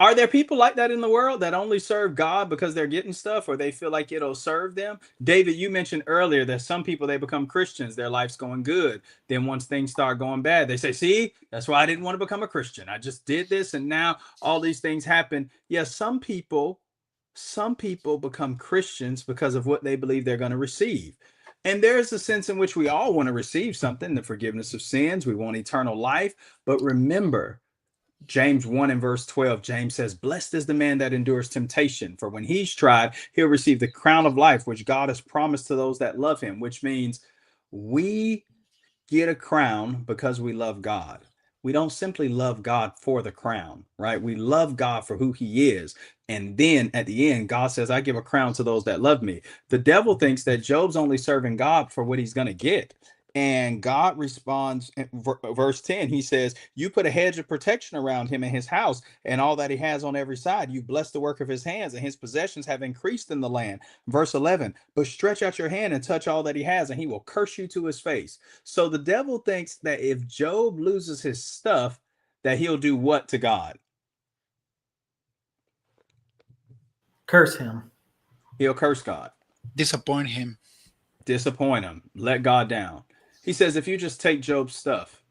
Are there people like that in the world that only serve God because they're getting stuff or they feel like it'll serve them? David, you mentioned earlier that some people, they become Christians, their life's going good. Then once things start going bad, they say, see, that's why I didn't want to become a Christian. I just did this and now all these things happen. Yes, some people become Christians because of what they believe they're going to receive. And there's a sense in which we all want to receive something, the forgiveness of sins. We want eternal life. But remember, James 1 and verse 12, James says, blessed is the man that endures temptation, for when he's tried, he'll receive the crown of life, which God has promised to those that love him, which means we get a crown because we love God. We don't simply love God for the crown, right? We love God for who he is. And then at the end, God says, I give a crown to those that love me. The devil thinks that Job's only serving God for what he's going to get. And God responds in verse 10. He says, you put a hedge of protection around him and his house and all that he has on every side. You bless the work of his hands, and his possessions have increased in the land. Verse 11, but stretch out your hand and touch all that he has, and he will curse you to his face. So the devil thinks that if Job loses his stuff, that he'll do what to God? Curse him. He'll curse God. Disappoint him. Disappoint him. Let God down. He says, if you just take Job's stuff,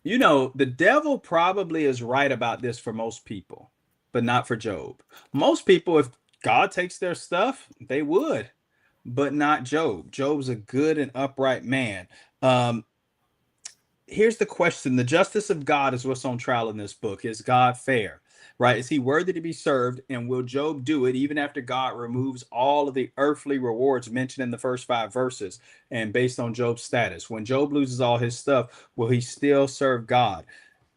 you know, the devil probably is right about this for most people, but not for Job. Most people, if God takes their stuff, they would, but not Job. Job's a good and upright man. here's the question. The justice of God is what's on trial in this book. Is God fair? Right? Is he worthy to be served? And will Job do it even after God removes all of the earthly rewards mentioned in the first 5 verses and based on Job's status? When Job loses all his stuff, will he still serve God?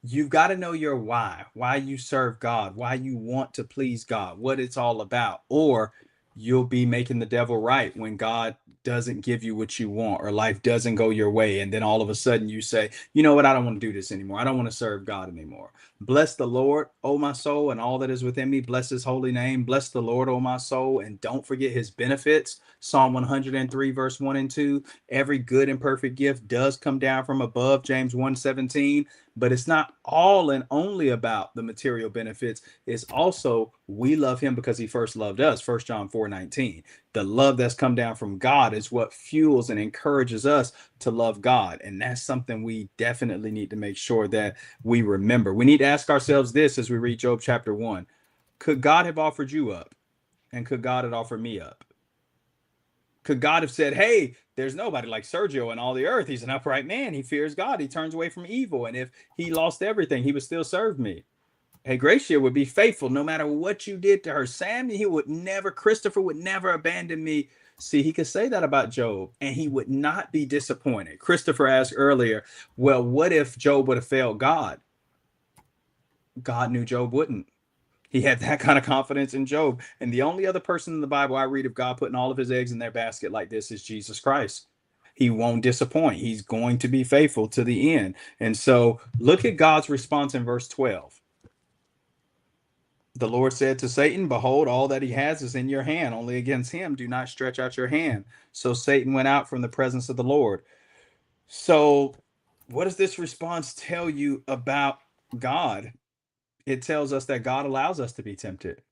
You've got to know your why you serve God, why you want to please God, what it's all about. Or you'll be making the devil right when God doesn't give you what you want or life doesn't go your way. And then all of a sudden you say, you know what? I don't want to do this anymore. I don't want to serve God anymore. Bless the Lord, O my soul, and all that is within me. Bless his holy name. Bless the Lord, O my soul, and don't forget his benefits. Psalm 103, verse 1 and 2. Every good and perfect gift does come down from above, James 1:17. But it's not all and only about the material benefits. It's also we love him because he first loved us, 1 John 4:19. The love that's come down from God is what fuels and encourages us to love God. And that's something we definitely need to make sure that we remember. We need to ask ourselves this as we read Job chapter 1. Could God have offered you up? And could God have offered me up? Could God have said, hey, there's nobody like Sergio in all the earth. He's an upright man. He fears God. He turns away from evil. And if he lost everything, he would still serve me. Hey, Gracia would be faithful no matter what you did to her. Sam, he would never, Christopher would never abandon me. See, he could say that about Job and he would not be disappointed. Christopher asked earlier, well, what if Job would have failed God? God knew Job wouldn't. He had that kind of confidence in Job. And the only other person in the Bible I read of God putting all of his eggs in their basket like this is Jesus Christ. He won't disappoint. He's going to be faithful to the end. And so look at God's response in verse 12. The Lord said to Satan, behold, all that he has is in your hand. Only against him do not stretch out your hand. So Satan went out from the presence of the Lord. So what does this response tell you about God? It tells us that God allows us to be tempted.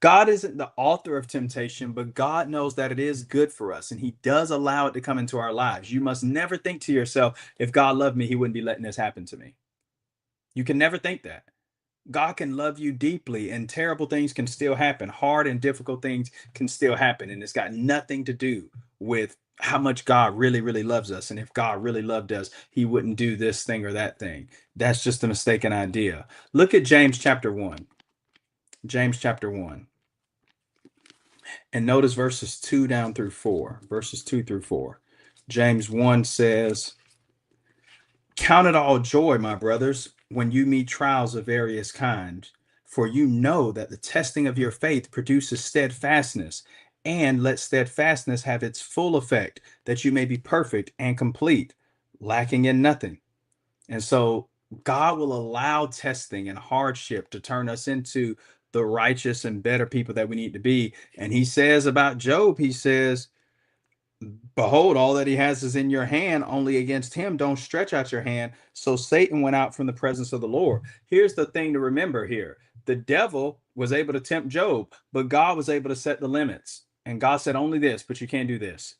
God isn't the author of temptation, but God knows that it is good for us, and he does allow it to come into our lives. You must never think to yourself, if God loved me, he wouldn't be letting this happen to me. You can never think that. God can love you deeply, and terrible things can still happen. Hard and difficult things can still happen, and it's got nothing to do with how much God really, really loves us. And if God really loved us, he wouldn't do this thing or that thing. That's just a mistaken idea. Look at James chapter 1. James chapter 1. And notice verses 2 down through 4. Verses 2 through 4. James 1 says, count it all joy, my brothers, when you meet trials of various kinds, for you know that the testing of your faith produces steadfastness, and let steadfastness have its full effect, that you may be perfect and complete, lacking in nothing. And so God will allow testing and hardship to turn us into the righteous and better people that we need to be. And he says about Job, he says, behold, all that he has is in your hand. Only against him don't stretch out your hand. So Satan went out from the presence of the Lord. Here's the thing to remember here. The devil was able to tempt Job, but God was able to set the limits. And God said only this, but you can't do this.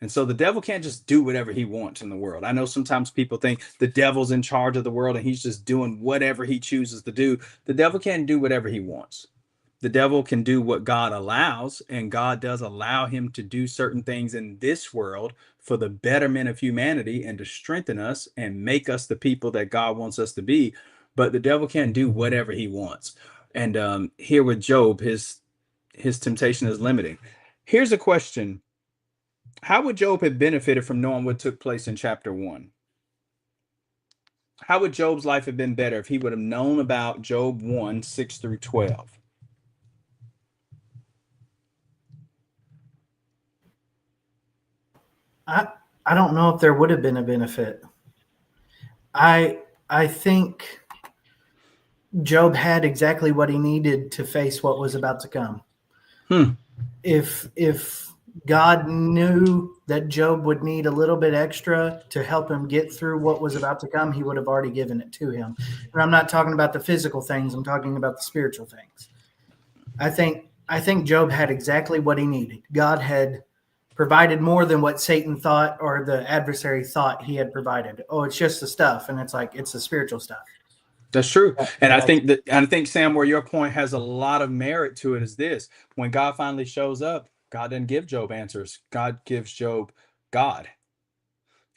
And so the devil can't just do whatever he wants in the world. I know sometimes people think the devil's in charge of the world and he's just doing whatever he chooses to do. The devil can't do whatever he wants. The devil can do what God allows, and God does allow him to do certain things in this world for the betterment of humanity and to strengthen us and make us the people that God wants us to be. But the devil can't do whatever he wants. And here with Job, his temptation is limiting. Here's a question. How would Job have benefited from knowing what took place in chapter 1? How would Job's life have been better if he would have known about Job 1, 6 through 12? I don't know if there would have been a benefit. I think Job had exactly what he needed to face what was about to come. If God knew that Job would need a little bit extra to help him get through what was about to come, he would have already given it to him. And I'm not talking about the physical things, I'm talking about the spiritual things. I think Job had exactly what he needed. God had provided more than what Satan thought or the adversary thought he had provided. Oh, it's just the stuff. And it's like, it's the spiritual stuff. That's true. And I think, Sam, where your point has a lot of merit to it is this. When God finally shows up, God doesn't give Job answers. God gives Job God.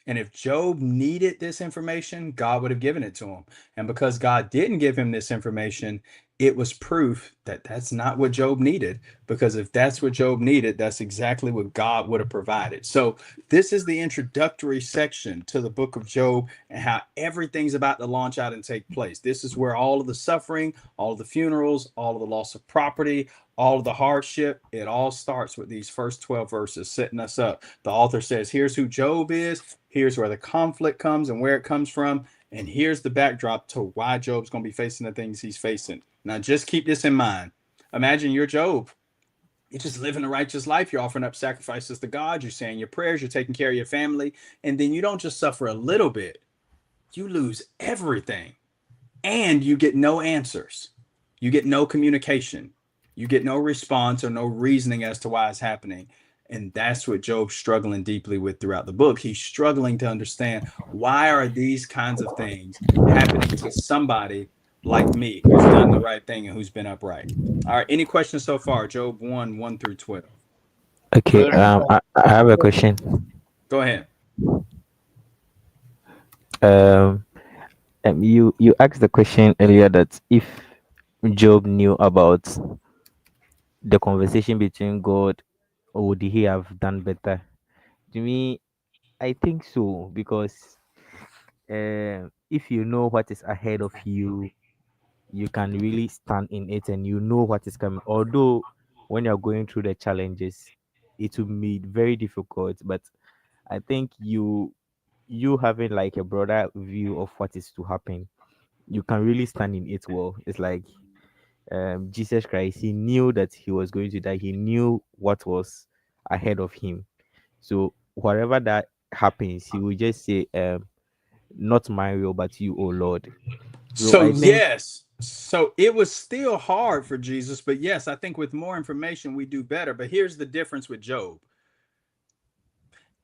And if Job needed this information, God would have given it to him. And because God didn't give him this information, it was proof that that's not what Job needed. Because if that's what Job needed, that's exactly what God would have provided. So this is the introductory section to the book of Job and how everything's about to launch out and take place. This is where all of the suffering, all of the funerals, all of the loss of property, all of the hardship, it all starts with these first 12 verses setting us up. The author says, here's who Job is, here's where the conflict comes and where it comes from, and here's the backdrop to why Job's going to be facing the things he's facing. Now, just keep this in mind. Imagine you're Job. You're just living a righteous life. You're offering up sacrifices to God. You're saying your prayers. You're taking care of your family. And then you don't just suffer a little bit. You lose everything. And you get no answers. You get no communication. You get no response or no reasoning as to why it's happening. And that's what Job's struggling deeply with throughout the book. He's struggling to understand, why are these kinds of things happening to somebody like me who's done the right thing and who's been upright? All right. Any questions so far? Job 1 through 12. Okay, I have a question. Go ahead. You asked the question earlier that if Job knew about the conversation between God, would he have done better? To me, I think so, because if you know what is ahead of you, you can really stand in it and you know what is coming. Although when you're going through the challenges, it will be very difficult, but I think you having like a broader view of what is to happen, you can really stand in it well. It's like Jesus Christ, he knew that he was going to die, he knew what was ahead of him. So whatever that happens, he will just say, not my will, but you, oh Lord. So So I think yes, so it was still hard for Jesus, but yes, I think with more information we do better. But here's the difference with Job.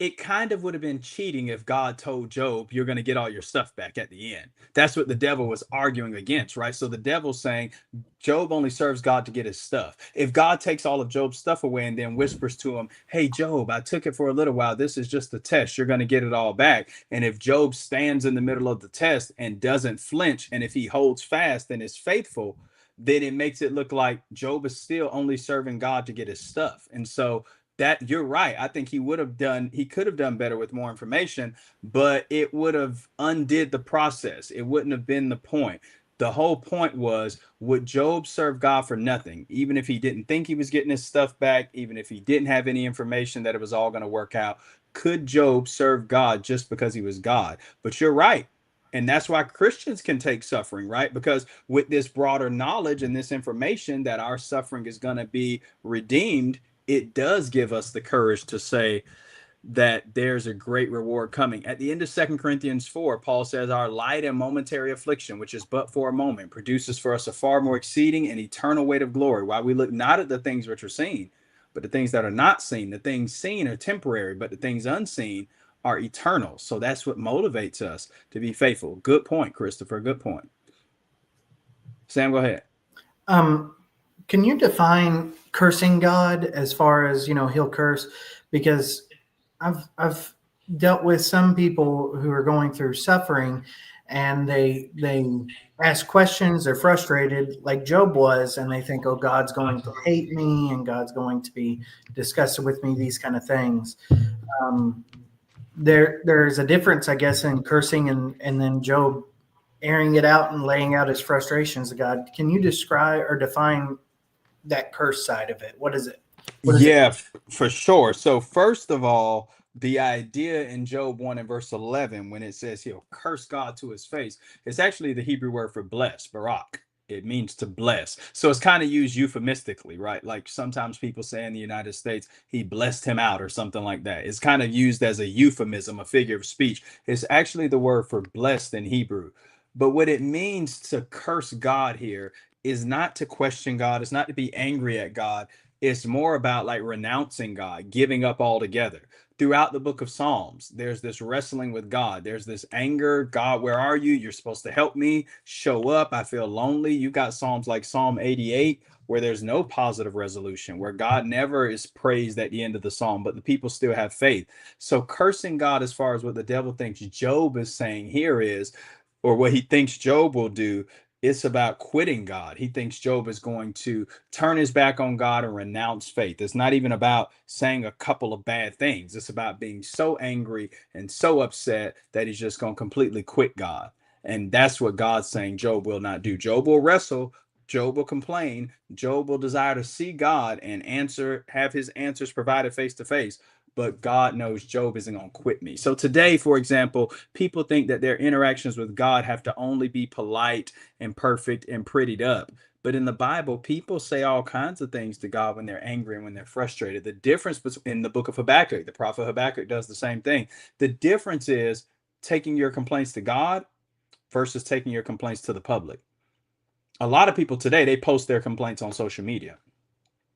It kind of would have been cheating if God told Job, you're going to get all your stuff back at the end. That's what the devil was arguing against, right? So the devil's saying Job only serves God to get his stuff. If God takes all of Job's stuff away and then whispers to him, hey, Job, I took it for a little while. This is just a test. You're going to get it all back. And if Job stands in the middle of the test and doesn't flinch, and if he holds fast and is faithful, then it makes it look like Job is still only serving God to get his stuff. And so that, you're right. I think he could have done better with more information, but it would have undid the process. It wouldn't have been the point. The whole point was, would Job serve God for nothing? Even if he didn't think he was getting his stuff back, even if he didn't have any information that it was all going to work out, could Job serve God just because he was God? But you're right. And that's why Christians can take suffering, right? Because with this broader knowledge and this information that our suffering is going to be redeemed, it does give us the courage to say that there's a great reward coming. At the end of 2 Corinthians 4, Paul says, our light and momentary affliction, which is but for a moment, produces for us a far more exceeding and eternal weight of glory, while we look not at the things which are seen, but the things that are not seen. The things seen are temporary, but the things unseen are eternal. So that's what motivates us to be faithful. Good point, Christopher. Good point. Sam, go ahead. Can you define cursing God as far as, he'll curse? Because I've dealt with some people who are going through suffering, and they ask questions, they're frustrated like Job was, and they think, oh, God's going to hate me and God's going to be disgusted with me, these kind of things. There's a difference, I guess, in cursing and then Job airing it out and laying out his frustrations to God. Can you describe or define that curse side of it? What is it? For sure. So first of all, the idea in Job 1 and verse 11, when it says he'll curse God to his face, it's actually the Hebrew word for bless, barak. It means to bless. So it's kind of used euphemistically, right? Like sometimes people say in the United States, he blessed him out or something like that. It's kind of used as a euphemism, a figure of speech. It's actually the word for blessed in Hebrew. But what it means to curse God here is not to question God. It's not to be angry at God. It's more about like renouncing God, giving up altogether. Throughout the book of Psalms, there's this wrestling with God. There's this anger. God, where are you? You're supposed to help me. Show up. I feel lonely. You got Psalms like Psalm 88, where there's no positive resolution, where God never is praised at the end of the psalm, but the people still have faith. So cursing God, as far as what the devil thinks Job is saying here is, or what he thinks Job will do, it's about quitting God. He thinks Job is going to turn his back on God and renounce faith. It's not even about saying a couple of bad things. It's about being so angry and so upset that he's just going to completely quit God. And that's what God's saying Job will not do. Job will wrestle. Job will complain. Job will desire to see God and have his answers provided face to face. But God knows Job isn't going to quit me. So today, for example, people think that their interactions with God have to only be polite and perfect and prettied up. But in the Bible, people say all kinds of things to God when they're angry and when they're frustrated. The difference in the book of Habakkuk, the prophet Habakkuk does the same thing. The difference is taking your complaints to God versus taking your complaints to the public. A lot of people today, they post their complaints on social media.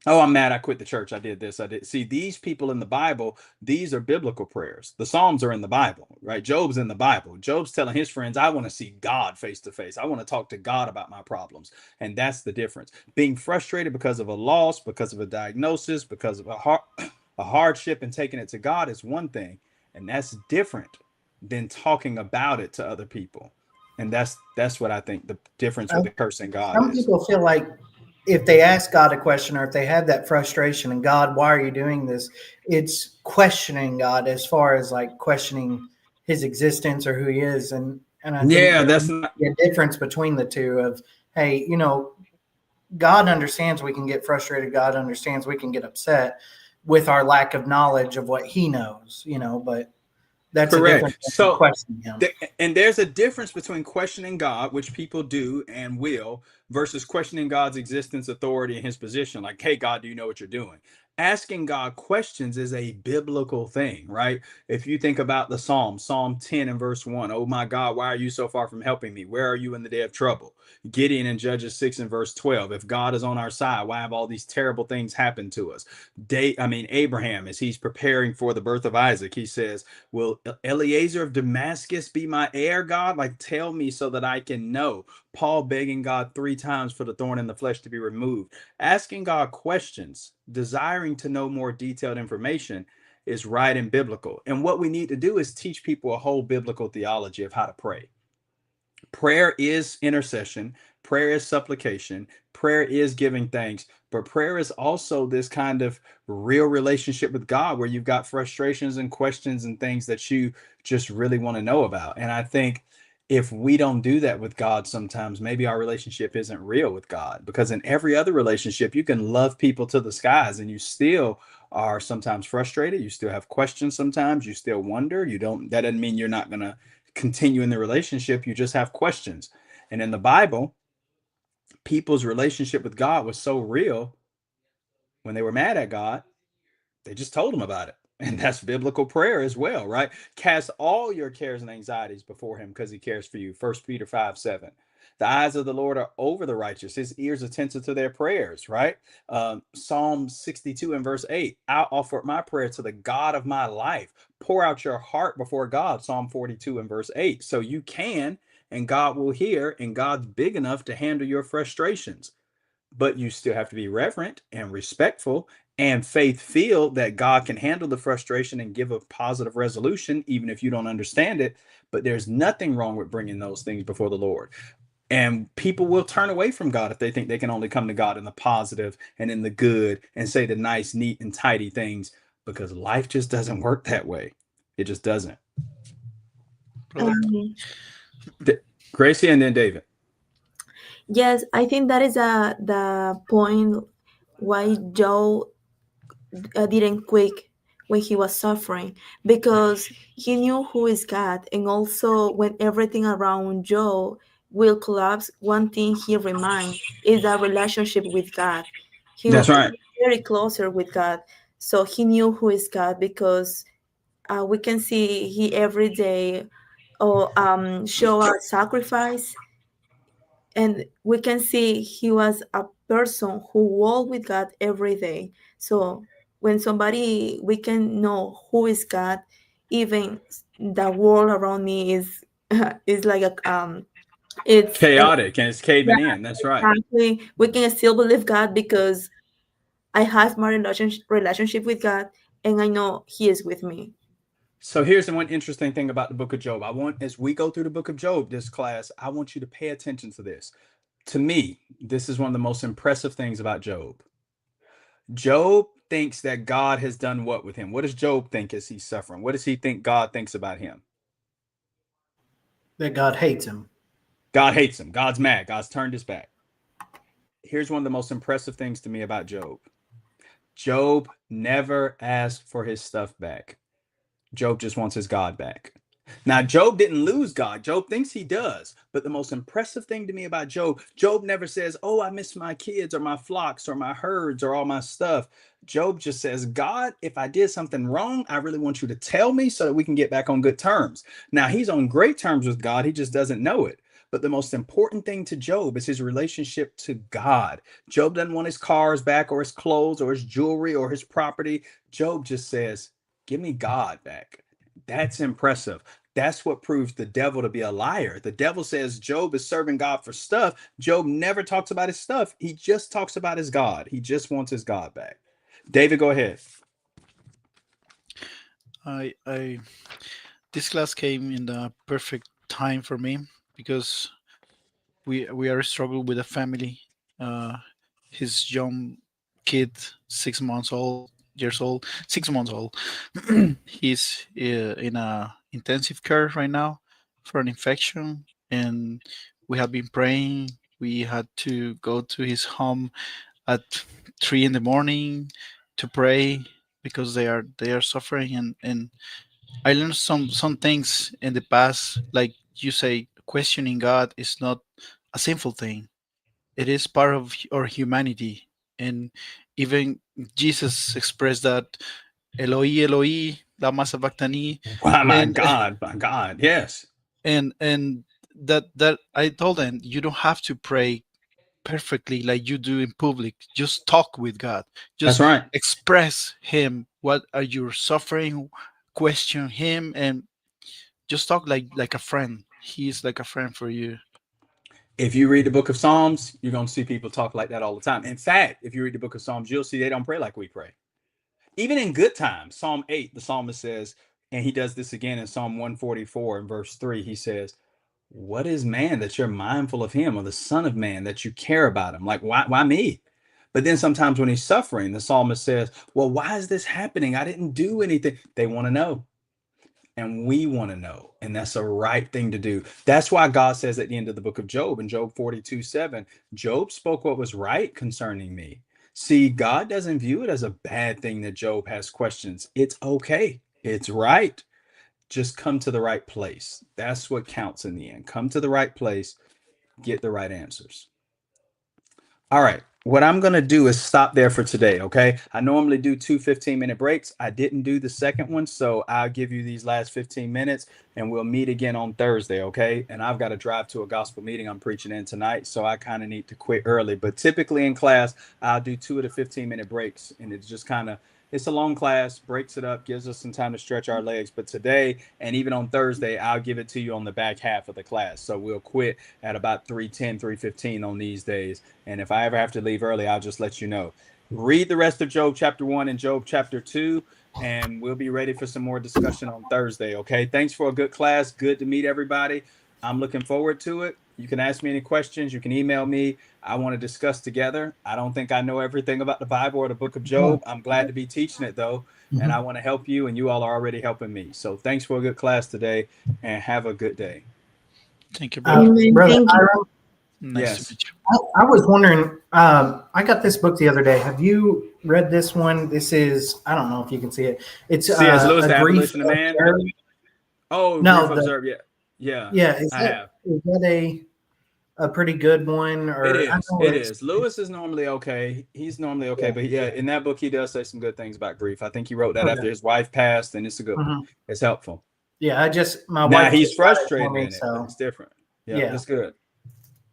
Oh, I'm mad. I quit the church. I did this. I did. See, these people in the Bible, these are biblical prayers. The Psalms are in the Bible, right? Job's in the Bible. Job's telling his friends, I want to see God face to face. I want to talk to God about my problems. And that's the difference. Being frustrated because of a loss, because of a diagnosis, because of a hardship, and taking it to God is one thing. And that's different than talking about it to other people. And that's what I think the difference with the cursing God Some is. people feel like if they ask God a question, or if they have that frustration and God, why are you doing this? It's questioning God, as far as like questioning his existence or who he is. And I think Yeah, there that's can not. be a difference between the two of, hey, God understands we can get frustrated. God understands we can get upset with our lack of knowledge of what he knows, but that's a Correct. difference than So, questioning him. and there's a difference between questioning God, which people do and will, versus questioning God's existence, authority, and his position. Like, hey, God, do you know what you're doing? Asking God questions is a biblical thing, right? If you think about the Psalm 10 and verse 1, oh my God, why are you so far from helping me? Where are you in the day of trouble? Gideon in Judges 6 and verse 12, if God is on our side, why have all these terrible things happened to us? Abraham, as he's preparing for the birth of Isaac, he says, will Eliezer of Damascus be my heir, God? Like, tell me so that I can know. Paul begging God 3 times for the thorn in the flesh to be removed. Asking God questions, desiring to know more detailed information is right and biblical. And what we need to do is teach people a whole biblical theology of how to pray. Prayer is intercession, prayer is supplication, prayer is giving thanks, but prayer is also this kind of real relationship with God where you've got frustrations and questions and things that you just really want to know about. And I think if we don't do that with God sometimes, maybe our relationship isn't real with God, because in every other relationship, you can love people to the skies and you still are sometimes frustrated. You still have questions sometimes. You still wonder. That doesn't mean you're not going to continue in the relationship. You just have questions. And in the Bible, people's relationship with God was so real. When they were mad at God, they just told him about it. And that's biblical prayer as well, right? Cast all your cares and anxieties before him because he cares for you. 1 Peter 5:7. The eyes of the Lord are over the righteous, his ears attentive to their prayers, right? Psalm 62 and verse 8, I offer my prayer to the God of my life. Pour out your heart before God, Psalm 42 and verse 8. So you can, and God will hear, and God's big enough to handle your frustrations. But you still have to be reverent and respectful and faith filled that God can handle the frustration and give a positive resolution, even if you don't understand it. But there's nothing wrong with bringing those things before the Lord. And people will turn away from God if they think they can only come to God in the positive and in the good and say the nice, neat, and tidy things, because life just doesn't work that way. It just doesn't. Brother, Um, Gracie and then David. yes, I think that is the point why Joe didn't quit when he was suffering, because he knew who is God. And also, when everything around Joe will collapse, one thing he reminds is that relationship with God. He That's right. very closer with God. So he knew who is God, because we can see he every day show a sacrifice, and we can see he was person who walk with God every day. So when somebody we can know who is God, even the world around me is is like a it's Chaotic and it's yeah, caving in. That's right. exactly. We can still believe God because I have my relationship with God, and I know He is with me. So here's the one interesting thing about the book of Job. I want, as we go through the book of Job, this class, I want you to pay attention to this. To me, this is one of the most impressive things about Job. Job thinks that God has done what with him? What does Job think as he's suffering? What does he think God thinks about him? That God hates him. God hates him. God's mad. God's turned his back. Here's one of the most impressive things to me about Job. Job never asked for his stuff back. Job just wants his God back. Now, Job didn't lose God. Job thinks he does. But the most impressive thing to me about Job, Job never says, oh, I miss my kids or my flocks or my herds or all my stuff. Job just says, God, if I did something wrong, I really want you to tell me so that we can get back on good terms. Now, he's on great terms with God. He just doesn't know it. But the most important thing to Job is his relationship to God. Job doesn't want his cars back or his clothes or his jewelry or his property. Job just says, give me God back. That's impressive. That's what proves the devil to be a liar. The devil says Job is serving God for stuff. Job never talks about his stuff. He just talks about his God. He just wants his God back. David, go ahead. I this class came in the perfect time for me because we are struggling with a family. His young kid, 6 months old, years old, 6 months old. He's in a intensive care right now for an infection, and we have been praying. We had to go to his home at 3 in the morning to pray because they are suffering, and I learned some things in the past, like you say, questioning God is not a sinful thing. It is part of our humanity, and even Jesus expressed that Eloi, Eloi, lama sabachthani, Wow, my and God, my God. Yes. and that I told them you don't have to pray perfectly like you do in public. Just talk with God. That's Just right. express Him. What are you suffering? Question Him, and just talk like a friend. He's like a friend for you. If you read the book of Psalms, you're going to see people talk like that all the time. In fact, if you read the book of Psalms, you'll see they don't pray like we pray. Even in good times, Psalm 8, the psalmist says, and he does this again in Psalm 144 and verse 3, he says, what is man that you're mindful of him, or the son of man that you care about him? Like, why me? But then sometimes when he's suffering, the psalmist says, well, why is this happening? I didn't do anything. They want to know. And we want to know. And that's a right thing to do. That's why God says at the end of the book of Job, in Job 42:7, Job spoke what was right concerning me. See, God doesn't view it as a bad thing that Job has questions. It's okay. It's right. Just come to the right place. That's what counts in the end. Come to the right place, get the right answers. All right. What I'm going to do is stop there for today. Okay. I normally do 2 15-minute breaks. I didn't do the second one. So I'll give you these last 15 minutes and we'll meet again on Thursday. Okay. And I've got to drive to a gospel meeting I'm preaching in tonight. So I kind of need to quit early. But typically in class, I'll do 2 of the 15-minute breaks. And it's just kind of, it's a long class, breaks it up, gives us some time to stretch our legs. But today and even on Thursday, I'll give it to you on the back half of the class. So we'll quit at about 3:10, 3:15 on these days. And if I ever have to leave early, I'll just let you know. Read the rest of Job chapter 1 and Job chapter 2, and we'll be ready for some more discussion on Thursday. Okay. Thanks for a good class. Good to meet everybody. I'm looking forward to it. You can ask me any questions. You can email me. I want to discuss together. I don't think I know everything about the Bible or the book of Job. I'm glad to be teaching it though. And I want to help you, and you all are already helping me. So thanks for a good class today, and have a good day. Thank you, brother. Brother Thank you. Hiram, Nice Yes. to meet you. I was wondering, I got this book the other day. Have you read this one? This is, I don't know if you can see it. It's C.S. Lewis, A The Grief Abolition of Man. Observed. Oh, No, Grief Observed. Yeah. yeah, is I have. that a pretty good one? Or It I is. know It it's- is. Lewis is normally okay. He's normally okay, Yeah. but yeah, in that book he does say some good things about grief. I think he wrote that Okay. after his wife passed, and it's a good one. Mhm. It's helpful. Yeah, my Now wife he's just got it for frustrated me, in it, but so it's different. Yeah, Yeah. it's good.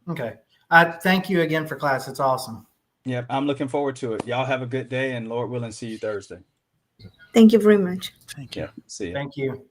okay. I thank you again for class. It's awesome. Yep, I'm looking forward to it. Y'all have a good day, and Lord willing, see you Thursday. Thank you very much. Thank you. Yeah, see you. Thank you.